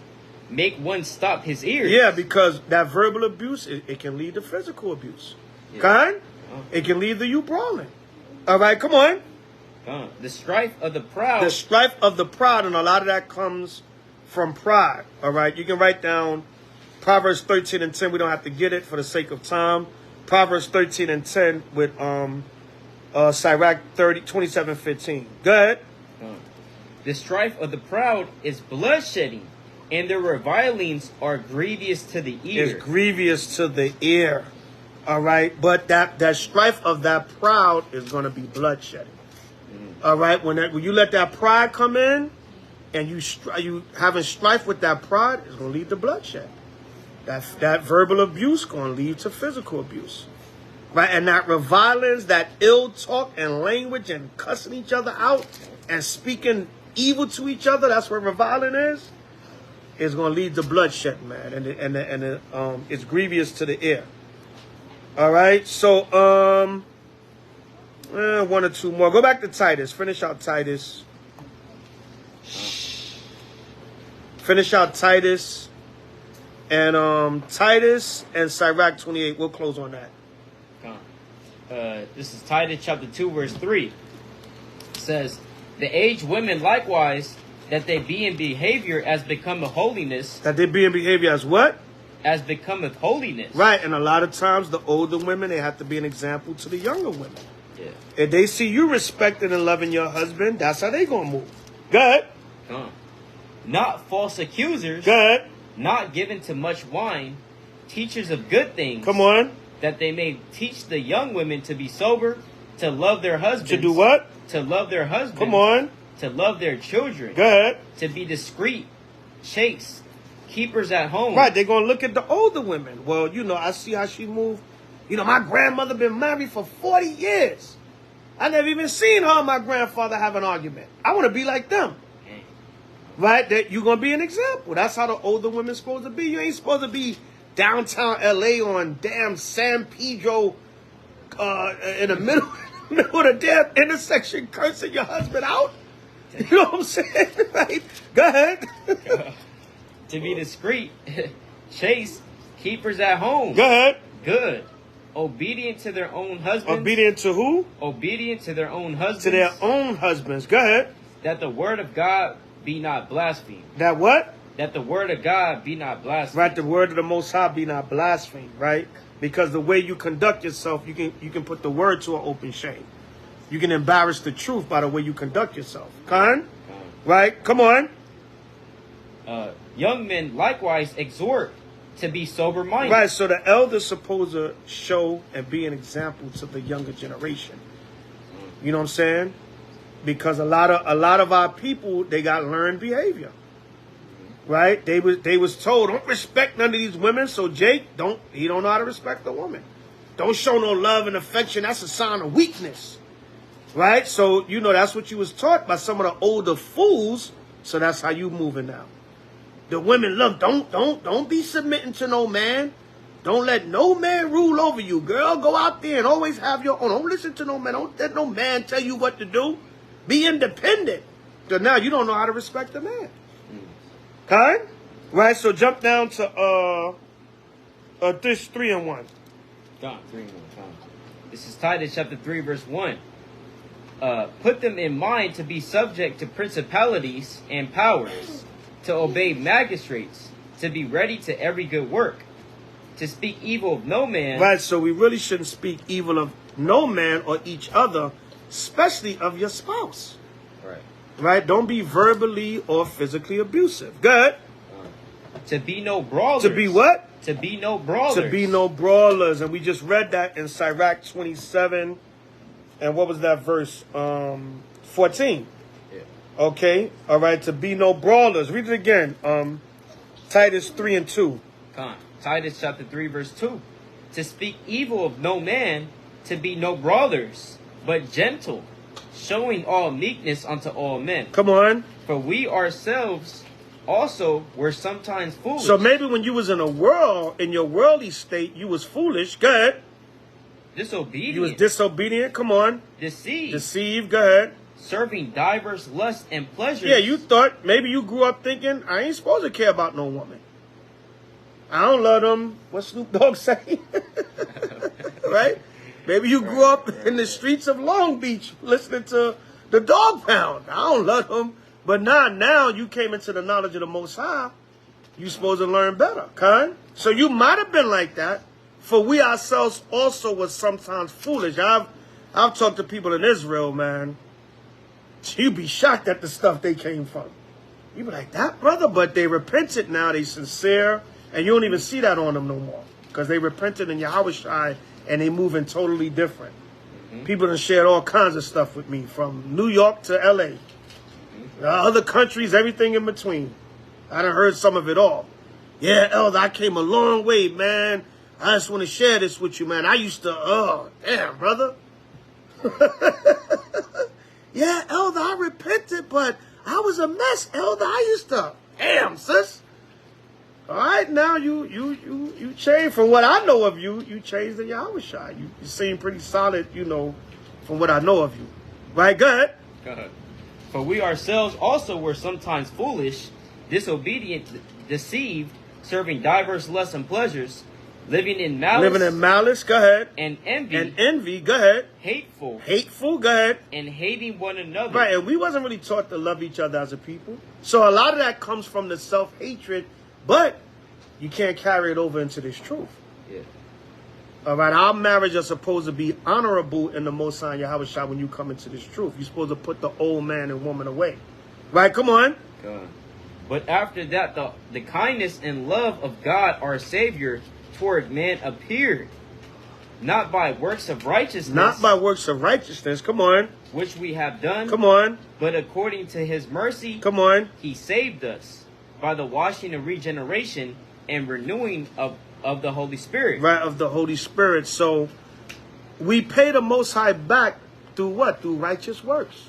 [SPEAKER 2] make one stop his ears.
[SPEAKER 1] Yeah, because that verbal abuse, it can lead to physical abuse. Yeah. Kind? It can lead to you brawling. All right, come on.
[SPEAKER 2] The strife of the proud.
[SPEAKER 1] The strife of the proud, and a lot of that comes from pride. All right, you can write down Proverbs 13 and 10. We don't have to get it for the sake of time. Proverbs 13 and 10 with Sirach 27:15. Go ahead.
[SPEAKER 2] The strife of the proud is bloodshedding, and their revilings are grievous to the ear.
[SPEAKER 1] It's grievous to the ear. All right, but that strife of that proud is going to be bloodshedding. All right, when you let that pride come in, and you having strife with that pride, it's going to lead to bloodshed. That verbal abuse going to lead to physical abuse. Right? And that revilings, that ill talk and language and cussing each other out and speaking evil to each other, that's what reviling is going to lead to bloodshed, man. And it's grievous to the ear. All right? So, one or two more. Go back to Titus. Finish out Titus. Finish out Titus. And Titus and Sirach 28. We'll close on that.
[SPEAKER 2] This is Titus chapter 2, verse 3. It says, the aged women likewise, that they be in behavior as becometh holiness.
[SPEAKER 1] That they be in behavior as what?
[SPEAKER 2] As becometh holiness.
[SPEAKER 1] Right, and a lot of times the older women, they have to be an example to the younger women.
[SPEAKER 2] Yeah.
[SPEAKER 1] If they see you respecting and loving your husband, that's how they gonna move. Good.
[SPEAKER 2] Not false accusers.
[SPEAKER 1] Good.
[SPEAKER 2] Not given to much wine, teachers of good things.
[SPEAKER 1] Come on.
[SPEAKER 2] That they may teach the young women to be sober, to love their husbands.
[SPEAKER 1] To do what?
[SPEAKER 2] To love their husbands.
[SPEAKER 1] Come on.
[SPEAKER 2] To love their children.
[SPEAKER 1] Good.
[SPEAKER 2] To be discreet, chaste, keepers at home.
[SPEAKER 1] Right, they're going to look at the older women. Well, you know, I see how she moved. You know, my grandmother been married for 40 years. I never even seen her and my grandfather have an argument. I want to be like them.
[SPEAKER 2] Okay.
[SPEAKER 1] Right? That you're going to be an example. That's how the older women's supposed to be. You ain't supposed to be downtown L.A. on damn San Pedro in the middle of the damn intersection cursing your husband out. You know what I'm saying? Right? Go ahead.
[SPEAKER 2] To be discreet, chaste, keepers at home.
[SPEAKER 1] Go ahead.
[SPEAKER 2] Good. Obedient to their own husbands.
[SPEAKER 1] Obedient to who?
[SPEAKER 2] Obedient to their own husbands.
[SPEAKER 1] To their own husbands. Go ahead.
[SPEAKER 2] That the word of God be not blasphemed.
[SPEAKER 1] That what?
[SPEAKER 2] That the word of God be not blasphemed.
[SPEAKER 1] Right, the word of the Most High be not blasphemed, right? Because the way you conduct yourself, you can put the word to an open shame. You can embarrass the truth by the way you conduct yourself. Right? Come on.
[SPEAKER 2] Young men likewise exhort to be sober-minded.
[SPEAKER 1] Right, so the elders supposed to show and be an example to the younger generation. You know what I'm saying? Because a lot of our people, they got learned behavior. Right? They was told, don't respect none of these women. So Jake, he don't know how to respect a woman. Don't show no love and affection. That's a sign of weakness. Right? So, you know, that's what you was taught by some of the older fools. So that's how you moving now. The women, look, don't be submitting to no man. Don't let no man rule over you. Girl, go out there and always have your own. Don't listen to no man. Don't let no man tell you what to do. Be independent. So now you don't know how to respect a man. Okay? Right, so jump down to this 3 and 1.
[SPEAKER 2] Gone, 3 and 1. This is Titus chapter 3, verse 1. Put them in mind to be subject to principalities and powers, to obey magistrates, to be ready to every good work, to speak evil of no man.
[SPEAKER 1] Right, so we really shouldn't speak evil of no man or each other, especially of your spouse.
[SPEAKER 2] Right.
[SPEAKER 1] Right, don't be verbally or physically abusive. Good.
[SPEAKER 2] To be no brawlers.
[SPEAKER 1] To be what?
[SPEAKER 2] To be no brawlers.
[SPEAKER 1] To be no brawlers. And we just read that in Sirach 27. And what was that verse? 14.
[SPEAKER 2] Yeah.
[SPEAKER 1] Okay. All right. To be no brawlers. Read it again. Titus 3 and 2.
[SPEAKER 2] Titus chapter 3, verse 2. To speak evil of no man, to be no brawlers, but gentle, showing all meekness unto all men.
[SPEAKER 1] Come on.
[SPEAKER 2] For we ourselves also were sometimes foolish.
[SPEAKER 1] So maybe when you was in your worldly state, you was foolish. Go ahead.
[SPEAKER 2] Disobedient.
[SPEAKER 1] You was disobedient. Come on.
[SPEAKER 2] Deceived.
[SPEAKER 1] Go ahead.
[SPEAKER 2] Serving diverse lusts and pleasures.
[SPEAKER 1] Yeah, you thought maybe you grew up thinking, I ain't supposed to care about no woman. I don't love them. What Snoop Dogg say? Right? Maybe you grew up in the streets of Long Beach listening to the Dog Pound. I don't love them. But now you came into the knowledge of the Most High. You supposed to learn better. Okay? So you might have been like that. For we ourselves also was sometimes foolish. I've talked to people in Israel, man. You'd be shocked at the stuff they came from. You be like, that, brother? But they repented now. They sincere. And you don't even see that on them no more. Because they repented in H.O.I. and they moving totally different. People have shared all kinds of stuff with me. From New York to L.A. Other countries, everything in between. I done heard some of it all. Yeah, Elder, I came a long way, man. I just want to share this with you, man. I used to, oh, damn, brother. Yeah, Elder, I repented, but I was a mess, Elder. I used to, damn, sis. All right, now you changed from what I know of you. You changed in H.O.I. You seem pretty solid, you know, from what I know of you. Right, go ahead.
[SPEAKER 2] Go ahead. For we ourselves also were sometimes foolish, disobedient, deceived, serving diverse lusts and pleasures, living in malice.
[SPEAKER 1] Go ahead.
[SPEAKER 2] And envy.
[SPEAKER 1] Go ahead.
[SPEAKER 2] Hateful.
[SPEAKER 1] Go ahead.
[SPEAKER 2] And hating one another.
[SPEAKER 1] Right, and we wasn't really taught to love each other as a people. So a lot of that comes from the self-hatred, but you can't carry it over into this truth.
[SPEAKER 2] Yeah.
[SPEAKER 1] All right, our marriage is supposed to be honorable in the Most High Yahweh when you come into this truth. You're supposed to put the old man and woman away. Right, come on.
[SPEAKER 2] God. But after that, the kindness and love of God, our Savior, toward man appeared, not by works of righteousness.
[SPEAKER 1] Not by works of righteousness, come on.
[SPEAKER 2] Which we have done.
[SPEAKER 1] Come on.
[SPEAKER 2] But according to his mercy,
[SPEAKER 1] come on.
[SPEAKER 2] He saved us by the washing of regeneration and renewing of the Holy Spirit.
[SPEAKER 1] Right, of the Holy Spirit. So we pay the Most High back through what? Through righteous works.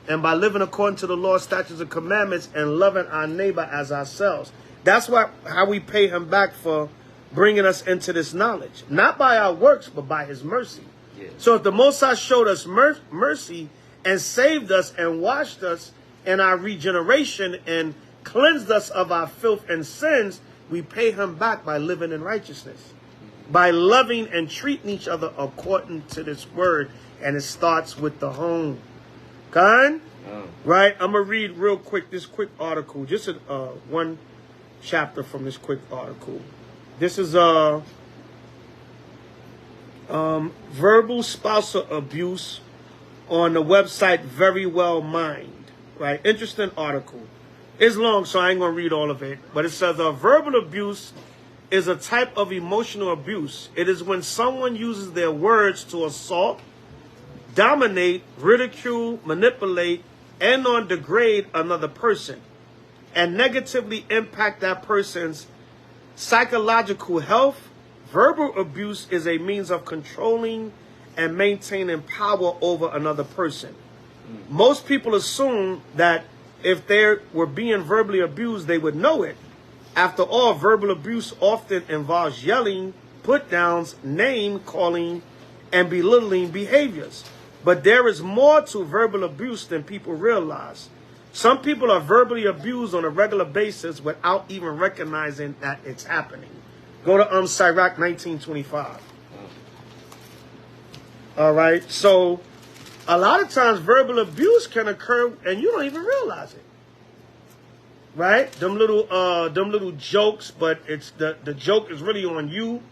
[SPEAKER 1] And by living according to the law, statutes, and commandments, and loving our neighbor as ourselves. That's how we pay him back for bringing us into this knowledge. Not by our works, but by his mercy. Yeah. So if the Most High showed us mercy and saved us and washed us in our regeneration and cleansed us of our filth and sins, we pay him back by living in righteousness, by loving and treating each other according to this word. And it starts with the home. Kind? Oh. Right? I'm going to read real quick this quick article. Just one chapter from this quick article. This is verbal spousal abuse on the website Very Well Mind. Right? Interesting article. It's long, so I ain't going to read all of it. But it says verbal abuse is a type of emotional abuse. It is when someone uses their words to assault, dominate, ridicule, manipulate, and or degrade another person and negatively impact that person's psychological health. Verbal abuse is a means of controlling and maintaining power over another person. Most people assume that if they were being verbally abused, they would know it. After all, verbal abuse often involves yelling, put-downs, name-calling, and belittling behaviors. But there is more to verbal abuse than people realize. Some people are verbally abused on a regular basis without even recognizing that it's happening. Go to Sirach 19:25. All right. So a lot of times verbal abuse can occur and you don't even realize it. Right? Them little jokes, but it's the joke is really on you.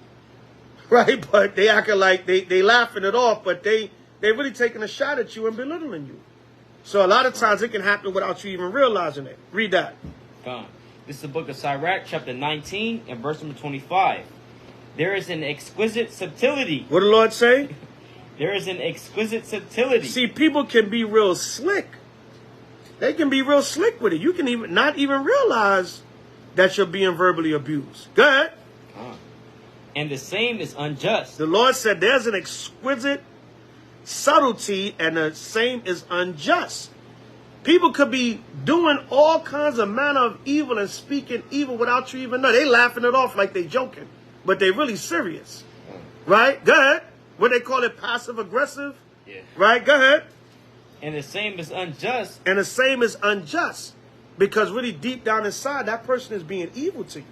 [SPEAKER 1] Right? But they acting like they laughing it off, but they're really taking a shot at you and belittling you. So a lot of times it can happen without you even realizing it. Read that.
[SPEAKER 2] This is the book of Sirach, chapter 19, and verse number 25. There is an exquisite subtlety.
[SPEAKER 1] What did the Lord say?
[SPEAKER 2] There is an exquisite subtlety.
[SPEAKER 1] See, people can be real slick. They can be real slick with it. You can not even realize that you're being verbally abused. Go ahead.
[SPEAKER 2] And the same is unjust.
[SPEAKER 1] The Lord said there's an exquisite subtlety, and the same is unjust. People could be doing all kinds of manner of evil and speaking evil without you even know. They laughing it off like they joking, but they really serious. Right? Go ahead. What they call it, passive aggressive.
[SPEAKER 2] Yeah.
[SPEAKER 1] Right? Go ahead.
[SPEAKER 2] And the same is unjust.
[SPEAKER 1] And the same is unjust. Because really deep down inside, that person is being evil to you.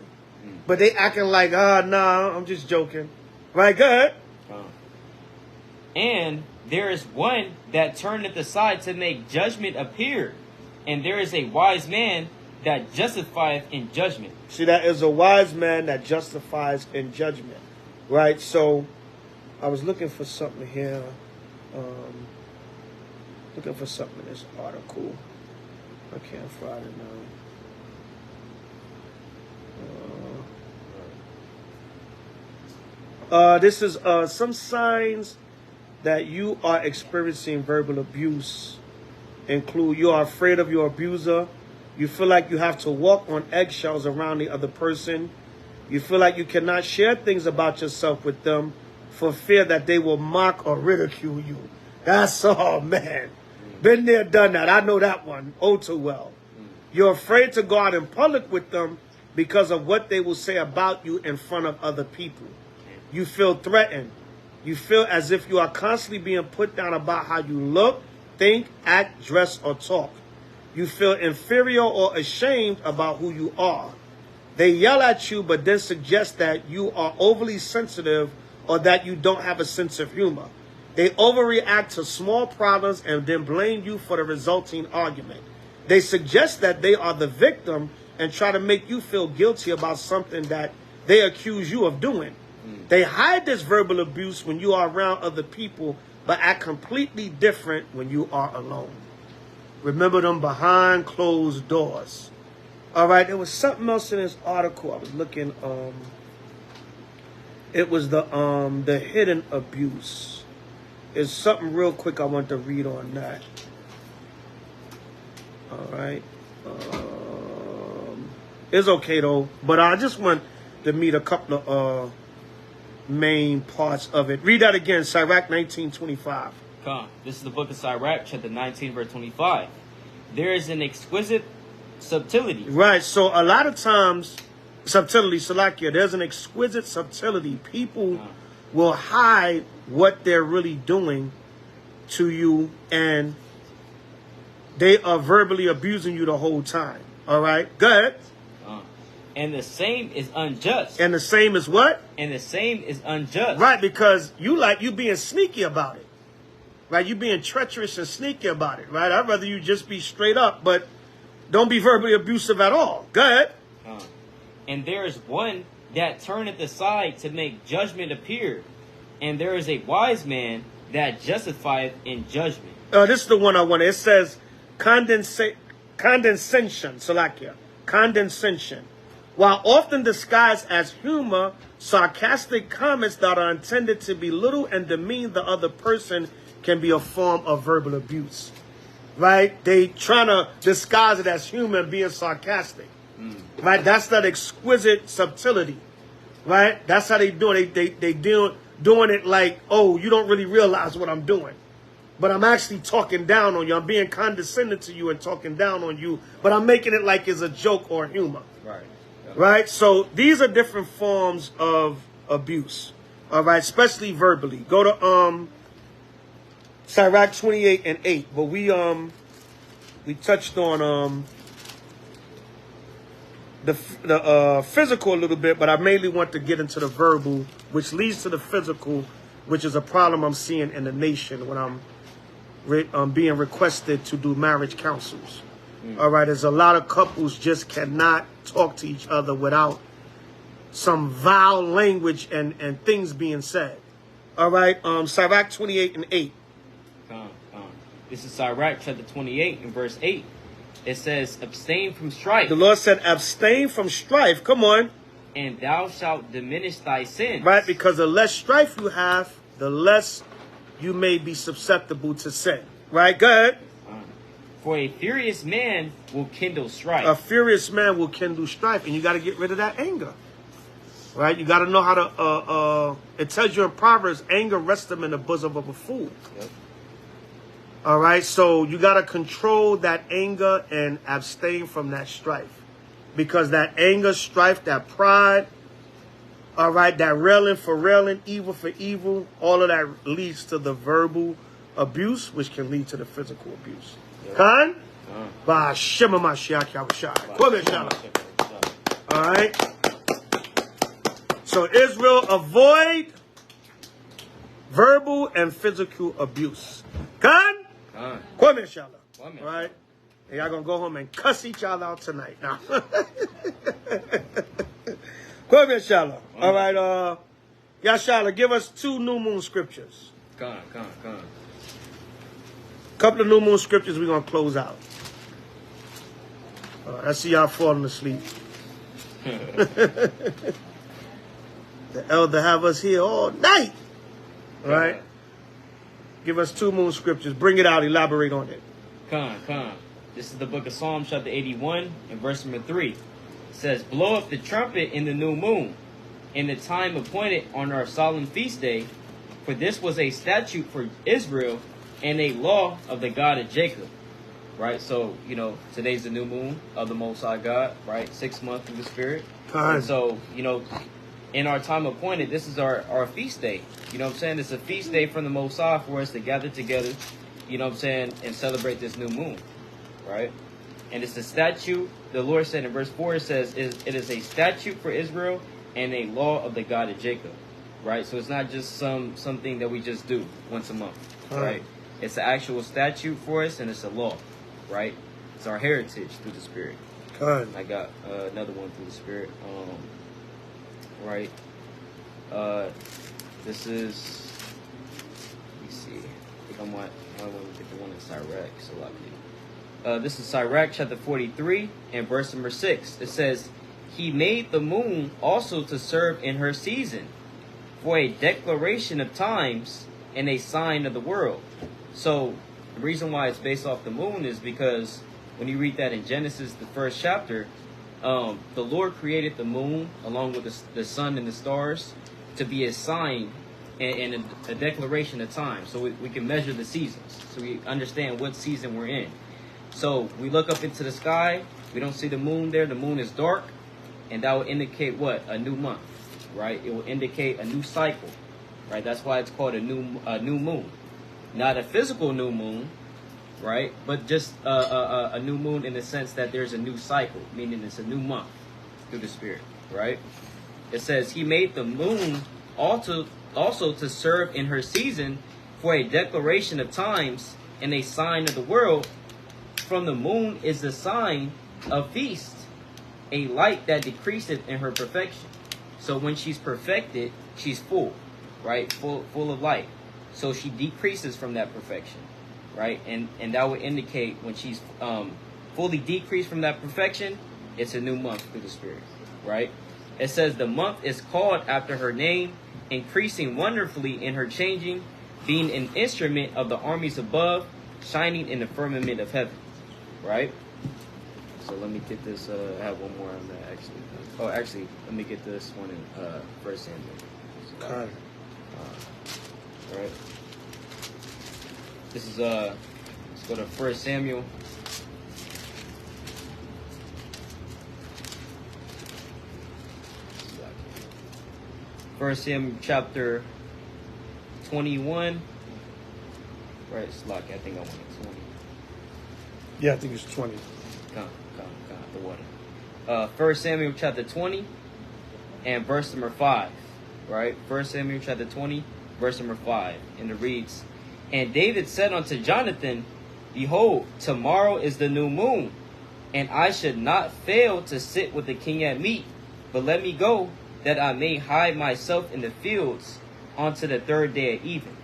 [SPEAKER 1] But they acting like, nah, I'm just joking. Right? Go ahead.
[SPEAKER 2] And there is one that turneth aside to make judgment appear. And there is a wise man that justifieth in judgment.
[SPEAKER 1] See, that is a wise man that justifies in judgment. Right? So, I was looking for something here. Looking for something in this article. I can't find it now. This is some signs that you are experiencing verbal abuse include you are afraid of your abuser. You feel like you have to walk on eggshells around the other person. You feel like you cannot share things about yourself with them for fear that they will mock or ridicule you. That's all, man. Been there, done that. I know that one oh too well. You're afraid to go out in public with them because of what they will say about you in front of other people. You feel threatened. You feel as if you are constantly being put down about how you look, think, act, dress, or talk. You feel inferior or ashamed about who you are. They yell at you, but then suggest that you are overly sensitive or that you don't have a sense of humor. They overreact to small problems and then blame you for the resulting argument. They suggest that they are the victim and try to make you feel guilty about something that they accuse you of doing. They hide this verbal abuse when you are around other people, but act completely different when you are alone. Remember them behind closed doors. All right, there was something else in this article. I was looking. It was the hidden abuse. It's something real quick I want to read on that. All right. It's okay though, but I just want to meet a couple of main parts of it. Read that again, Sirach 19:25.
[SPEAKER 2] Come. This is the book of Sirach, chapter 19, verse 25. There is an exquisite subtlety.
[SPEAKER 1] Right. So a lot of times, subtlety, Salakia, there's an exquisite subtlety. People will hide what they're really doing to you, and they are verbally abusing you the whole time. All right. Go ahead.
[SPEAKER 2] And the same is unjust.
[SPEAKER 1] And the same is what?
[SPEAKER 2] And the same is unjust.
[SPEAKER 1] Right, because you being sneaky about it. Right, you being treacherous and sneaky about it. Right, I'd rather you just be straight up, but don't be verbally abusive at all. Go ahead.
[SPEAKER 2] And there is one that turneth aside to make judgment appear, and there is a wise man that justifieth in judgment.
[SPEAKER 1] This is the one I wanted. It says condescension, Salakia, condescension. While often disguised as humor, sarcastic comments that are intended to belittle and demean the other person can be a form of verbal abuse. Right? They trying to disguise it as humor and being sarcastic. Right? That's that exquisite subtlety. Right? That's how they do it. They doing it like, oh, you don't really realize what I'm doing. But I'm actually talking down on you. I'm being condescending to you and talking down on you. But I'm making it like it's a joke or humor.
[SPEAKER 2] Right.
[SPEAKER 1] Right? So these are different forms of abuse. All right? Especially verbally. Go to Sirach 28:8. But we touched on the physical a little bit, but I mainly want to get into the verbal, which leads to the physical, which is a problem I'm seeing in the nation when I'm being requested to do marriage counsels. All right, there's a lot of couples just cannot talk to each other without some vile language and things being said. All right, Sirach 28:8.
[SPEAKER 2] This is Sirach chapter 28 and verse 8. It says, abstain from strife.
[SPEAKER 1] The Lord said, abstain from strife. Come on.
[SPEAKER 2] And thou shalt diminish thy sins.
[SPEAKER 1] Right, because the less strife you have, the less you may be susceptible to sin. Right, go ahead.
[SPEAKER 2] For a furious man will kindle strife.
[SPEAKER 1] A furious man will kindle strife, and you got to get rid of that anger. Right? You got to know how to, it tells you in Proverbs, anger rests them in the bosom of a fool.
[SPEAKER 2] Yep.
[SPEAKER 1] All right? So you got to control that anger and abstain from that strife. Because that anger, strife, that pride, all right, that railing for railing, evil for evil, all of that leads to the verbal abuse, which can lead to the physical abuse. Khan? Ba shema mashiach yavashai. All right. So Israel, avoid verbal and physical abuse. Khan? Kwame inshallah. All right. And y'all gonna go home and cuss each other out tonight. Now. Kwame inshallah. All right. Yashala, give us 2 new moon scriptures.
[SPEAKER 2] Come.
[SPEAKER 1] Couple of new moon scriptures we're going to close out. I see y'all falling asleep. The elder have us here all night. All right? Give us 2 moon scriptures. Bring it out. Elaborate on it.
[SPEAKER 2] Con. This is the book of Psalms, chapter 81, and verse number 3. It says, blow up the trumpet in the new moon, in the time appointed on our solemn feast day, for this was a statute for Israel and a law of the God of Jacob. Right? So, you know, today's the new moon of the Most High God, right? 6 months through the Spirit. And so, you know, in our time appointed, this is our feast day. You know what I'm saying? It's a feast day from the Most High for us to gather together, you know what I'm saying, and celebrate this new moon, right? And it's a statute. The Lord said in verse 4, it says, it is a statute for Israel and a law of the God of Jacob, right? So it's not just something that we just do once a month, right? It's an actual statute for us, and it's a law, right? It's our heritage through the Spirit. I got another one through the Spirit, right? This is, let me see. I think I want to get the one in Sirach, so luckily. This is Sirach chapter 43 and verse number 6. It says, he made the moon also to serve in her season, for a declaration of times and a sign of the world. So the reason why it's based off the moon is because when you read that in Genesis, the first chapter, the Lord created the moon along with the sun and the stars to be a sign and a declaration of time. So we can measure the seasons. So we understand what season we're in. So we look up into the sky. We don't see the moon there. The moon is dark. And that will indicate what? A new month, right? It will indicate a new cycle, right? That's why it's called a new moon. Not a physical new moon, right? But just a new moon in the sense that there's a new cycle, meaning it's a new month through the Spirit, right? It says, he made the moon also to serve in her season for a declaration of times and a sign of the world. From the moon is the sign of feast, a light that decreaseth in her perfection. So when she's perfected, she's full, right? Full of light. So she decreases from that perfection, right? And that would indicate when she's fully decreased from that perfection, it's a new month through the Spirit, right? It says the month is called after her name, increasing wonderfully in her changing, being an instrument of the armies above, shining in the firmament of heaven, right? So let me get this. I have one more on that actually. Oh, actually, let me get this one in 1 Samuel. Right. This is let's go to 1 Samuel. First Samuel chapter 21. Right, Slock. I think I want it 20.
[SPEAKER 1] Yeah, I think it's 20.
[SPEAKER 2] Come, the water. 1 Samuel chapter 20 and verse number 5. Right? 1 Samuel chapter 20, verse number 5. And it reads, and David said unto Jonathan, behold, tomorrow is the new moon, and I should not fail to sit with the king at meat, but let me go, that I may hide myself in the fields unto the third day at even.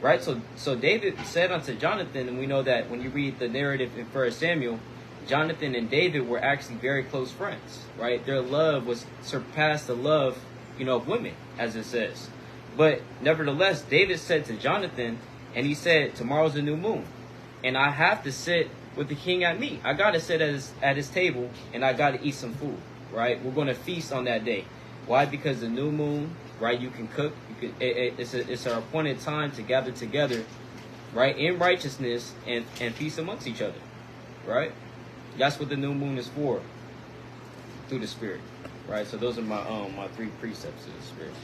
[SPEAKER 2] Right? So David said unto Jonathan, and we know that when you read the narrative in 1 Samuel, Jonathan and David were actually very close friends, right? Their love was surpassed the love, of women, as it says. But nevertheless, David said to Jonathan, and he said, tomorrow's a new moon, and I have to sit with the king at meat. I got to sit at his table, and I got to eat some food, right? We're going to feast on that day. Why? Because the new moon, right? You can cook. It's our appointed time to gather together, right, in righteousness and feast amongst each other, right? That's what the new moon is for, through the Spirit, right? So those are my 3 precepts of the Spirit.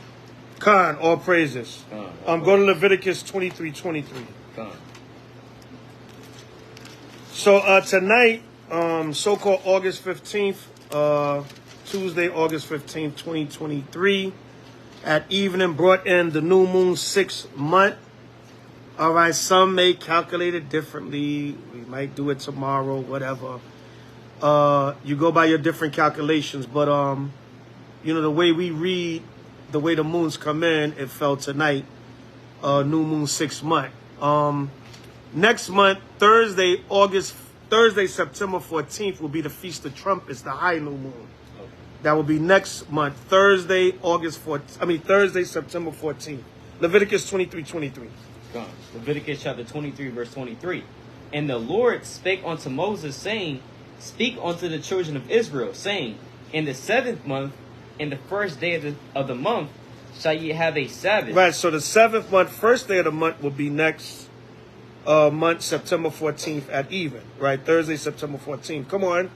[SPEAKER 1] Khan, all praises. Go to Leviticus 23:23.
[SPEAKER 2] Khan.
[SPEAKER 1] So tonight, so-called August 15th, Tuesday, August 15th, 2023, at evening, brought in the new moon 6 month. All right, some may calculate it differently. We might do it tomorrow, whatever. You go by your different calculations, but the way we read, the way the moons come in, it fell tonight, new moon 6 month. Next month, Thursday, September 14th will be the Feast of Trumpets, the high new moon. Okay. That will be next month, Thursday, September 14th. Leviticus 23:23.
[SPEAKER 2] Leviticus chapter 23, verse 23. And the Lord spake unto Moses, saying, Speak unto the children of Israel, saying, In the 7th month, in the first day of the month, shall ye have a Sabbath.
[SPEAKER 1] Right, so the 7th month, first day of the month will be next month, September 14th at even. Right, Thursday, September 14th. Come on.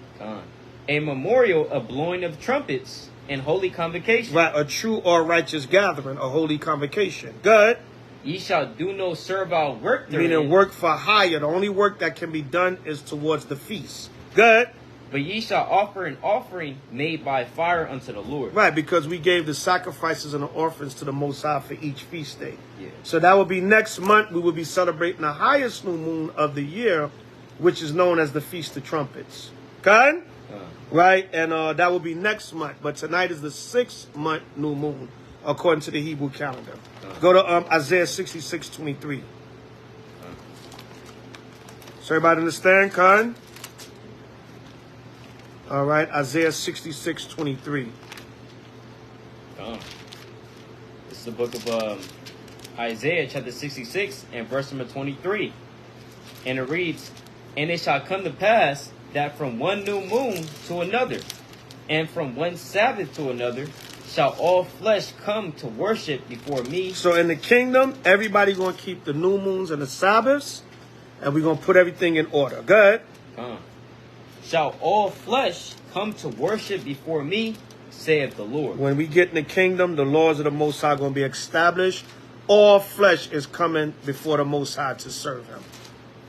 [SPEAKER 2] A memorial of blowing of trumpets and holy convocation.
[SPEAKER 1] Right, a true or righteous gathering, a holy convocation. Good.
[SPEAKER 2] Ye shall do no servile work therein.
[SPEAKER 1] Meaning work for hire. The only work that can be done is towards the feast. Good.
[SPEAKER 2] But ye shall offer an offering made by fire unto the Lord.
[SPEAKER 1] Right, because we gave the sacrifices and the offerings to the Most High for each feast day.
[SPEAKER 2] Yeah.
[SPEAKER 1] So that will be next month. We will be celebrating the highest new moon of the year, which is known as the Feast of Trumpets. Okay? Right, and that will be next month. But tonight is the 6th month new moon, according to the Hebrew calendar. Go to Isaiah 66:23. So everybody understand, Khan? All right, Isaiah 66:23.
[SPEAKER 2] This is the book of Isaiah, chapter 66, and verse number 23. And it reads, And it shall come to pass that from one new moon to another, and from one Sabbath to another, shall all flesh come to worship before me.
[SPEAKER 1] So in the kingdom, everybody going to keep the new moons and the Sabbaths, and we're going to put everything in order. Good.
[SPEAKER 2] Shall all flesh come to worship before me, saith the Lord.
[SPEAKER 1] When we get in the kingdom, the laws of the Most High are going to be established. All flesh is coming before the Most High to serve him.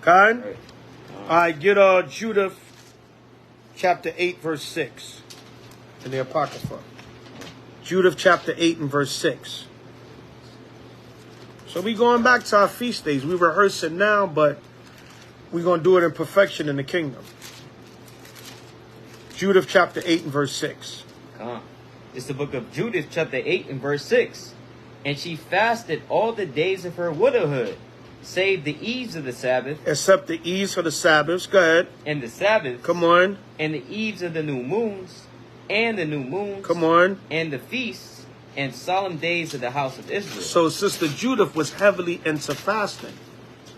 [SPEAKER 1] Okay?
[SPEAKER 2] Right.
[SPEAKER 1] All right, get Judah chapter 8, verse 6 in the Apocrypha. Judah chapter 8 and verse 6. So we going back to our feast days. We rehearse it now, but we're going to do it in perfection in the kingdom. Judah chapter 8 and verse 6.
[SPEAKER 2] It's the book of Judith chapter 8 and verse 6. And she fasted all the days of her widowhood, save the eves of the Sabbath.
[SPEAKER 1] Except the eves of the Sabbaths. Go ahead.
[SPEAKER 2] And the Sabbath.
[SPEAKER 1] Come on.
[SPEAKER 2] And the eves of the new moons. And the new moons.
[SPEAKER 1] Come on.
[SPEAKER 2] And the feasts and solemn days of the house of Israel.
[SPEAKER 1] So Sister Judith was heavily into fasting.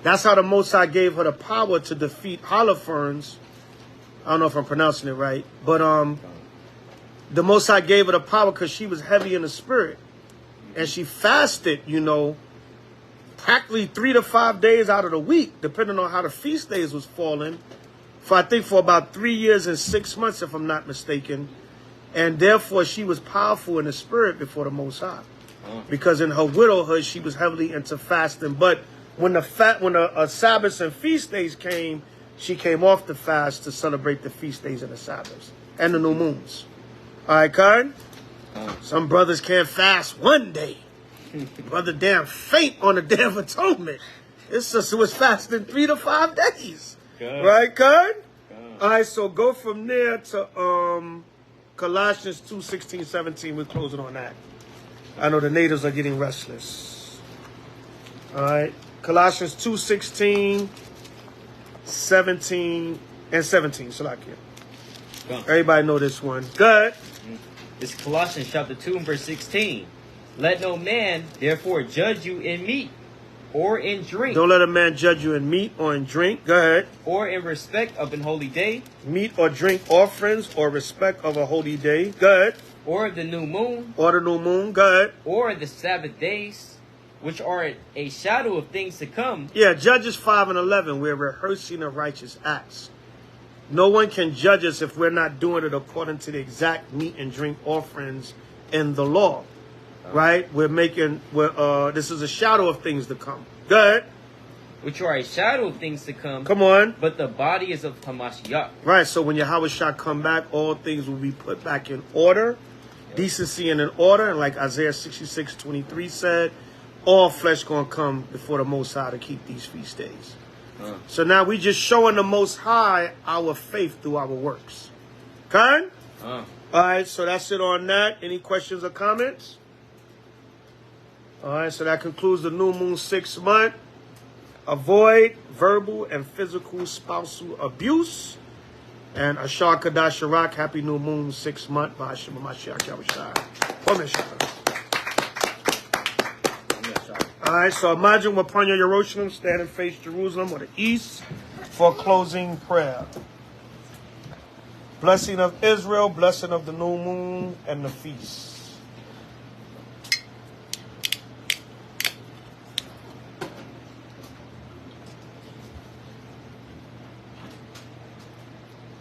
[SPEAKER 1] That's how the Most High gave her the power to defeat Holofernes. I don't know if I'm pronouncing it right. But the Most High gave her the power because she was heavy in the spirit. And she fasted, practically 3 to 5 days out of the week, depending on how the feast days was falling, for about 3 years and 6 months, if I'm not mistaken. And therefore, she was powerful in the spirit before the Most High. Because in her widowhood, she was heavily into fasting. But when the Sabbaths and feast days came, she came off the fast to celebrate the feast days and the Sabbaths and the new moons. All right, Karen? Some brothers can't fast one day. Brother damn faint on the Day of Atonement. His sister was fasting 3 to 5 days.
[SPEAKER 2] Good.
[SPEAKER 1] Right, Karen? All right, so go from there to Colossians 2:16, 17. We're closing on that. I know the natives are getting restless. All right. Colossians 2:16, 17, and 17. Salakia. Everybody know this one. Good.
[SPEAKER 2] It's Colossians chapter 2 and verse 16. Let no man therefore judge you in meat or in drink.
[SPEAKER 1] Don't let a man judge you in meat or in drink. Go ahead.
[SPEAKER 2] Or in respect of an holy day.
[SPEAKER 1] Meat or drink offerings or respect of a holy day. Go ahead.
[SPEAKER 2] Or the new moon.
[SPEAKER 1] Or the new moon. Go ahead.
[SPEAKER 2] Or the Sabbath days, which are a shadow of things to come.
[SPEAKER 1] Yeah, Judges 5 and 11, we're rehearsing the righteous acts. No one can judge us if we're not doing it according to the exact meat and drink offerings in the law. Right? This is a shadow of things to come. Go ahead.
[SPEAKER 2] Which are a shadow of things to come.
[SPEAKER 1] Come on.
[SPEAKER 2] But the body is of Hamashiach.
[SPEAKER 1] Right, so when Yahweh shall come back, all things will be put back in order. Decency and in order. And like Isaiah 66:23 said, all flesh going to come before the Most High to keep these feast days. So now we just showing the Most High our faith through our works. Okay? All right, so that's it on that. Any questions or comments? All right, so that concludes the new moon 6 month. Avoid verbal and physical spousal abuse. And Ashar Kadash Sharak, happy new moon 6 month. Ba'ashim Mashiach Yahushua. All right, so imagine we're upon your Yerushalayim, stand and face Jerusalem or the east. for closing prayer. Blessing of Israel, blessing of the new moon and the feast.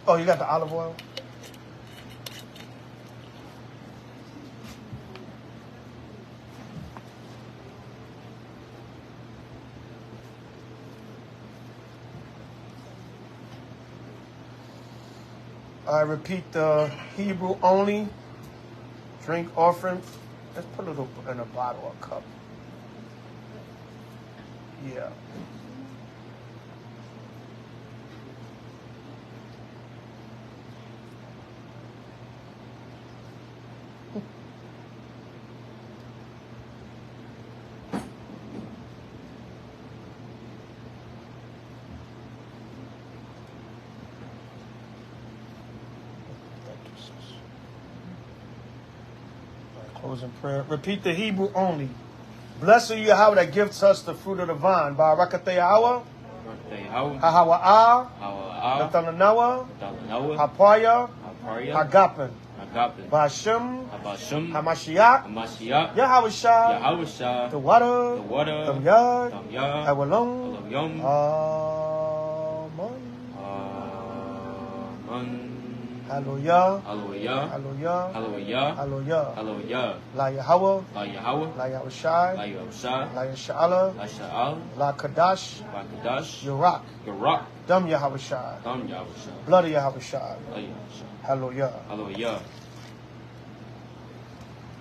[SPEAKER 1] Oh, you got the olive oil? I repeat the Hebrew only drink offering. Let's put it in a bottle or cup. Yeah. Closing prayer. Repeat the Hebrew only. Blessed are you, Yahweh, that gives us the fruit of the vine. Barakateh Yahweh. Hahawa'ah. Natalanawa. Hapaya. Hagapen. Ba'ashem. Hamashiach. Yahweh Shah. The water. Dam Yad. Awalon. Amen. Hallelujah.
[SPEAKER 2] Hallelujah.
[SPEAKER 1] Hallelujah.
[SPEAKER 2] Hallelujah.
[SPEAKER 1] Hallelujah.
[SPEAKER 2] Hallelujah.
[SPEAKER 1] La Yahweh.
[SPEAKER 2] La Yahweh.
[SPEAKER 1] La Yahushai.
[SPEAKER 2] La Yahushai.
[SPEAKER 1] La Yasha'ala.
[SPEAKER 2] La Sha'al.
[SPEAKER 1] La Kadash.
[SPEAKER 2] La Kadash.
[SPEAKER 1] Yarak.
[SPEAKER 2] Yarak.
[SPEAKER 1] Dam Yahushai.
[SPEAKER 2] Dam Yahushai.
[SPEAKER 1] Blood of Yahushai.
[SPEAKER 2] La Yahushai.
[SPEAKER 1] Hallelujah.
[SPEAKER 2] Hallelujah.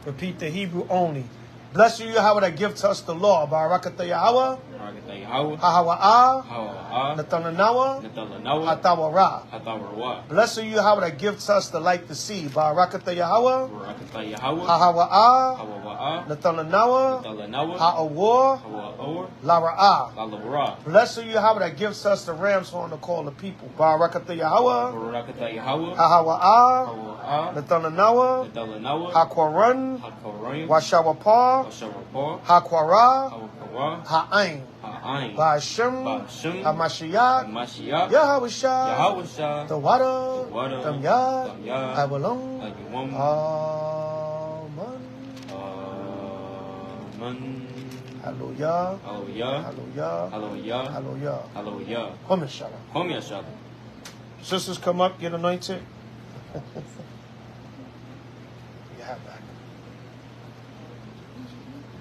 [SPEAKER 1] Repeat the Hebrew only. Bless you, Yahweh, that gives us the law. Barakateh Yahweh.
[SPEAKER 2] Barakateh Yahweh.
[SPEAKER 1] Hahawa'ah.
[SPEAKER 2] Hawa'ah.
[SPEAKER 1] Natalanawa.
[SPEAKER 2] Natalanawa.
[SPEAKER 1] Hatawara.
[SPEAKER 2] Hatawarwa.
[SPEAKER 1] Bless you, Yahweh, that gives us the light to see. Barakateh Yahweh.
[SPEAKER 2] Barakateh Yahweh.
[SPEAKER 1] Hahawa'ah.
[SPEAKER 2] Hawa'ah.
[SPEAKER 1] Natalanawa.
[SPEAKER 2] Natalanawa.
[SPEAKER 1] Ha'awar.
[SPEAKER 2] Hawa'or.
[SPEAKER 1] Lara'ah.
[SPEAKER 2] Lalawra.
[SPEAKER 1] Bless you, Yahweh, that gives us the ram's horn to call the people. Barakateh Yahweh.
[SPEAKER 2] Barakateh Yahweh.
[SPEAKER 1] Hahawa'ah.
[SPEAKER 2] Hawa'ah.
[SPEAKER 1] Natalanawa.
[SPEAKER 2] Natalanawa.
[SPEAKER 1] Hakwaran.
[SPEAKER 2] Hakarim.
[SPEAKER 1] Washawapah.
[SPEAKER 2] Washarapah.
[SPEAKER 1] Hakwara.
[SPEAKER 2] Hawakara.
[SPEAKER 1] Ha'ain.
[SPEAKER 2] Ha'ain.
[SPEAKER 1] Ba'ashem.
[SPEAKER 2] Ba'ashem.
[SPEAKER 1] Hamashiach.
[SPEAKER 2] Mashiach.
[SPEAKER 1] Yahweh Shah.
[SPEAKER 2] Yahushai.
[SPEAKER 1] The water.
[SPEAKER 2] Water.
[SPEAKER 1] Dam Yad.
[SPEAKER 2] Dam Yad.
[SPEAKER 1] Awalon.
[SPEAKER 2] Ayuwam.
[SPEAKER 1] Amen.
[SPEAKER 2] Amen.
[SPEAKER 1] Hallelujah.
[SPEAKER 2] Hallelujah.
[SPEAKER 1] Hallelujah.
[SPEAKER 2] Hallelujah.
[SPEAKER 1] Hallelujah.
[SPEAKER 2] Hallelujah.
[SPEAKER 1] Hom Yashala.
[SPEAKER 2] Hom Yashala.
[SPEAKER 1] Sisters, come up, get anointed. You have back.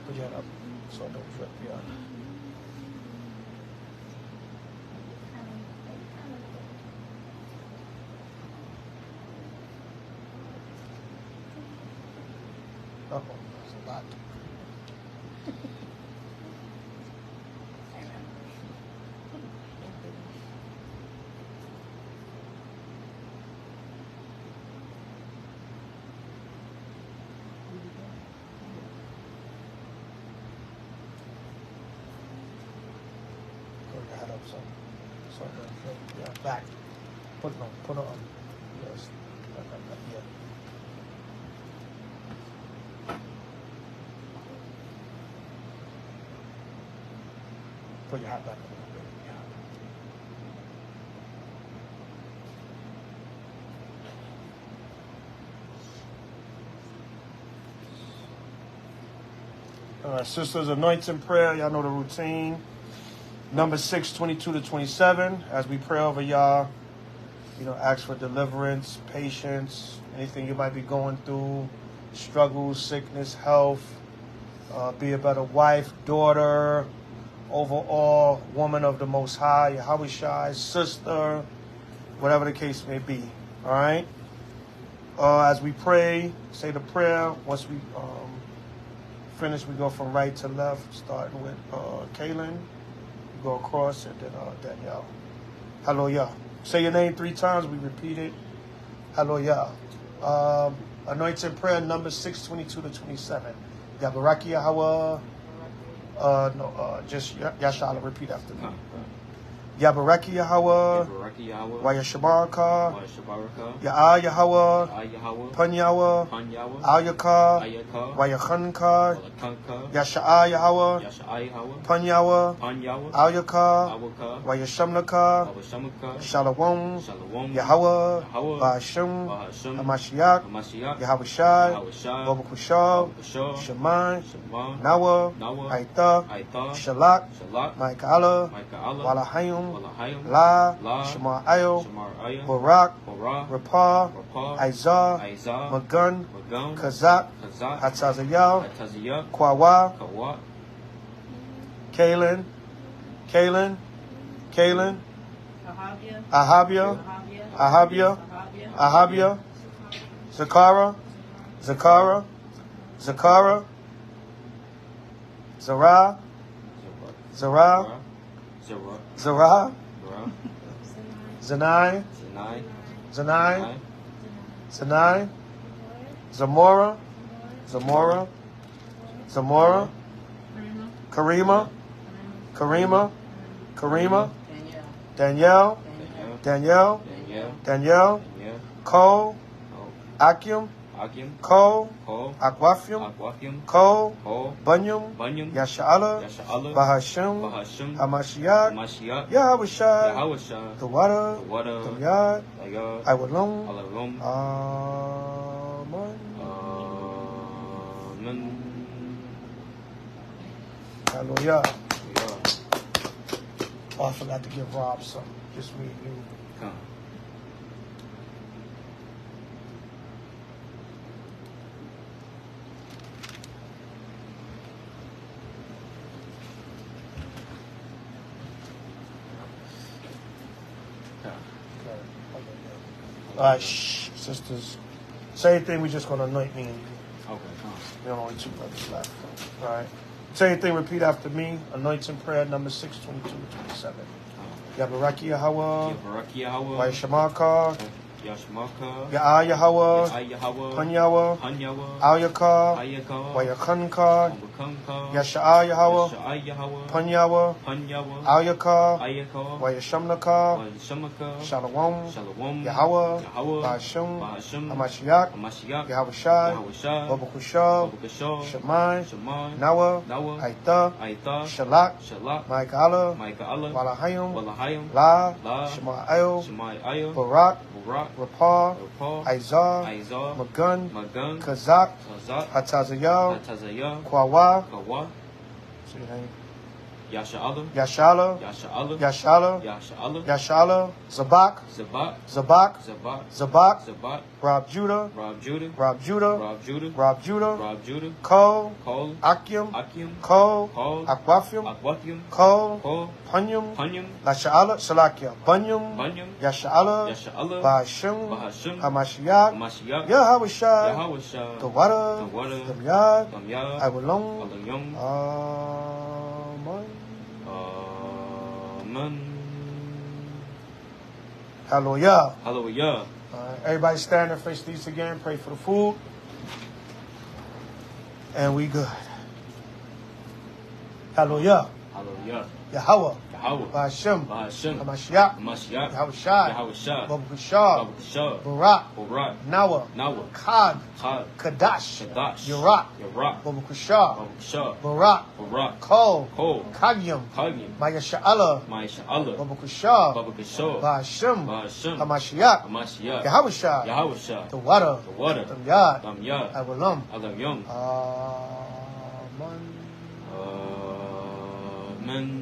[SPEAKER 1] Put your hand up so it don't drip. Yeah. Uh-oh, that's a lot. Put your head up so yeah, back. Put it on. Yes. Yeah. Put your hat back a little bit. Yeah. All right, sisters, anointing prayer. Y'all know the routine. Number 6, 22 to 27. As we pray over y'all, ask for deliverance, patience, anything you might be going through, struggles, sickness, health, be a better wife, daughter, overall woman of the Most High, Yahweh Shai, sister, whatever the case may be. All right? As we pray, say the prayer. Once we finish, we go from right to left, starting with Kaylin. We go across, and then Danielle. Hallelujah. Say your name 3 times. We repeat it. Hallelujah. Anointed prayer number 6, 22 to 27. Yabaraki Yahweh. Just Yashala, repeat after me. Yabaraki Yahweh,
[SPEAKER 2] Yabaraki Yahweh,
[SPEAKER 1] Wayashabaraka,
[SPEAKER 2] Wayashabaraka,
[SPEAKER 1] Ya'a Yahweh,
[SPEAKER 2] Yahweh,
[SPEAKER 1] Panyawa,
[SPEAKER 2] Panyawa,
[SPEAKER 1] Ayaka,
[SPEAKER 2] Ayaka,
[SPEAKER 1] Wayakhanka,
[SPEAKER 2] Walakanka,
[SPEAKER 1] Yasha'a Yahweh,
[SPEAKER 2] Yashai Yahweh,
[SPEAKER 1] Panyawa,
[SPEAKER 2] Panyawa,
[SPEAKER 1] Ayaka,
[SPEAKER 2] Awaka,
[SPEAKER 1] Wayashamnaka,
[SPEAKER 2] Awashamaka,
[SPEAKER 1] Shalom,
[SPEAKER 2] Shalom,
[SPEAKER 1] Yahweh,
[SPEAKER 2] Yahweh,
[SPEAKER 1] Ba'ashim,
[SPEAKER 2] Bahasham,
[SPEAKER 1] Hamashiach,
[SPEAKER 2] Hamashiach,
[SPEAKER 1] Yahawashi,
[SPEAKER 2] Yahawashi,
[SPEAKER 1] Babakushah,
[SPEAKER 2] Babakashah,
[SPEAKER 1] Shemai,
[SPEAKER 2] Shema,
[SPEAKER 1] Nawa,
[SPEAKER 2] Nawa,
[SPEAKER 1] Aitha,
[SPEAKER 2] Aitha,
[SPEAKER 1] Shalak,
[SPEAKER 2] Shalak,
[SPEAKER 1] Micah,
[SPEAKER 2] Micah,
[SPEAKER 1] Walahayim,
[SPEAKER 2] Walahayim,
[SPEAKER 1] La,
[SPEAKER 2] La,
[SPEAKER 1] Shemar Ayo,
[SPEAKER 2] Shamar Aya,
[SPEAKER 1] Barak,
[SPEAKER 2] Barah,
[SPEAKER 1] Rapah,
[SPEAKER 2] Rapah,
[SPEAKER 1] Aizah,
[SPEAKER 2] Aizah,
[SPEAKER 1] Magun,
[SPEAKER 2] Magun,
[SPEAKER 1] Kazak,
[SPEAKER 2] Kazak,
[SPEAKER 1] Hatazayah,
[SPEAKER 2] Hataziyah,
[SPEAKER 1] Kwawa,
[SPEAKER 2] Kawat,
[SPEAKER 1] Kalin, Kalin, Kalin, Ahabia, Ahabia, Ahabia, Zakara, Zakara, Zakara, Zara, Zara,
[SPEAKER 2] Zara,
[SPEAKER 1] Zara,
[SPEAKER 2] Zara,
[SPEAKER 1] Zanai,
[SPEAKER 2] Zanai,
[SPEAKER 1] Zanai, Zanai, Zamora, Zamora, Zamora, Karima, Karima, Karima, Danielle, Danielle,
[SPEAKER 2] Danielle,
[SPEAKER 1] Danielle,
[SPEAKER 2] Danielle,
[SPEAKER 1] Cole,
[SPEAKER 2] Cole,
[SPEAKER 1] Akim,
[SPEAKER 2] Akim,
[SPEAKER 1] Cole,
[SPEAKER 2] Cole,
[SPEAKER 1] Aquafium,
[SPEAKER 2] Aquafium,
[SPEAKER 1] Cole,
[SPEAKER 2] Cole,
[SPEAKER 1] Bunyum,
[SPEAKER 2] Bunyam,
[SPEAKER 1] Yasha'ala,
[SPEAKER 2] Yasha'ala,
[SPEAKER 1] Bahashim,
[SPEAKER 2] Bahashim,
[SPEAKER 1] Hamashiach,
[SPEAKER 2] Hamashiach,
[SPEAKER 1] Yahawashi,
[SPEAKER 2] Yahawashi,
[SPEAKER 1] the water,
[SPEAKER 2] the water,
[SPEAKER 1] the yard,
[SPEAKER 2] Ayah,
[SPEAKER 1] Awalum,
[SPEAKER 2] Alarum,
[SPEAKER 1] Amen.
[SPEAKER 2] Amen.
[SPEAKER 1] Hallelujah.
[SPEAKER 2] Yeah.
[SPEAKER 1] Oh, I forgot to give Rob some. Just me and you.
[SPEAKER 2] Come.
[SPEAKER 1] All right, shh, sisters. Same thing, we're just going to anoint me and you.
[SPEAKER 2] Okay, come.
[SPEAKER 1] We have only 2 brothers left. All right. Same thing, repeat after me. Anointing prayer number 622-27. Yabaraki Yahweh,
[SPEAKER 2] Yabaraki Yahweh,
[SPEAKER 1] Wayashamaka,
[SPEAKER 2] Yashmaka,
[SPEAKER 1] Ya'a Yahweh,
[SPEAKER 2] Yahweh,
[SPEAKER 1] Panyawa,
[SPEAKER 2] Panyawa,
[SPEAKER 1] Ayaka,
[SPEAKER 2] Ayaka,
[SPEAKER 1] Wayakhanka,
[SPEAKER 2] Wabakanka,
[SPEAKER 1] Yasha'a Yahweh,
[SPEAKER 2] Yashai Yahweh,
[SPEAKER 1] Panyawa,
[SPEAKER 2] Panyawa,
[SPEAKER 1] Ayaka,
[SPEAKER 2] Ayaka,
[SPEAKER 1] Wayashamnaka,
[SPEAKER 2] Washamaka,
[SPEAKER 1] Shalom,
[SPEAKER 2] Shalom,
[SPEAKER 1] Yahweh,
[SPEAKER 2] Yahweh,
[SPEAKER 1] Ba'ashim,
[SPEAKER 2] Bahashim,
[SPEAKER 1] Hamashiach,
[SPEAKER 2] Hamashiach,
[SPEAKER 1] Yahawashi,
[SPEAKER 2] Yahawashi,
[SPEAKER 1] Babakushah,
[SPEAKER 2] Babakashah,
[SPEAKER 1] Shemai,
[SPEAKER 2] Shemai,
[SPEAKER 1] Nawa,
[SPEAKER 2] Nawa,
[SPEAKER 1] Aitha,
[SPEAKER 2] Aitha,
[SPEAKER 1] Shalak,
[SPEAKER 2] Shalak,
[SPEAKER 1] Micah,
[SPEAKER 2] Micah,
[SPEAKER 1] Walahayim,
[SPEAKER 2] Walahayim,
[SPEAKER 1] La,
[SPEAKER 2] La,
[SPEAKER 1] Shemar Ayo,
[SPEAKER 2] Shemai Aya,
[SPEAKER 1] Barak,
[SPEAKER 2] Barak,
[SPEAKER 1] Rapah,
[SPEAKER 2] Rapah,
[SPEAKER 1] Aizah,
[SPEAKER 2] Aizah,
[SPEAKER 1] Magun,
[SPEAKER 2] Magun,
[SPEAKER 1] Kazak,
[SPEAKER 2] Kazak,
[SPEAKER 1] Hatazayah,
[SPEAKER 2] Hatazayah,
[SPEAKER 1] Kwawa,
[SPEAKER 2] Kawa,
[SPEAKER 1] say your name,
[SPEAKER 2] Yasha'ala,
[SPEAKER 1] Yashala,
[SPEAKER 2] Yasha'ala,
[SPEAKER 1] Yashala,
[SPEAKER 2] Yasha'ala,
[SPEAKER 1] Yashala, Zabach,
[SPEAKER 2] Zabach,
[SPEAKER 1] Zabach,
[SPEAKER 2] Zabach,
[SPEAKER 1] Zabach,
[SPEAKER 2] Zabach,
[SPEAKER 1] Rob Judah,
[SPEAKER 2] Rob Judah,
[SPEAKER 1] Rob Judah,
[SPEAKER 2] Rob Judah,
[SPEAKER 1] Rob Judah,
[SPEAKER 2] Rob Judah,
[SPEAKER 1] Cole,
[SPEAKER 2] Cole,
[SPEAKER 1] Akim,
[SPEAKER 2] Akim,
[SPEAKER 1] Cole,
[SPEAKER 2] Cole,
[SPEAKER 1] Aquafium,
[SPEAKER 2] Aquafium,
[SPEAKER 1] Cole,
[SPEAKER 2] Cole,
[SPEAKER 1] Punyum,
[SPEAKER 2] Punyam,
[SPEAKER 1] Lasha'ala, Shalakia, Bunyum,
[SPEAKER 2] Bunyam,
[SPEAKER 1] Yasha'ala,
[SPEAKER 2] Yasha'ala,
[SPEAKER 1] Bahashim,
[SPEAKER 2] Bahashim,
[SPEAKER 1] Hamashiach,
[SPEAKER 2] Hamashiach,
[SPEAKER 1] Yahawashi,
[SPEAKER 2] Yahawashi,
[SPEAKER 1] the water, the yard,
[SPEAKER 2] Damyah,
[SPEAKER 1] Awalum,
[SPEAKER 2] Alayum,
[SPEAKER 1] Amen.
[SPEAKER 2] Amen.
[SPEAKER 1] Hallelujah.
[SPEAKER 2] Hallelujah.
[SPEAKER 1] Everybody stand and face these again. Pray for the food. And we good. Hallelujah.
[SPEAKER 2] Hallelujah.
[SPEAKER 1] Yahweh.
[SPEAKER 2] Yahweh.
[SPEAKER 1] Ba'ashim.
[SPEAKER 2] Bahashim.
[SPEAKER 1] Hamashiach.
[SPEAKER 2] Hamashiach.
[SPEAKER 1] Yahawashi.
[SPEAKER 2] Yahawashi.
[SPEAKER 1] Babakashah.
[SPEAKER 2] Babakashah.
[SPEAKER 1] Barak.
[SPEAKER 2] Barak.
[SPEAKER 1] Nawa.
[SPEAKER 2] Nawa.
[SPEAKER 1] Kad.
[SPEAKER 2] Chad.
[SPEAKER 1] Kadash.
[SPEAKER 2] Kadash.
[SPEAKER 1] Yarak.
[SPEAKER 2] Yarak.
[SPEAKER 1] Babakashah.
[SPEAKER 2] Babakashah.
[SPEAKER 1] Barak.
[SPEAKER 2] Barak.
[SPEAKER 1] Kol.
[SPEAKER 2] Kol.
[SPEAKER 1] Kagyam.
[SPEAKER 2] Kagyam.
[SPEAKER 1] Mayasha'ala.
[SPEAKER 2] Ma'isha'ala.
[SPEAKER 1] Babakashah.
[SPEAKER 2] Babakashah.
[SPEAKER 1] Ba'ashim.
[SPEAKER 2] Bahashim.
[SPEAKER 1] Hamashiach.
[SPEAKER 2] Hamashiach.
[SPEAKER 1] Yahawashi.
[SPEAKER 2] Yahawashi.
[SPEAKER 1] The water.
[SPEAKER 2] The water.
[SPEAKER 1] Damyah.
[SPEAKER 2] Damyah.
[SPEAKER 1] Awalam.
[SPEAKER 2] Alayum.
[SPEAKER 1] Amen.
[SPEAKER 2] Amen.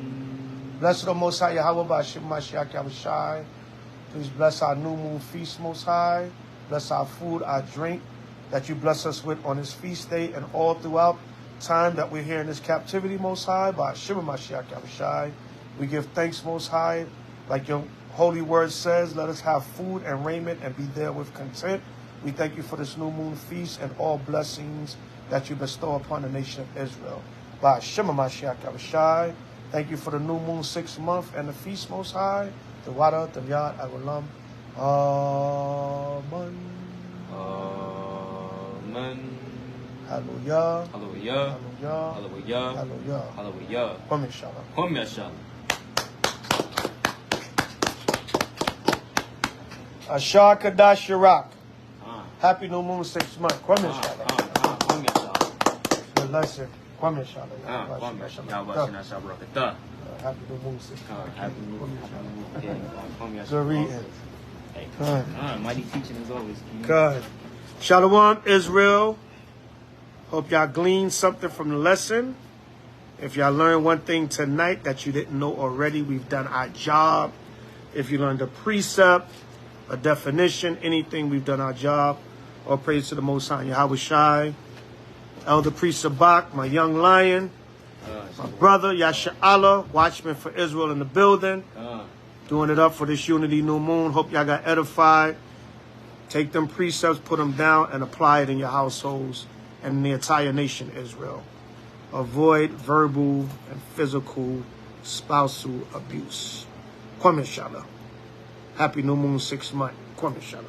[SPEAKER 1] Blessed the Most High Yahweh Ba'ashim Mashiach Yahawashi. Please bless our new moon feast, Most High. Bless our food, our drink, that you bless us with on this feast day and all throughout time that we're here in this captivity, Most High. Ba'ashim Mashiach Yahawashi. We give thanks, Most High. Like your holy word says, let us have food and raiment and be there with content. We thank you for this new moon feast and all blessings that you bestow upon the nation of Israel. Ba'ashim Mashiach Yahawashi. Thank you for the new moon 6th month and the feast, Most High. The water, the yard, Awalam. Amen.
[SPEAKER 2] Amen.
[SPEAKER 1] Hallelujah.
[SPEAKER 2] Hallelujah.
[SPEAKER 1] Hallelujah.
[SPEAKER 2] Hallelujah.
[SPEAKER 1] Hallelujah.
[SPEAKER 2] Hallelujah.
[SPEAKER 1] Kwame Shalom.
[SPEAKER 2] Kwame Shalom.
[SPEAKER 1] Ashar Kadash Shirak.
[SPEAKER 2] Ah.
[SPEAKER 1] Happy New Moon 6 months. Kwame Shala.
[SPEAKER 2] Kwame Shala.
[SPEAKER 1] Good lesson. Kwame Shala.
[SPEAKER 2] Kwame Shala.
[SPEAKER 1] Happy New Moon 6 months.
[SPEAKER 2] Happy New Moon.
[SPEAKER 1] Good reading.
[SPEAKER 2] Good. Mighty teaching as always.
[SPEAKER 1] Good. Shalom, Israel. Hope y'all gleaned something from the lesson. If y'all learned one thing tonight that you didn't know already, we've done our job. If you learned a precept, a definition, anything, we've done our job. All praise to the Most High Yahweh. Elder Priest Zabach, my young lion. My brother, Yasha Allah, watchman for Israel in the building. Doing it up for this Unity New Moon. Hope y'all got edified. Take them precepts, put them down, and apply it in your households and in the entire nation, Israel. Avoid verbal and physical spousal abuse. Kwame Shala. Happy New Moon 6 months. Kwame Shala.